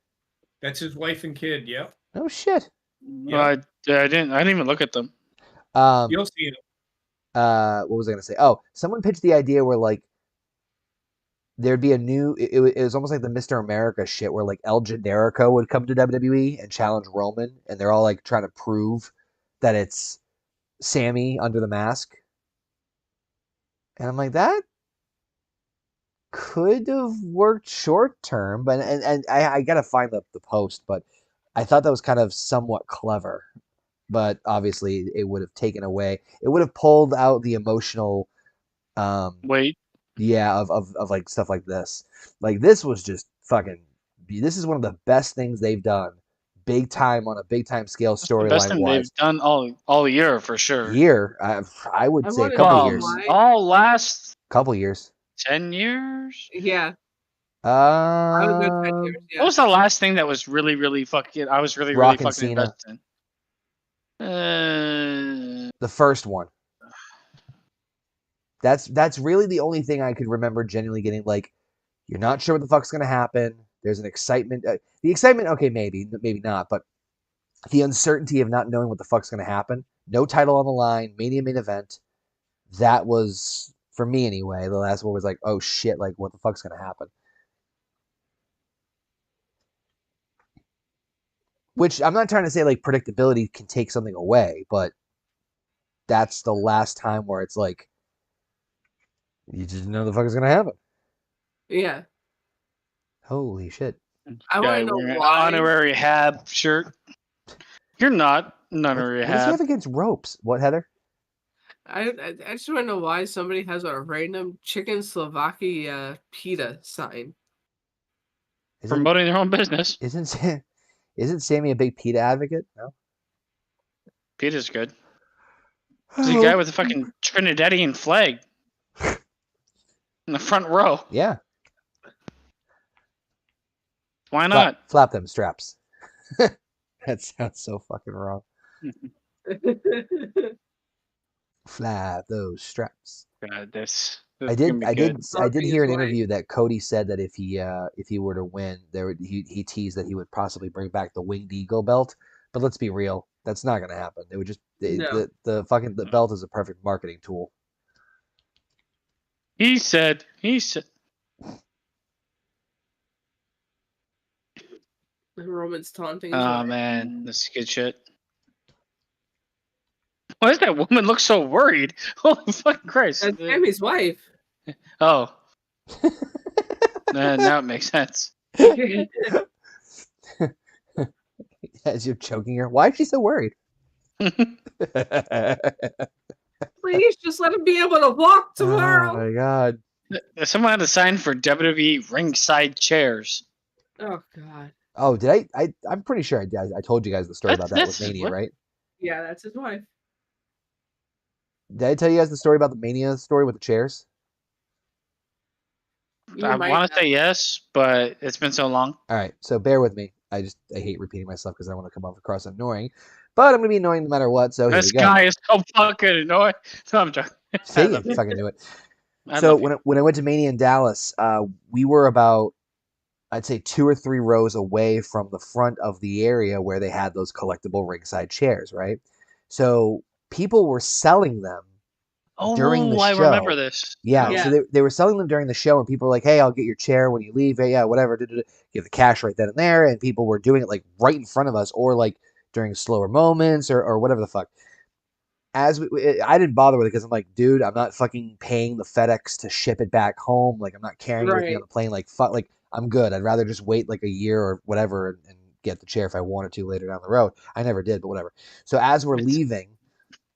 That's his wife and kid. Yep. No shit. Well, I didn't even look at them. You'll see them. What was I gonna say? Oh, someone pitched the idea where like there'd be a new. It was almost like the Mr. America shit, where like El Generico would come to WWE and challenge Roman, and they're all like trying to prove that it's Sammy under the mask. And I'm like, that could have worked short term, but and I gotta find the post, but I thought that was kind of somewhat clever. But obviously it would have taken away, it would have pulled out the emotional weight. Yeah, of like stuff like this. Like this was just fucking, this is one of the best things they've done. Big time on a big time scale storyline. Best thing they've done all year for sure. I would say a couple years. All last couple years. 10 years? Yeah. I would go 10 years, yeah. What was the last thing that was really fucking I was really fucking invested in? The first one. That's really the only thing I could remember genuinely getting, like, you're not sure what the fuck's gonna happen. There's an excitement. The excitement, okay, maybe not, but the uncertainty of not knowing what the fuck's gonna happen. No title on the line, Mania main event. That was, for me anyway, the last one was like, oh shit, like what the fuck's gonna happen? Which I'm not trying to say like predictability can take something away, but that's the last time where it's like, you just know the fuck is gonna happen. Yeah. Holy shit. I want to know why. Honorary Hab shirt. You're not an honorary Hab. What does he have against ropes? What, Heather? I just want to know why somebody has a random chicken Slovakia pita sign. Promoting their own business. Isn't Sammy a big pita advocate? No. Pita's good. He's the guy with the fucking Trinidadian flag in the front row. Yeah. Why not? Flap them straps. That sounds so fucking wrong. Flap those straps. God, I did hear an interview that Cody said that if he were to win, he teased that he would possibly bring back the Winged Eagle belt. But let's be real, that's not gonna happen. It would just the belt is a perfect marketing tool. He said. Roman's taunting. Oh man, this is good shit. Why does that woman look so worried? Holy fucking Christ! That's Sammy's wife. Oh. Now it makes sense. As you're choking her, why is she so worried? Please just let him be able to walk tomorrow. Oh my god! Someone had to sign for WWE ringside chairs. Oh god. Oh, did I'm pretty sure I told you guys the story about that with Mania, right? Yeah, that's his wife. Did I tell you guys the story about the Mania story with the chairs? I want to say yes, but it's been so long. All right, so bear with me. I hate repeating myself because I want to come off across annoying, but I'm gonna be annoying no matter what. So this guy is so fucking annoying. No, I'm joking. See, you fucking do it. So when I went to Mania in Dallas, we were about, I'd say 2 or 3 rows away from the front of the area where they had those collectible ringside chairs, right? So people were selling them during the show. I remember this. Yeah. So they were selling them during the show, and people were like, hey, I'll get your chair when you leave. Hey, yeah, whatever. Give the cash right then and there. And people were doing it like right in front of us, or like during slower moments or whatever the fuck. I didn't bother with it because I'm like, dude, I'm not fucking paying the FedEx to ship it back home. Like, I'm not carrying it with me on the plane. Like, fuck, like, I'm good. I'd rather just wait like a year or whatever and get the chair if I wanted to later down the road. I never did, but whatever. So as we're leaving,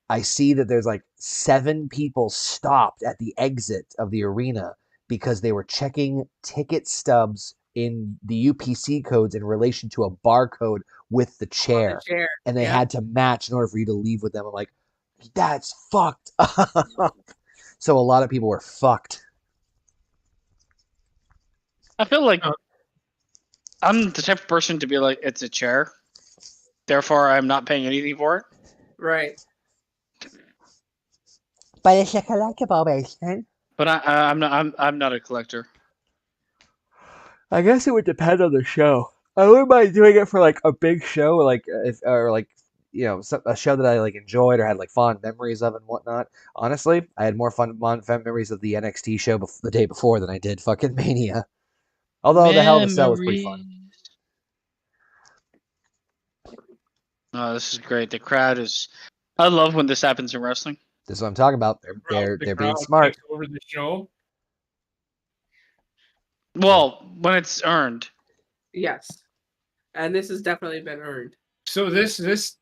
I see that there's like 7 people stopped at the exit of the arena because they were checking ticket stubs in the UPC codes in relation to a barcode with the chair. And they had to match in order for you to leave with them. I'm like, that's fucked up. So a lot of people were fucked. I feel like I'm the type of person to be like, it's a chair, therefore I'm not paying anything for it. Right. But it's a collectible, basement. But I'm not a collector. I guess it would depend on the show. I wouldn't mind doing it for like a big show, like or like a show that I like enjoyed or had like fond memories of and whatnot. Honestly, I had more fond memories of the NXT show the day before than I did fucking Mania. Although the Hell in a Cell was pretty fun. Oh, this is great. The crowd is. I love when this happens in wrestling. This is what I'm talking about. They're being smart. Over the show. Well, when it's earned. Yes, and this has definitely been earned. So this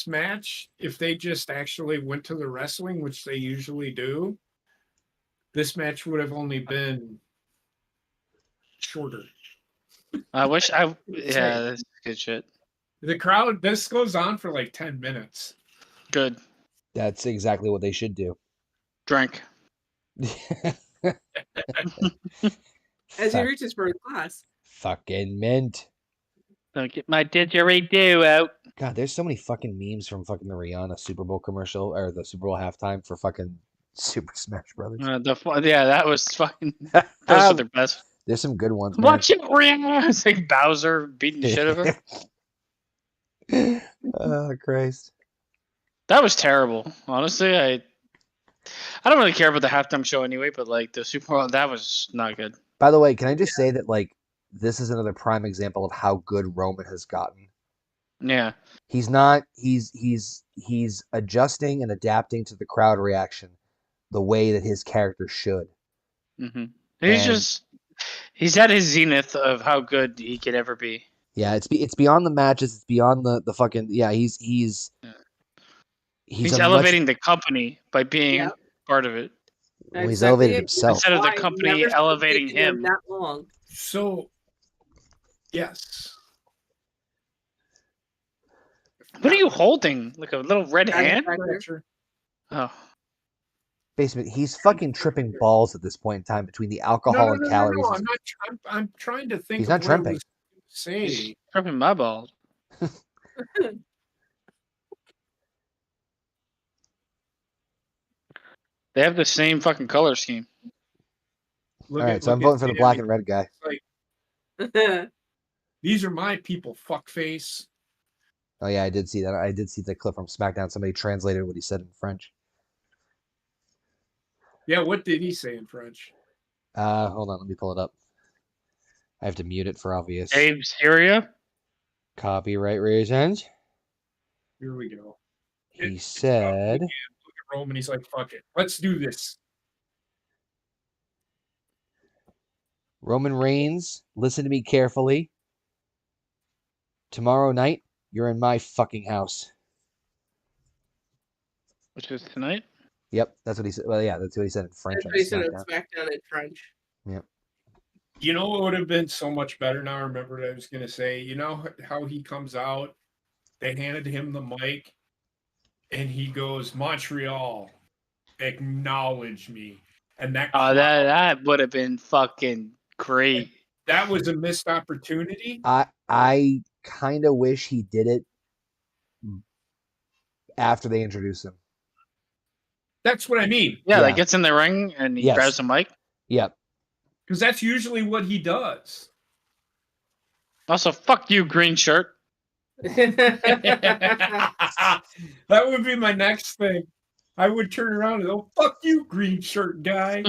match, if they just actually went to the wrestling, which they usually do, this match would have only been shorter. I wish yeah, that's good shit. The crowd, this goes on for like 10 minutes. Good. That's exactly what they should do. Drink. As he reaches for his glass. Fucking mint. Don't get my didgeridoo out. God, there's so many fucking memes from fucking the Rihanna Super Bowl commercial or the Super Bowl halftime for fucking Super Smash Brothers. Yeah, that was fucking. Those are the best. There's some good ones. Watch it, Rihanna. It's like Bowser beating the shit out of her. Oh Christ. That was terrible. Honestly, I don't really care about the halftime show anyway, but like the Super Bowl, that was not good. By the way, can I just say that like this is another prime example of how good Roman has gotten. Yeah. He's not he's adjusting and adapting to the crowd reaction the way that his character should. Mm-hmm. He's at his zenith of how good he could ever be. Yeah, it's beyond the matches, it's beyond the fucking he's elevating the company by being part of it. Well, he's elevated himself. Instead of the company elevating him. That long. So, yes. What are you holding? Like a little red hand? Oh. Basically, he's fucking tripping balls at this point in time between the alcohol and calories. No, I'm trying to think. He's not tripping. He's tripping my balls. They have the same fucking color scheme. All right, so I'm voting for the black and red guy. These are my people, fuckface. Oh yeah, I did see that. I did see the clip from SmackDown. Somebody translated what he said in French. Yeah, what did he say in French? Hold on, let me pull it up. I have to mute it for obvious. Dave Syria? Copyright reasons. Here we go. He said... Look at Roman, he's like, fuck it. Let's do this. Roman Reigns, listen to me carefully. Tomorrow night, you're in my fucking house. Which is tonight? Yep, that's what he said. Well, yeah, that's what he said in French. That's what he said in SmackDown in French. Yep. You know what would have been so much better now? I remember what I was going to say. You know how he comes out? They handed him the mic, and he goes, Montreal, acknowledge me. And that would have been fucking great. That was a missed opportunity. I kind of wish he did it after they introduced him. That's what I mean. Yeah, like gets in the ring and he grabs the mic. Yep. Because that's usually what he does. Also, fuck you, green shirt. That would be my next thing. I would turn around and go, fuck you, green shirt guy.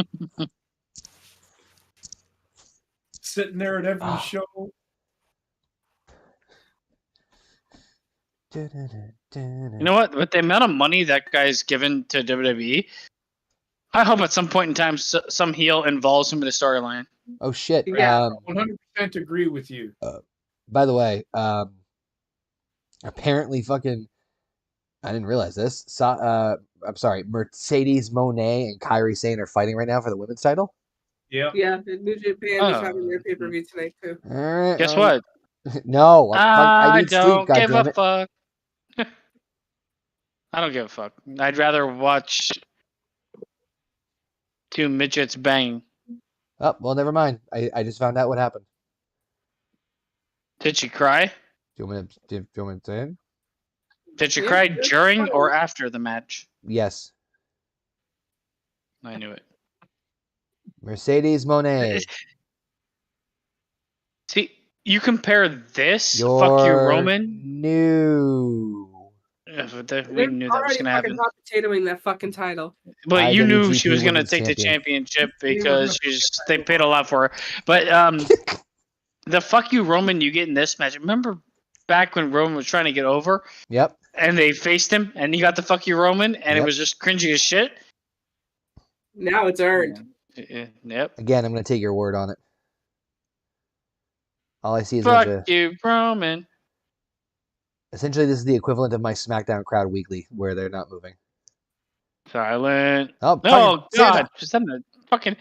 Sitting there at every show. You know what? With the amount of money that guy's given to WWE, I hope at some point in time some heel involves him in the storyline. Oh shit! Yeah. 100% agree with you. By the way, apparently, fucking, I didn't realize this. I'm sorry, Mercedes Moné and Kairi Sane are fighting right now for the women's title. Yeah. Yeah, New Japan is having their pay-per-view tonight too. All right, Guess what? No, I need don't sleep. give a Goddammit. fuck. I don't give a fuck. I'd rather watch two midgets bang. Oh well, never mind. I just found out what happened. Did she cry? Do you want me to say it? Did she Yeah, cry that's during fine. or after the match? Yes, I knew it. Mercedes Moné. See, you compare this, You're fuck you, Roman. new. We knew that was already gonna fucking happen. hot potatoing that fucking title. But you knew she IWGP was gonna Women's take the Champion. championship because they paid a lot for her. But the fuck you, Roman, you get in this match. Remember back when Roman was trying to get over? Yep. And they faced him, and he got the fuck you, Roman, and it Yep. was just cringy as shit. Now it's earned. Yep. Again, I'm gonna take your word on it. All I see is Fuck you, Roman. essentially this is the equivalent of my SmackDown crowd weekly, where they're not moving. Silent. Oh, Oh fucking god, is that a fucking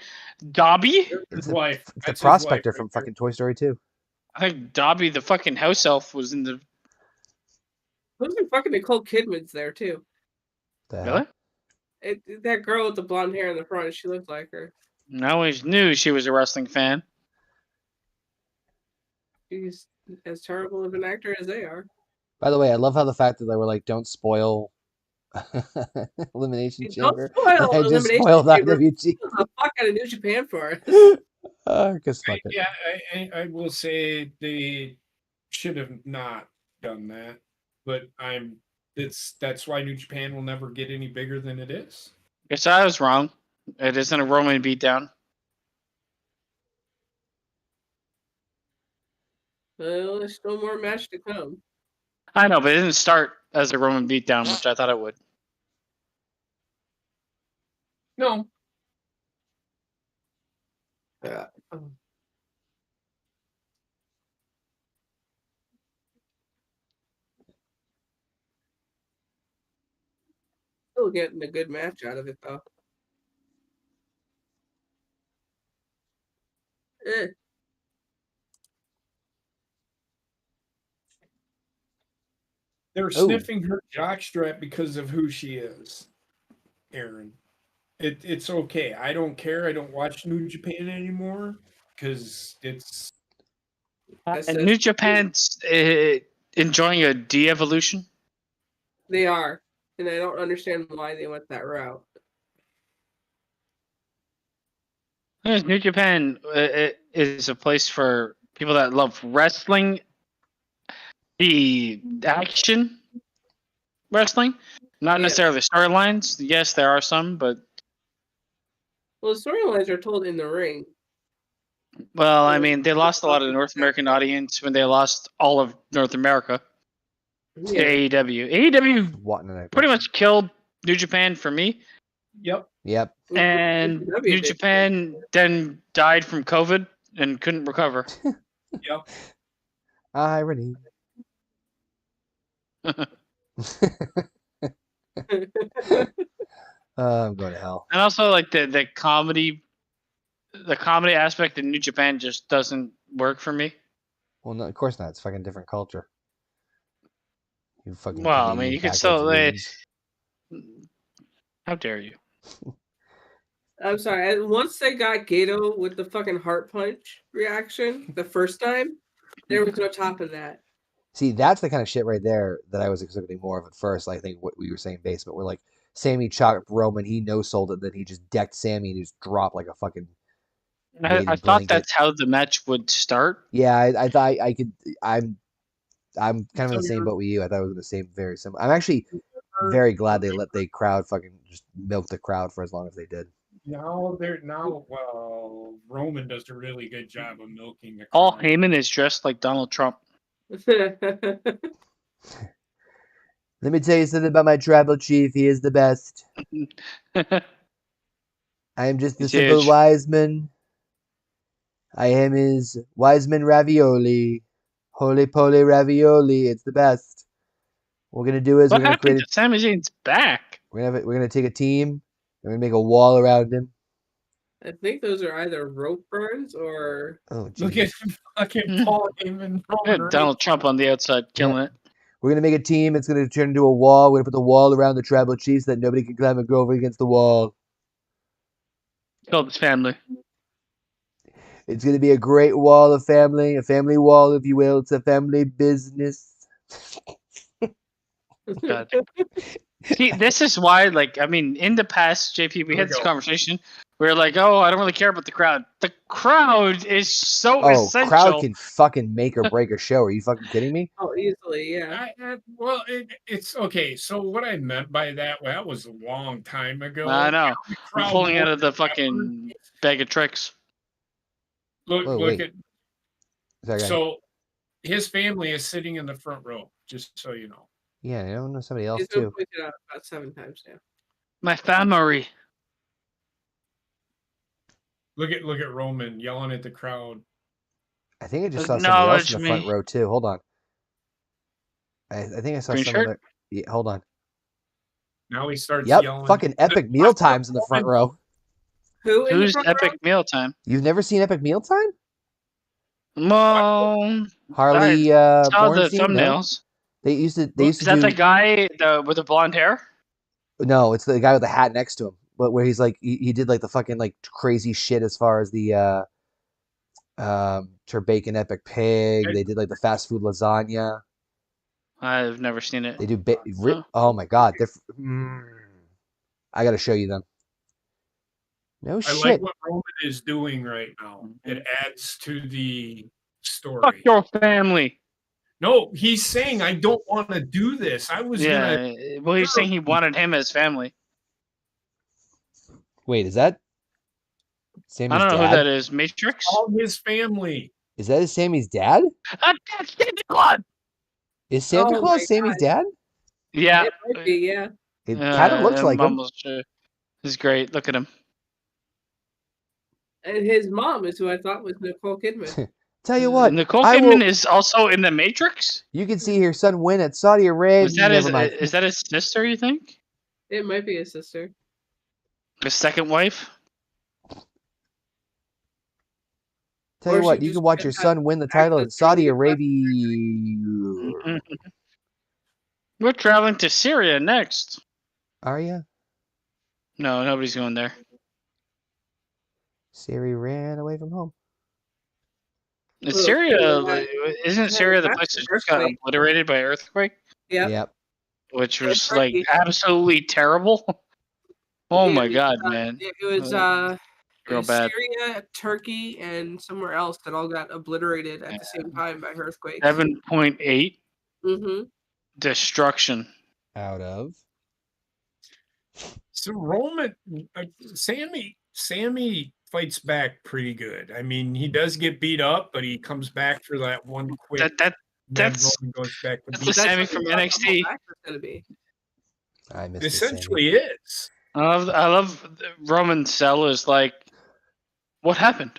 Dobby? His wife. It's the That's his prospector wife from right fucking Toy Story 2. I think Dobby, the fucking house elf, was in the. Who's the fucking Nicole Kidman's there too? The Really? hell? That girl with the blonde hair in the front, she looked like her. I always knew she was a wrestling fan. She's as terrible of an actor as they are. By the way, I love how the fact that they were like, "Don't spoil Elimination Chamber." Don't spoil I just Elimination spoiled Chamber. IWG. Who the fuck out of New Japan for it? Cause fuck it. Yeah, I will say they should have not done that, but that's why New Japan will never get any bigger than it is. Guess I was wrong. It isn't a Roman beatdown. Well, there's still more match to come. I know, but it didn't start as a Roman beatdown, which I thought it would. No. Yeah. Still getting a good match out of it though. They're sniffing her jockstrap because of who she is, Aaron. It's okay. I don't care. I don't watch New Japan anymore because it's. And New Japan's enjoying a de-evolution. They are, and I don't understand why they went that route. New Japan is a place for people that love wrestling, the action wrestling, not necessarily storylines. Yes, there are some, but well, the storylines are told in the ring. Well, I mean, they lost a lot of the North American audience when they lost all of North America to AEW. AEW pretty much killed New Japan for me. Yep. And New Japan then died from COVID and couldn't recover. Yep. Irony. I'm going to hell. And also, like the comedy aspect in New Japan just doesn't work for me. Well, no, of course not. It's fucking different culture. You fucking. Well, I mean, you could still. How dare you? I'm sorry. Once they got Gato with the fucking heart punch reaction the first time, there was no topping that. See, that's the kind of shit right there that I was expecting more of at first. I think what we were saying, basement, where like Sammy chopped Roman, he no-sold it, then he just decked Sammy and he just dropped like a fucking. I thought that's how the match would start. Yeah, I thought I could. I'm kind of in the same boat with you. I thought it was going to say very similar. I'm actually very glad they let the crowd fucking just milk the crowd for as long as they did. Well, Roman does a really good job of milking the crowd. Paul Heyman is dressed like Donald Trump. Let me tell you something about my tribal chief. He is the best. I am just the He's simple huge. Wiseman. I am his Wiseman ravioli. Holy poly ravioli. It's the best. What we're gonna do is What we're gonna happened create. to Sami Zayn's back? We're gonna take a team. We're gonna make a wall around him. I think those are either rope burns or. Oh, Look at Jesus. fucking Paul Heyman. Yeah, Donald Trump on the outside killing it. We're gonna make a team. It's gonna turn into a wall. We're gonna put the wall around the tribal chiefs so that nobody can climb and go over against the wall. Killed his family. It's gonna be a great wall of family, a family wall, if you will. It's a family business. God. See, this is why, like, I mean, in the past, JP, we had this conversation. We were like, oh, I don't really care about the crowd. The crowd is so essential. Crowd can fucking make or break a show. Are you fucking kidding me? Oh, easily, yeah. Well, it's okay. So what I meant by that, well, that was a long time ago. I know. I'm pulling out of the fucking bag of tricks. Look at. Sorry, so his family is sitting in the front row, just so you know. Yeah, I don't know somebody else He's been too. pointed out about 7 times now. My family. Look at Roman yelling at the crowd. I think I just saw somebody else in the front me. row too. Hold on. I think I saw Green someone shirt? there. Yeah, hold on. Now he starts Yep, yelling. fucking Epic Meal Time's in the front row. Who's Epic Mealtime? You've never seen Epic Meal Time? Well, Harley I saw the Bornstein? thumbnails. No? They used to Is that do. the guy with the blonde hair? No, it's the guy with the hat next to him. But where he's like, he did like the fucking like crazy shit as far as the Turbacon Epic Pig. They did like the fast food lasagna. I've never seen it. They do. Oh my god, they're. I gotta show you them. No shit. I like what Roman is doing right now. It adds to the story. Fuck your family. No, he's saying I don't want to do this. I was gonna. Well, he's saying he wanted him as family. Wait, is that Sammy's dad? I don't know who that is. Matrix? All his family. Is that Sammy's dad? That's Santa Claus! Is Santa Claus Sammy's dad? Yeah. It might be, yeah. It kind of looks like him. Sure. He's great. Look at him. And his mom is who I thought was Nicole Kidman. Tell you what, Nicole Kidman is also in the Matrix. You can see her son win at Saudi Arabia. Is that his sister? You think? It might be his sister. His second wife. Tell you what, you can watch your son win the title in Saudi Arabia. We're traveling to Syria next. Are you? No, nobody's going there. Siri ran away from home. Is Syria? Isn't Syria the place that just got obliterated by earthquake? Yeah. Yep. Which was like absolutely terrible. Oh my god, man! It was real bad. Syria, Turkey, and somewhere else that all got obliterated at the same time by earthquakes. 7.8. Mm-hmm. Destruction. Out of. So Roman, Sammy fights back pretty good. I mean, he does get beat up, but he comes back for that one quick. That's goes back to the Sammy from NXT. I miss essentially is. I love Roman Cell is like, what happened?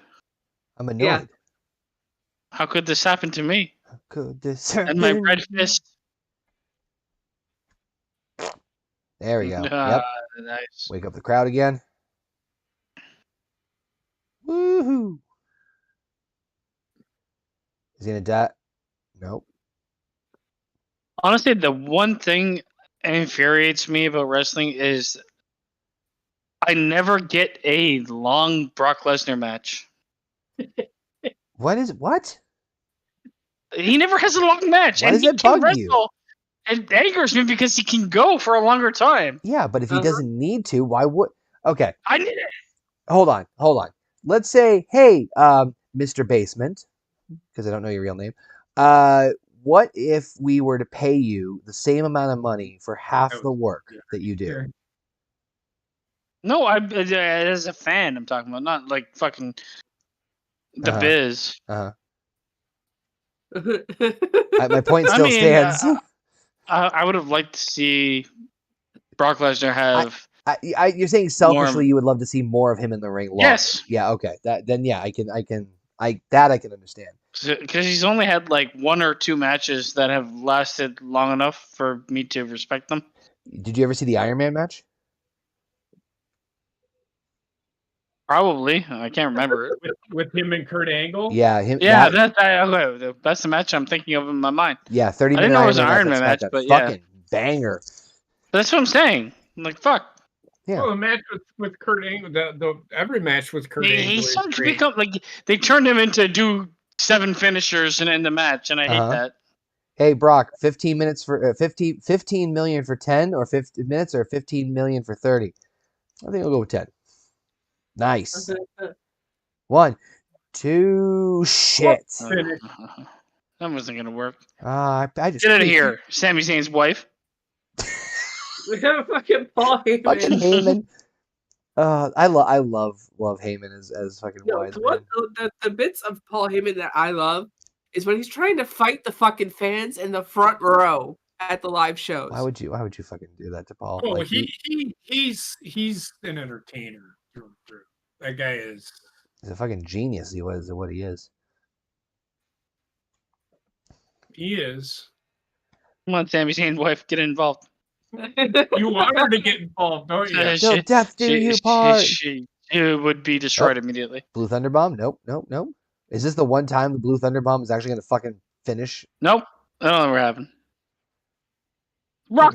I'm annoyed. Yeah. How could this happen to me? How could this happen? And my red fist. There we go. Yep. Nice. Wake up the crowd again. Woohoo! Is he gonna die? Nope. Honestly, the one thing that infuriates me about wrestling is I never get a long Brock Lesnar match. What? He never has a long match. Why does it bug you? It angers me because he can go for a longer time. Yeah, but if he doesn't need to, why would? Okay. I need it. Hold on. Let's say, hey, Mr. Basement, because I don't know your real name. What if we were to pay you the same amount of money for half the work that you do? No, as a fan, I'm talking about, not like fucking the biz. My point still stands. I would have liked to see Brock Lesnar have. You're saying selfishly you would love to see more of him in the ring longer. Yes. Yeah. Okay. I can understand. Because he's only had like 1 or 2 matches that have lasted long enough for me to respect them. Did you ever see the Iron Man match? Probably. I can't remember it. with him and Kurt Angle. Yeah. Him. Yeah, that's the match I'm thinking of in my mind. Yeah. 30 I minute didn't know it was an Iron Iron Man match, but fucking banger. That's what I'm saying. I'm like, fuck. Yeah. Well, the match with Kurt Angle, every match with Kurt Angle. He started to become like they turned him into do 7 finishers and end the match, and I hate that. Hey Brock, 15 minutes for 15 million for 10 or 50 minutes or 15 million for 30. I think I'll go with 10. Nice. 1, 2, shit. That wasn't gonna work. I just Get out of here, Sami Zayn's wife. Fucking Paul Heyman. Fucking Heyman. I love Heyman as fucking wise man. The bits of Paul Heyman that I love is when he's trying to fight the fucking fans in the front row at the live shows. Why would you fucking do that to Paul? Oh, like, he's an entertainer through and through. That guy is. He's a fucking genius. He was what he is. He is. Come on, Sami Zayn's wife, get involved. You want her to get involved, don't you? Till death do you part. She would be destroyed immediately. Blue Thunder Bomb? Nope. Is this the one time the Blue Thunder Bomb is actually going to fucking finish? Nope. That'll never happen.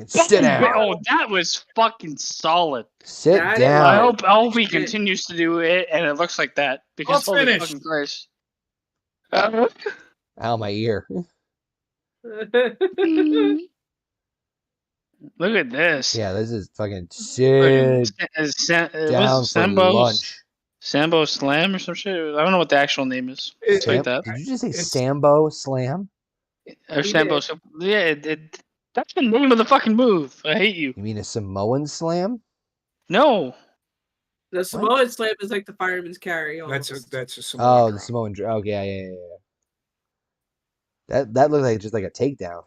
Sit down. Oh, that was fucking solid. Sit down. I hope he continues to do it, and it looks like that because holy fucking Christ. Ow, my ear. Look at this. Yeah, this is fucking sit down for lunch. Sambo Slam or some shit. I don't know what the actual name is. It's like that. Did you just say Sambo Slam? Or Sambo. Yeah, that's the name of the fucking move. I hate you. You mean a Samoan Slam? No. The Samoan Slam is like the fireman's carry. That's a Samoan. The Samoan. Okay, yeah. That looks like just like a takedown.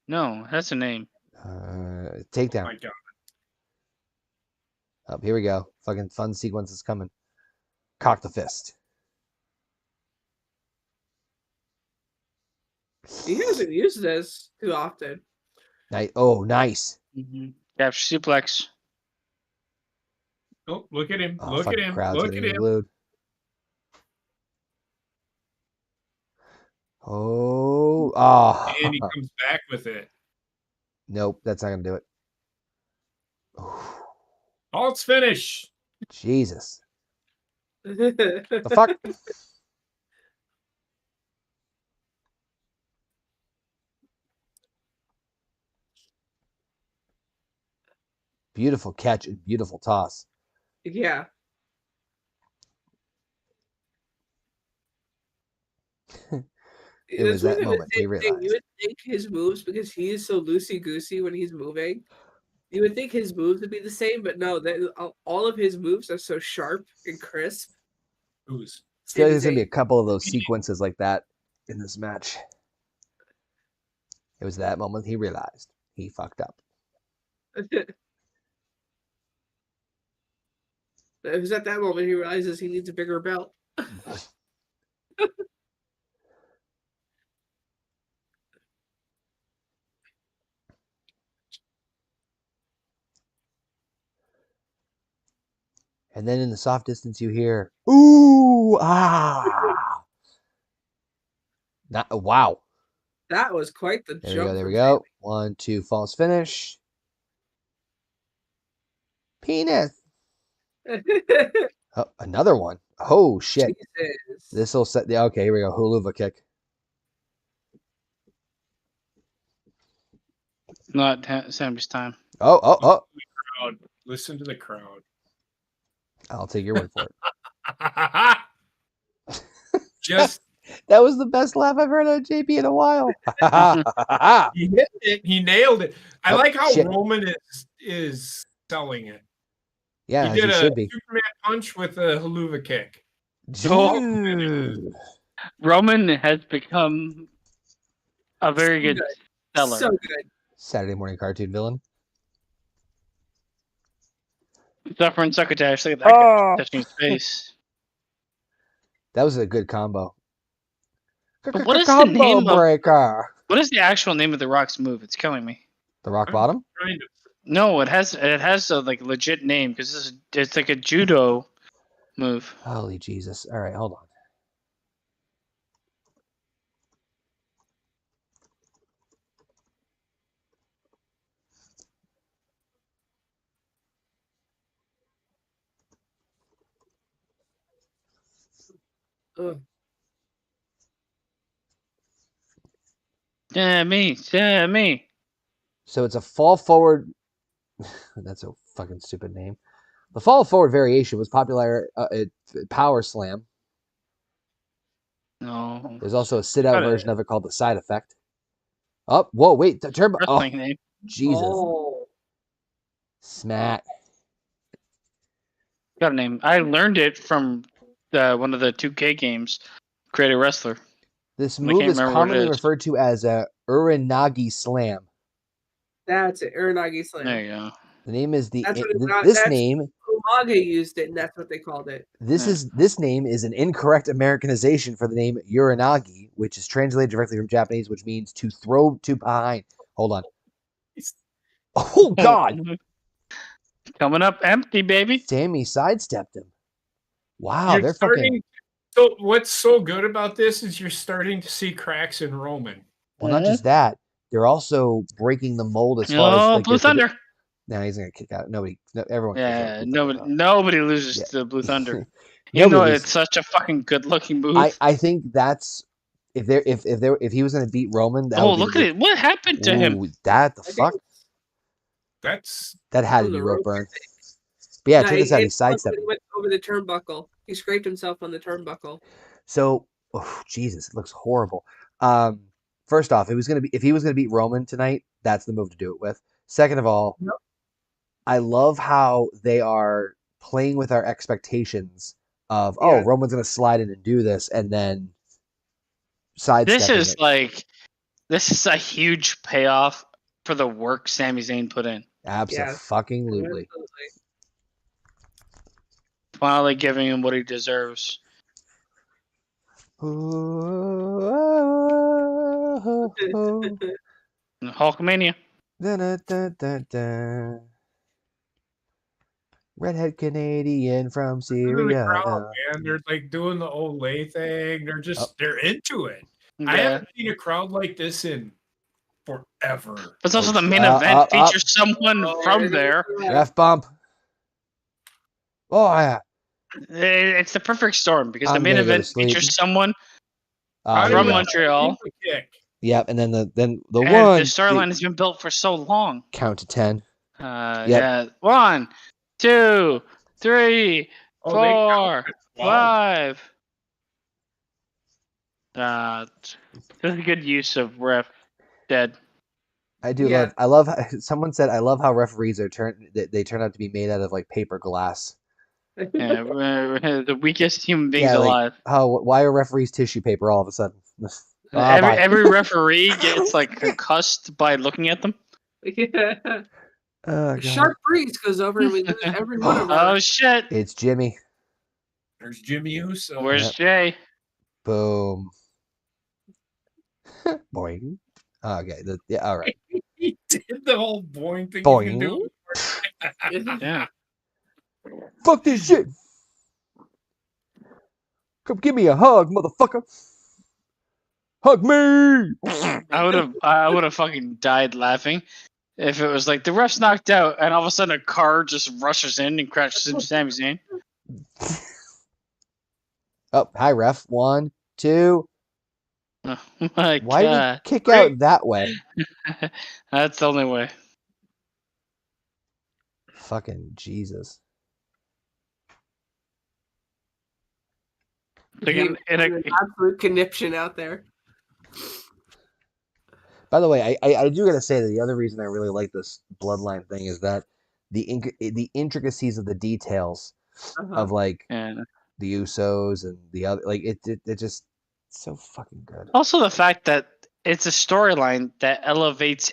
No, that's a name. Takedown. Oh my God. Oh, here we go. Fucking fun sequence is coming. Cock the fist. He hasn't used this too often. Nice. Mm-hmm. Capture suplex. Oh, look at him. Oh, Look at him. crowd's Look at getting him. glued. Oh. And he comes back with it. Nope, that's not going to do it. Oh, it's finish. Jesus. The fuck? Beautiful catch and beautiful toss. Yeah. It was that moment he realized. You would think his moves, because he is so loosey-goosey when he's moving, you would think his moves would be the same, but no, all of his moves are so sharp and crisp. Who's? There's going to be a couple of those sequences like that in this match. It was that moment he realized he fucked up. It was at that moment he realizes he needs a bigger belt. And then in the soft distance you hear, ooh, ah. Wow. That was quite the jump. There we go. 1, 2, false finish. Penis. Oh, another one. Oh, shit. Jesus. This will set the... Okay, here we go. Huluva kick. Not Sammy's time. Oh. Listen to the crowd. I'll take your word for it. Just that was the best laugh I've heard on JP in a while. he hit it. He nailed it. I like how shit. Roman is selling it. Yeah, he did a Superman punch with a haluva kick. Roman has become a very good Stellar. So good. Saturday morning cartoon villain. Suffering succotash. Look at that guy touching his face. That was a good combo. But what is the Combo name of? breaker. What is the actual name of the Rock's move? It's killing me. The rock bottom. Kind of. No, it has a like legit name because it's like a judo move. Holy Jesus! All right, hold on. Ugh. Yeah, me. So it's a fall forward. That's a fucking stupid name. The fall forward variation was popular at Power Slam. No. There's also a sit out version of it called the Side Effect. Oh, whoa, wait, the turbo. Oh, Name. Jesus. Oh. Smat. Got a name. I learned it from one of the 2K games. Create a wrestler. This I move can't is remember what it commonly is. referred to as a Uranagi Slam. That's it. Uranagi Slam. There you go. The name is the That's what it's not. this That's name. Umaga used it, and that's what they called it. This name is an incorrect Americanization for the name Uranagi, which is translated directly from Japanese, which means to throw to behind. Hold on. Oh God! Coming up empty, baby. Sammy sidestepped him. Wow, You're they're starting. fucking. So what's so good about this is you're starting to see cracks in Roman. Well, not just that, they're also breaking the mold as far as like Blue Thunder. Now he's gonna kick out. Everyone. Yeah, nobody loses to Blue Thunder. Even though it's such a fucking good-looking move. I think that's if he was gonna beat Roman. That would be look at it! What happened to him? That the fuck? That had to be rope burn. But yeah, check this out. He sidestepped. He went over the turnbuckle. He scraped himself on the turnbuckle. So, Jesus, it looks horrible. First off, if he was gonna beat Roman tonight, that's the move to do it with. Second of all, I love how they are playing with our expectations of Roman's gonna slide in and do this, and then sidestepping. This is a huge payoff for the work Sami Zayn put in. Absolutely. Finally giving him what he deserves. Hulkamania. Redhead Canadian from Syria. Crowd, man. They're like doing the Olay thing. They're just they're into it. Yeah. I haven't seen a crowd like this in forever. But also the main event features someone from there. Ref bump. Oh yeah. It's the perfect storm because the main event features someone from Montreal. Yep, and then the one. The storyline has been built for so long. Count to 10. Yeah. 1, 2, 3, 4, 5. This is a good use of ref dead. I do love. I love. Someone said, "I love how referees they turn out to be made out of like paper glass." Yeah, the weakest human beings alive. Why are referees tissue paper all of a sudden? Every referee gets like concussed by looking at them. Yeah. Sharp breeze goes over and we lose every one of them. Oh shit! It's Jimmy. There's Jimmy Uso. Where's Jay? Boom. Boing. Okay. All right. He did the whole boing thing. Boing. You can do. Yeah. Fuck this shit. Come give me a hug, motherfucker. Hug me. I would have fucking died laughing if it was like the ref's knocked out and all of a sudden a car just rushes in and crashes into Sami Zayn. Oh, hi ref. 1, 2. Oh my God. Why did he kick out that way? That's the only way. Fucking Jesus. An absolute conniption out there. By the way, I do gotta say that the other reason I really like this bloodline thing is that the intricacies of the details of like the Usos and the other, like it just so fucking good. Also, the fact that it's a storyline that elevates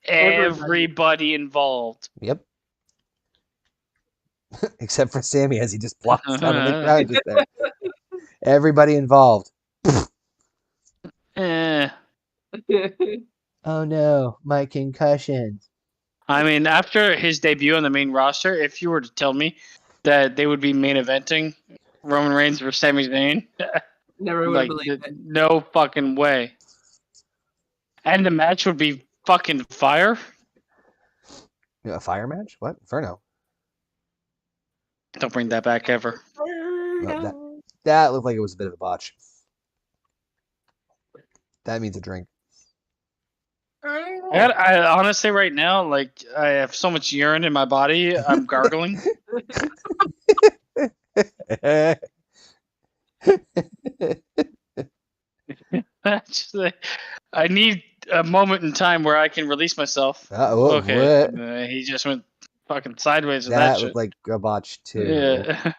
everybody involved. Yep. Except for Sammy as he just plops down in the crowd just there. Everybody involved. Eh. Oh no, my concussion. I mean, after his debut on the main roster, if you were to tell me that they would be main eventing Roman Reigns versus Sami Zayn, Never would like, believe it. no fucking way. And the match would be fucking fire. A fire match? What? Inferno. Don't bring that back ever. Well, that looked like it was a bit of a botch. That means a drink. I honestly, right now, like, I have so much urine in my body, I'm gargling. Just, I need a moment in time where I can release myself. Okay, what? he just went fucking sideways with That that looked shit. like a botch too. Yeah,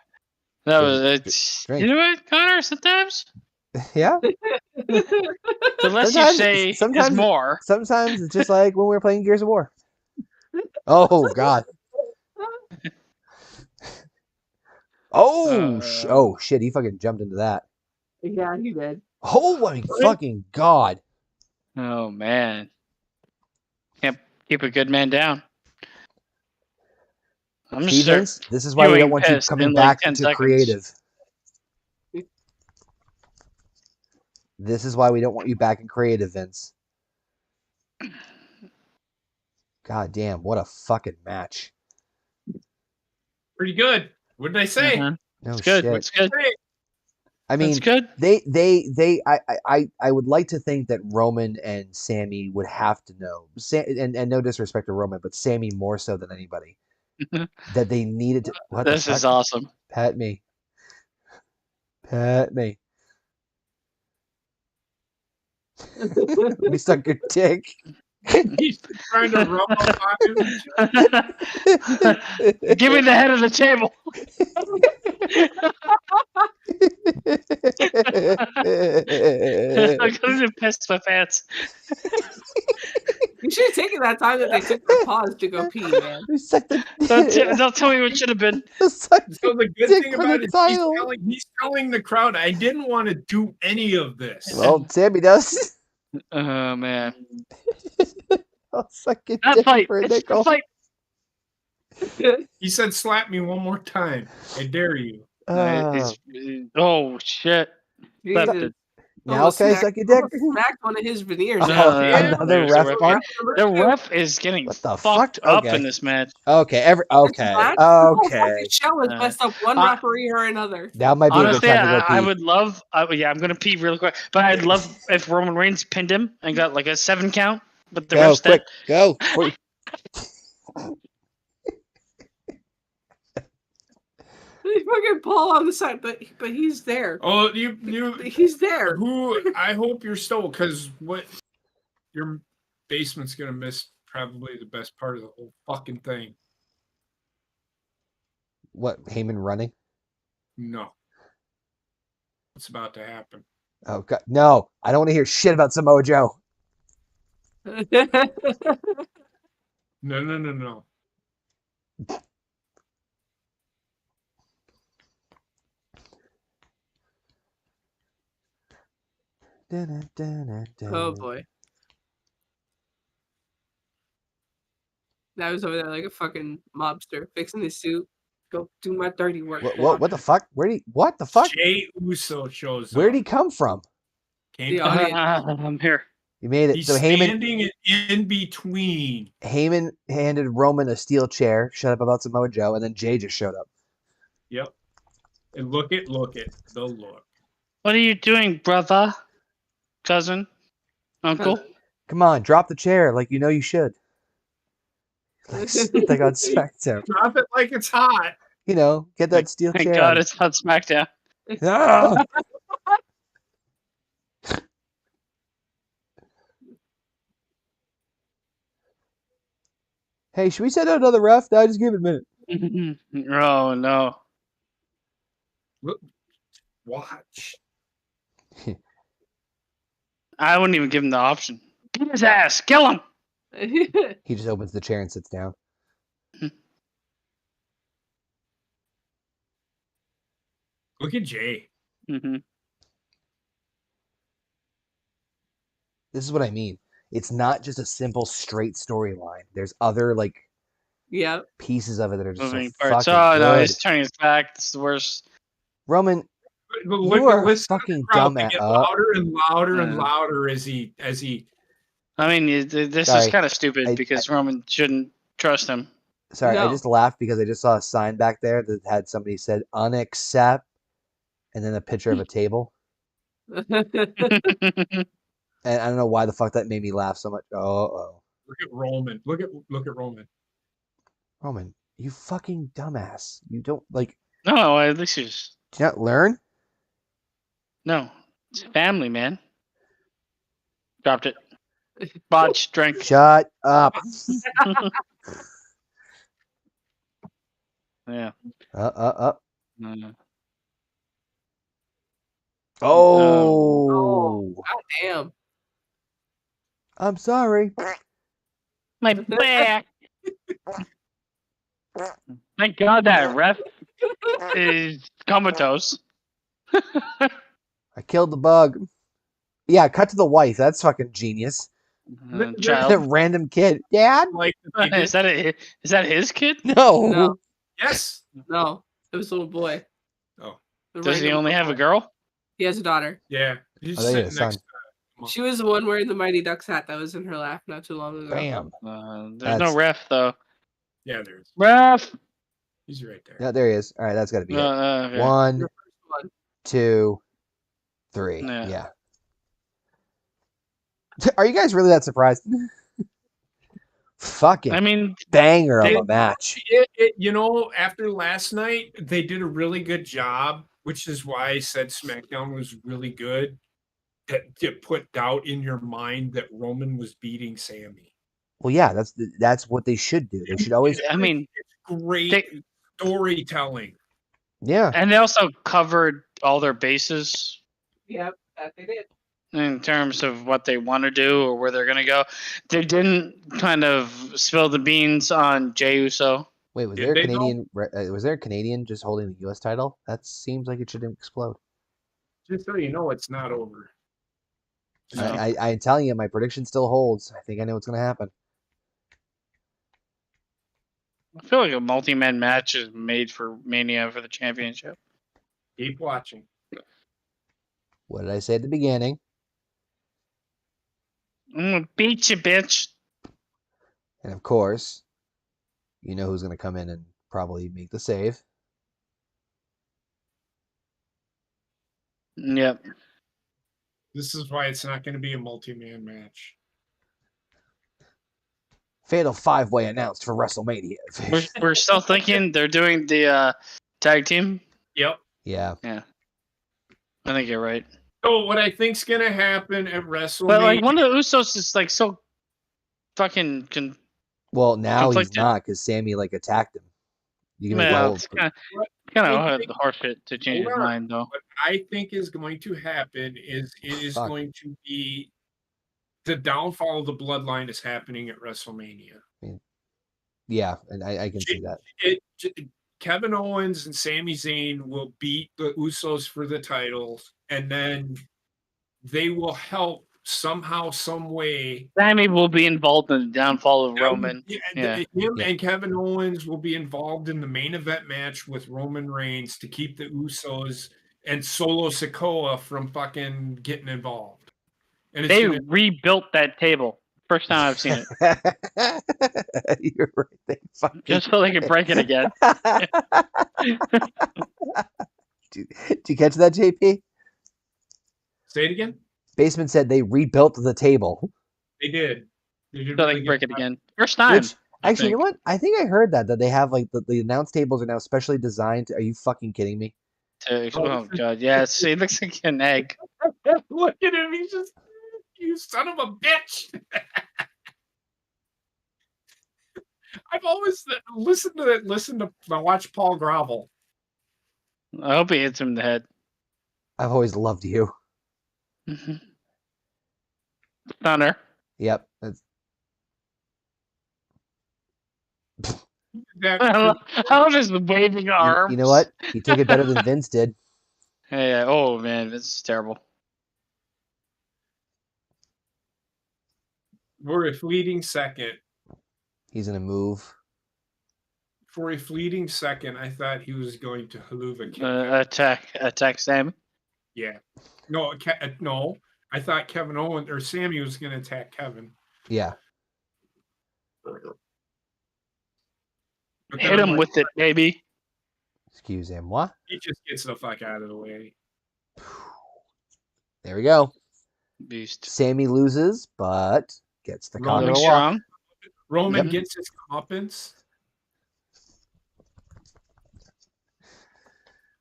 that was it. Drink. You know what, Connor? Sometimes Yeah. the less you say is more. Sometimes it's just like when we were playing Gears of War. Oh God. Oh shit! He fucking jumped into that. Yeah, he did. Oh my fucking God! Oh man, can't keep a good man down. I'm just Vince, this is why we don't want you coming back into creative. This is why we don't want you back in creative, Vince. God damn, what a fucking match. Pretty good. What did I say? No it's good. Shit. It's good. I mean, good. I would like to think that Roman and Sammy would have to know, and no disrespect to Roman, but Sammy more so than anybody, that they needed to. What this is awesome. Pet me. Pet me. Let me suck your dick. He's trying to rub up on him. Give me the head of the table. I'm going to piss my pants. You should have taken that time that they took their pause to go pee, man. Don't tell me what should have been. So the good thing about it is he's telling the crowd, I didn't want to do any of this. Well, Sammy does. Oh man. I'll suck your dick fight. For a nickel. Fight. He said, slap me one more time. I dare you. Oh shit. Now can I suck your dick? Smacked one of his veneers. Another ref one? The ref is getting fucked up in this match. Okay, okay. Shell has messed up one referee or another. That might be honestly, a good time to go pee. I would love. Yeah, I'm gonna pee real quick. But I'd love if Roman Reigns pinned him and got like a 7 count. But the ref's dead. Go. Fucking Paul on the side, but he's there. Oh, he's there. I hope you're stoked, because what your basement's gonna miss probably the best part of the whole fucking thing. What, Heyman running? No. What's about to happen? Oh God, no! I don't want to hear shit about Samoa Joe. No. Oh boy. I was over there like a fucking mobster, fixing his suit. Go do my dirty work. What the fuck? What the fuck? Jey Uso shows up. Where'd he come from? I'm here. You made it. He's so Heyman standing in between. Heyman handed Roman a steel chair, shut up about Samoa Joe, and then Jey just showed up. Yep. And look at the look. What are you doing, brother? Cousin? Uncle? Come on, drop the chair like you know you should. Like on SmackDown. Drop it like it's hot. You know, get that steel chair. Thank God it's not SmackDown. Ah! Hey, should we send out another ref? No, just give it a minute. Oh, no. Look, watch. I wouldn't even give him the option. Get his ass. Kill him. He just opens the chair and sits down. Look at Jay. Mm-hmm. This is what I mean. It's not just a simple straight storyline. There's other like pieces of it that are just Moving so parts. fucking Oh good. no, he's turning his back. This is the worst. Roman, you are a fucking dumb They get louder and louder and louder as he. I mean, this is kind of stupid because Roman shouldn't trust him. Sorry, I just laughed because I just saw a sign back there that had somebody said "unaccept" and then a picture of a table. And I don't know why the fuck that made me laugh so much. Oh. Look at Roman. Look at Roman. Roman, you fucking dumbass. You don't like. No, at least he's. Do you not learn? No, it's family, man. Dropped it. Botch, drink. Shut up. Yeah. Oh. God damn. I'm sorry. My back. Thank God that ref is comatose. I killed the bug. Yeah, cut to the wife. That's fucking genius. Child. That random kid. Dad? Is that his kid? No. Yes. No. It was a little boy. Oh. Does he only have a girl? He has a daughter. Yeah. He's they sitting had a son. next to She was the one wearing the Mighty Ducks hat that was in her lap not too long ago. Bam. There's no ref, though. Yeah, there is. Ref! He's right there. Yeah, there he is. All right, that's got to be it. Okay. 1, 2, 3. Yeah. Are you guys really that surprised? Fucking banger of a match. After last night, they did a really good job, which is why I said SmackDown was really good. To put doubt in your mind that Roman was beating Sammy. Well, yeah, that's what they should do. They should always. It's great storytelling. Yeah, and they also covered all their bases. Yep, that they did. In terms of what they want to do or where they're going to go, they didn't kind of spill the beans on Jey Uso. Wait, was there a Canadian? Was there a Canadian just holding the U.S. title? That seems like it should explode. Just so you know, it's not over. I'm telling you, my prediction still holds. I think I know what's going to happen. I feel like a multi-man match is made for Mania for the championship. Keep watching. What did I say at the beginning? I'm going to beat you, bitch. And of course, you know who's going to come in and probably make the save. Yep. This is why it's not going to be a multi-man match. Fatal 5-way announced for WrestleMania. We're still thinking they're doing the tag team? Yep. Yeah. I think you're right. So what I think's going to happen at WrestleMania... But like one of the Usos is like so fucking... Well, now conflicted. He's not because Sammy like attacked him. You it's kind of horseshit to change his mind, though. What I think is going to happen is it is going to be the downfall of the bloodline is happening at WrestleMania. Yeah, and I can see that. Kevin Owens and Sami Zayn will beat the Usos for the titles, and then they will help somehow, some way. Sammy will be involved in the downfall of Roman. Him and Kevin Owens will be involved in the main event match with Roman Reigns to keep the Usos and Solo Sikoa from fucking getting involved. And they rebuilt that table. First time I've seen it. You're right. Just so they could break it again. Did you catch that, JP? Say it again. Basement said they rebuilt the table. They did. So they can break it again. First time. Actually, you know what? I think I heard that they have like the announce tables are now specially designed. Are you fucking kidding me? Oh God, yes. It looks like an egg. Look at him. He's just, you son of a bitch. I've always listened to watch Paul Grovel. I hope he hits him in the head. I've always loved you. Mm-hmm. Stunner. Yep. That's, I love his waving arms. you know what? He took it better than Vince did. Yeah. Oh man, this is terrible. For a fleeting second. He's gonna move. For a fleeting second, I thought he was going to haluva kick. Attack Sammy. Yeah. No. No. I thought Kevin Owens or Sammy was going to attack Kevin. Yeah. Hit him with it, baby. Excuse him. What? He just gets the fuck out of the way. There we go. Beast. Sammy loses, but gets the cock of the strong. walk. Roman gets his comeuppance.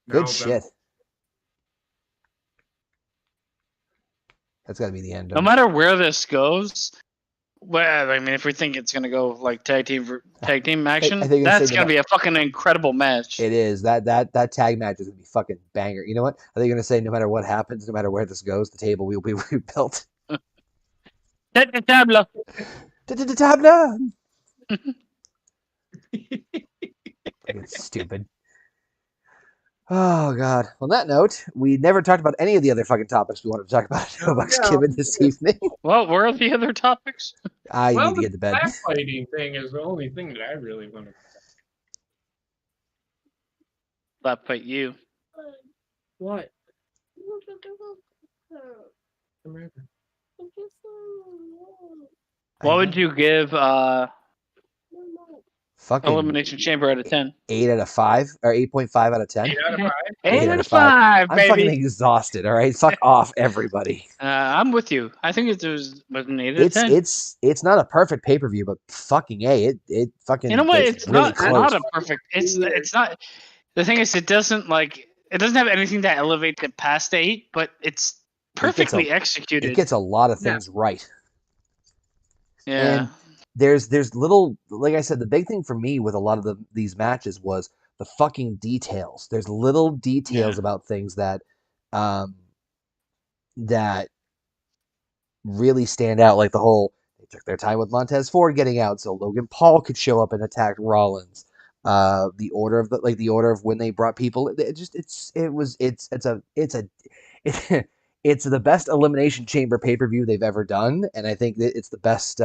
Good shit. That's got to be the end. No matter where this goes, well, I mean, if we think it's gonna go like tag team action, that's gonna be a fucking incredible match. It is. That tag match is gonna be fucking banger. You know what? Are they gonna say no matter what happens, no matter where this goes, the table will be rebuilt? Tabla. Tabla. It's stupid. Oh god. On that note, we never talked about any of the other fucking topics we wanted to talk about Kevin this evening. Well, where are the other topics? I need to get to bed. The fighting thing is the only thing that I really want to. Slap fight you. What? What would you give fucking Elimination Chamber out of 10? 8 out of 5 or 8.5 out of 10. 8 out of 5. 8 out of 5, baby. I'm fucking exhausted. All right, fuck off, everybody. I'm with you. I think it was an 8 out of 10. It's not a perfect pay per view, but fucking it fucking. You know what? It's really not a perfect. It's not. The thing is, it doesn't have anything that elevates it past 8, but it's perfectly executed. It gets a lot of things right. Yeah. And there's little, like I said, the big thing for me with a lot of these matches was the fucking details. There's little details about things that that really stand out, like the whole they took their time with Montez Ford getting out so Logan Paul could show up and attack Rollins. The order of when they brought people, it's the best Elimination Chamber pay-per-view they've ever done, and I think that it's the best.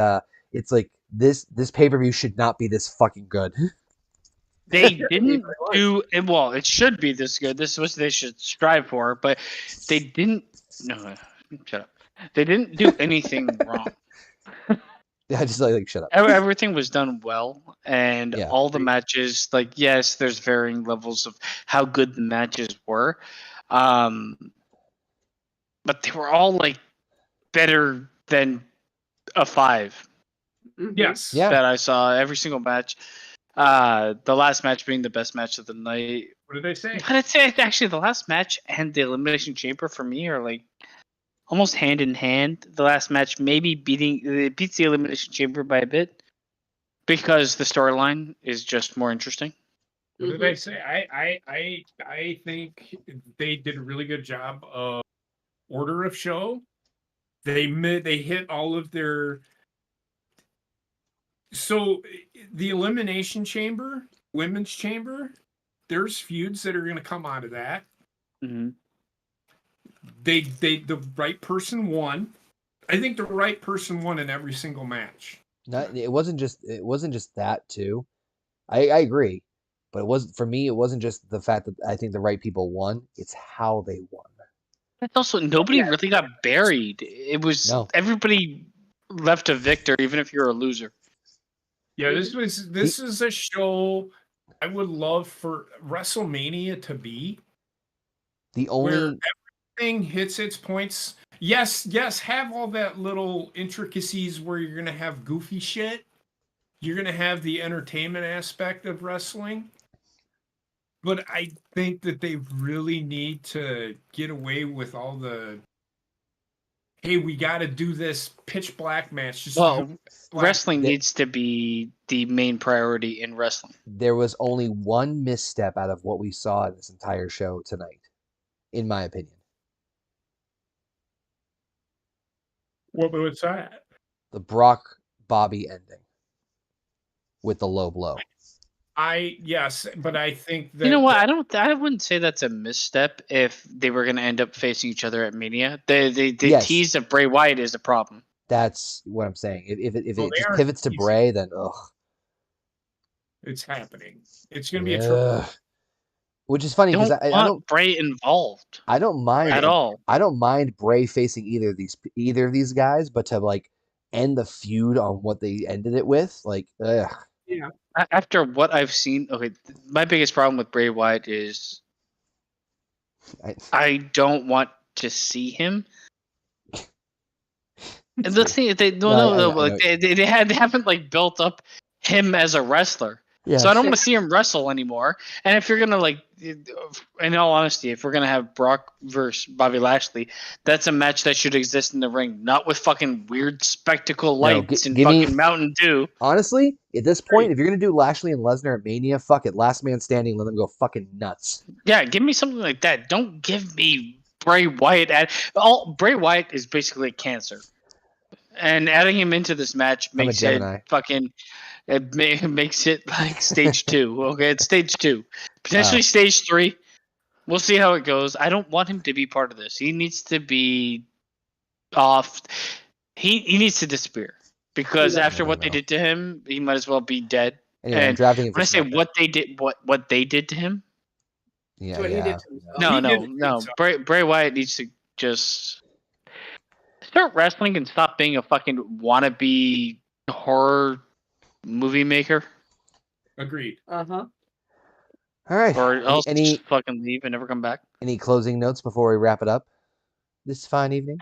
It's like this pay-per-view should not be this fucking good. They didn't do it. Well, it should be this good. This is what they should strive for, but they didn't. No, shut up. They didn't do anything wrong. Yeah, just like shut up. Everything was done well, and all the matches, like, yes, there's varying levels of how good the matches were, but they were all like better than a 5. Yes. Yeah. That I saw every single match. The last match being the best match of the night. What did they say? I'd say actually the last match and the Elimination Chamber for me are like almost hand in hand. The last match maybe beats the Elimination Chamber by a bit because the storyline is just more interesting. What did they say? I think they did a really good job of order of show. They hit all of their. So the Elimination Chamber, Women's Chamber, there's feuds that are going to come out of that. Mm-hmm. The right person won. I think the right person won in every single match. It wasn't just that too. I agree, but it wasn't just the fact that I think the right people won. It's how they won. It's also nobody really got buried. It was everybody left a victor, even if you're a loser. Yeah, this is a show I would love for WrestleMania to be. The only where everything hits its points. Yes, have all that little intricacies where you're gonna have goofy shit. You're gonna have the entertainment aspect of wrestling. But I think that they really need to get away with all the hey, we got to do this pitch black match. Wrestling needs to be the main priority in wrestling. There was only one misstep out of what we saw in this entire show tonight, in my opinion. What was that? The Brock Bobby ending with the low blow. Yes, but I think that You know what? I wouldn't say that's a misstep if they were going to end up facing each other at Mania. They Yes. tease of Bray Wyatt is a problem. That's what I'm saying. If it Well, just pivots to Bray, then it's happening. It's going to be a triple. Which is funny because I don't Bray involved. I don't mind at all. I don't mind Bray facing either of these guys, but to like end the feud on what they ended it with, like, ugh. Yeah. After what I've seen, okay, my biggest problem with Bray Wyatt is I don't want to see him. And the thing they haven't like built up him as a wrestler. Yeah. So I don't want to see him wrestle anymore. And if you're gonna like, in all honesty, if we're gonna have Brock versus Bobby Lashley, that's a match that should exist in the ring, not with fucking weird spectacle lights and fucking Mountain Dew. Honestly, at this point, if you're gonna do Lashley and Lesnar at Mania, fuck it, last man standing, let them go fucking nuts. Yeah, give me something like that. Don't give me Bray Wyatt. Bray Wyatt is basically cancer, and adding him into this match makes it fucking. It makes it like stage 2. Okay, it's stage 2. Potentially stage 3. We'll see how it goes. I don't want him to be part of this. He needs to be off. He needs to disappear. Because after what they did to him, he might as well be dead. Anyway, and when I say what they did to him. Yeah. He did to himself. No. Bray Wyatt needs to just start wrestling and stop being a fucking wannabe horror movie maker. Agreed. Uh-huh. All right. Or else just fucking leave and never come back. Any closing notes before we wrap it up this fine evening?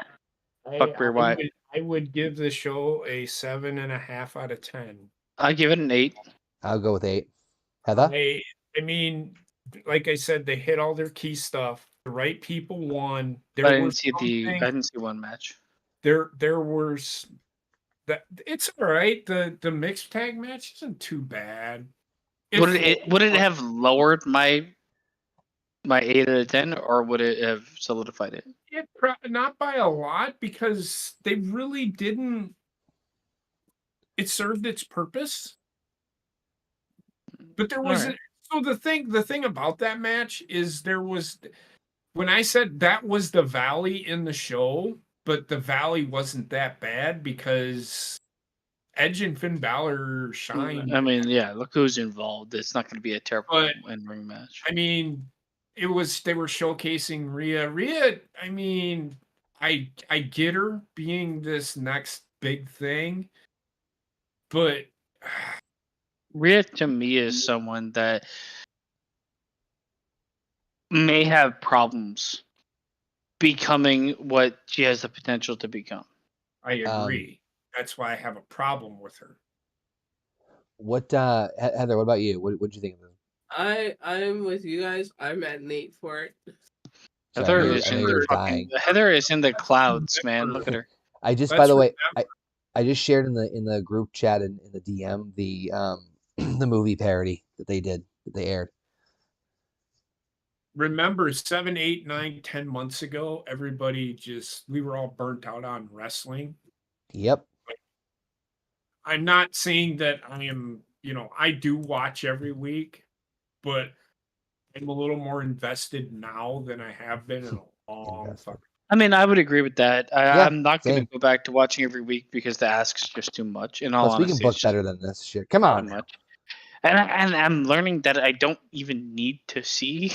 Fuck Bray Wyatt. I would give the show a 7.5 out of 10. I give it an 8. I'll go with 8. Heather? I mean, like I said, they hit all their key stuff. The right people won. I didn't see one match. There was that. It's all right. The mixed tag match isn't too bad. Would it have lowered my 8 out of 10, or would it have solidified it? Not by a lot, because they really didn't. It served its purpose, but there wasn't. Right. So the thing about that match is there was. When I said that was the valley in the show, but the valley wasn't that bad because Edge and Finn Balor shined. I mean, yeah, look who's involved. It's not going to be a terrible in-ring match. I mean, they were showcasing Rhea. Rhea, I mean, I get her being this next big thing, but Rhea to me is someone that may have problems becoming what she has the potential to become. I agree. That's why I have a problem with her. What, Heather? What about you? What did you think of this? I'm with you guys. I'm at an 8 for it. Heather is in the clouds, man. Look at her. I just, by the way, I just shared in the group chat and in the DM the movie parody that they aired. Remember 7, 8, 9, 10 months ago, we were all burnt out on wrestling. Yep. I'm not saying that I am, I do watch every week, but I'm a little more invested now than I have been in a long time. I mean, I would agree with that. I'm not going to go back to watching every week because the ask's just too much. In all honesty, we can book better than this shit. Come on. Much. And I'm learning that I don't even need to see.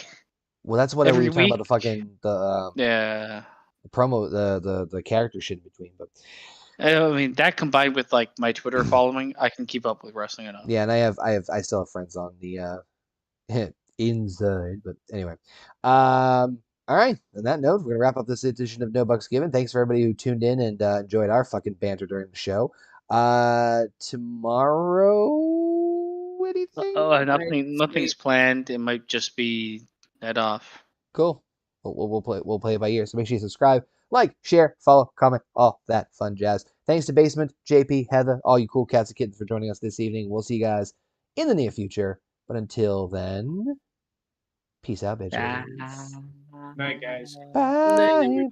Well, that's what we were talking about the fucking the promo, the character shit in between. But I mean, that combined with like my Twitter following, I can keep up with wrestling enough. Yeah, and I still have friends on the inside. But anyway, all right. On that note, we're gonna wrap up this edition of No Bucks Given. Thanks for everybody who tuned in and enjoyed our fucking banter during the show. Tomorrow, anything? Nothing's planned. It might just be head off. Cool. We'll play it by ear. So make sure you subscribe, like, share, follow, comment, all that fun jazz. Thanks to Basement, JP, Heather, all you cool cats and kittens for joining us this evening. We'll see you guys in the near future. But until then, peace out, bitches. Night, guys. Bye.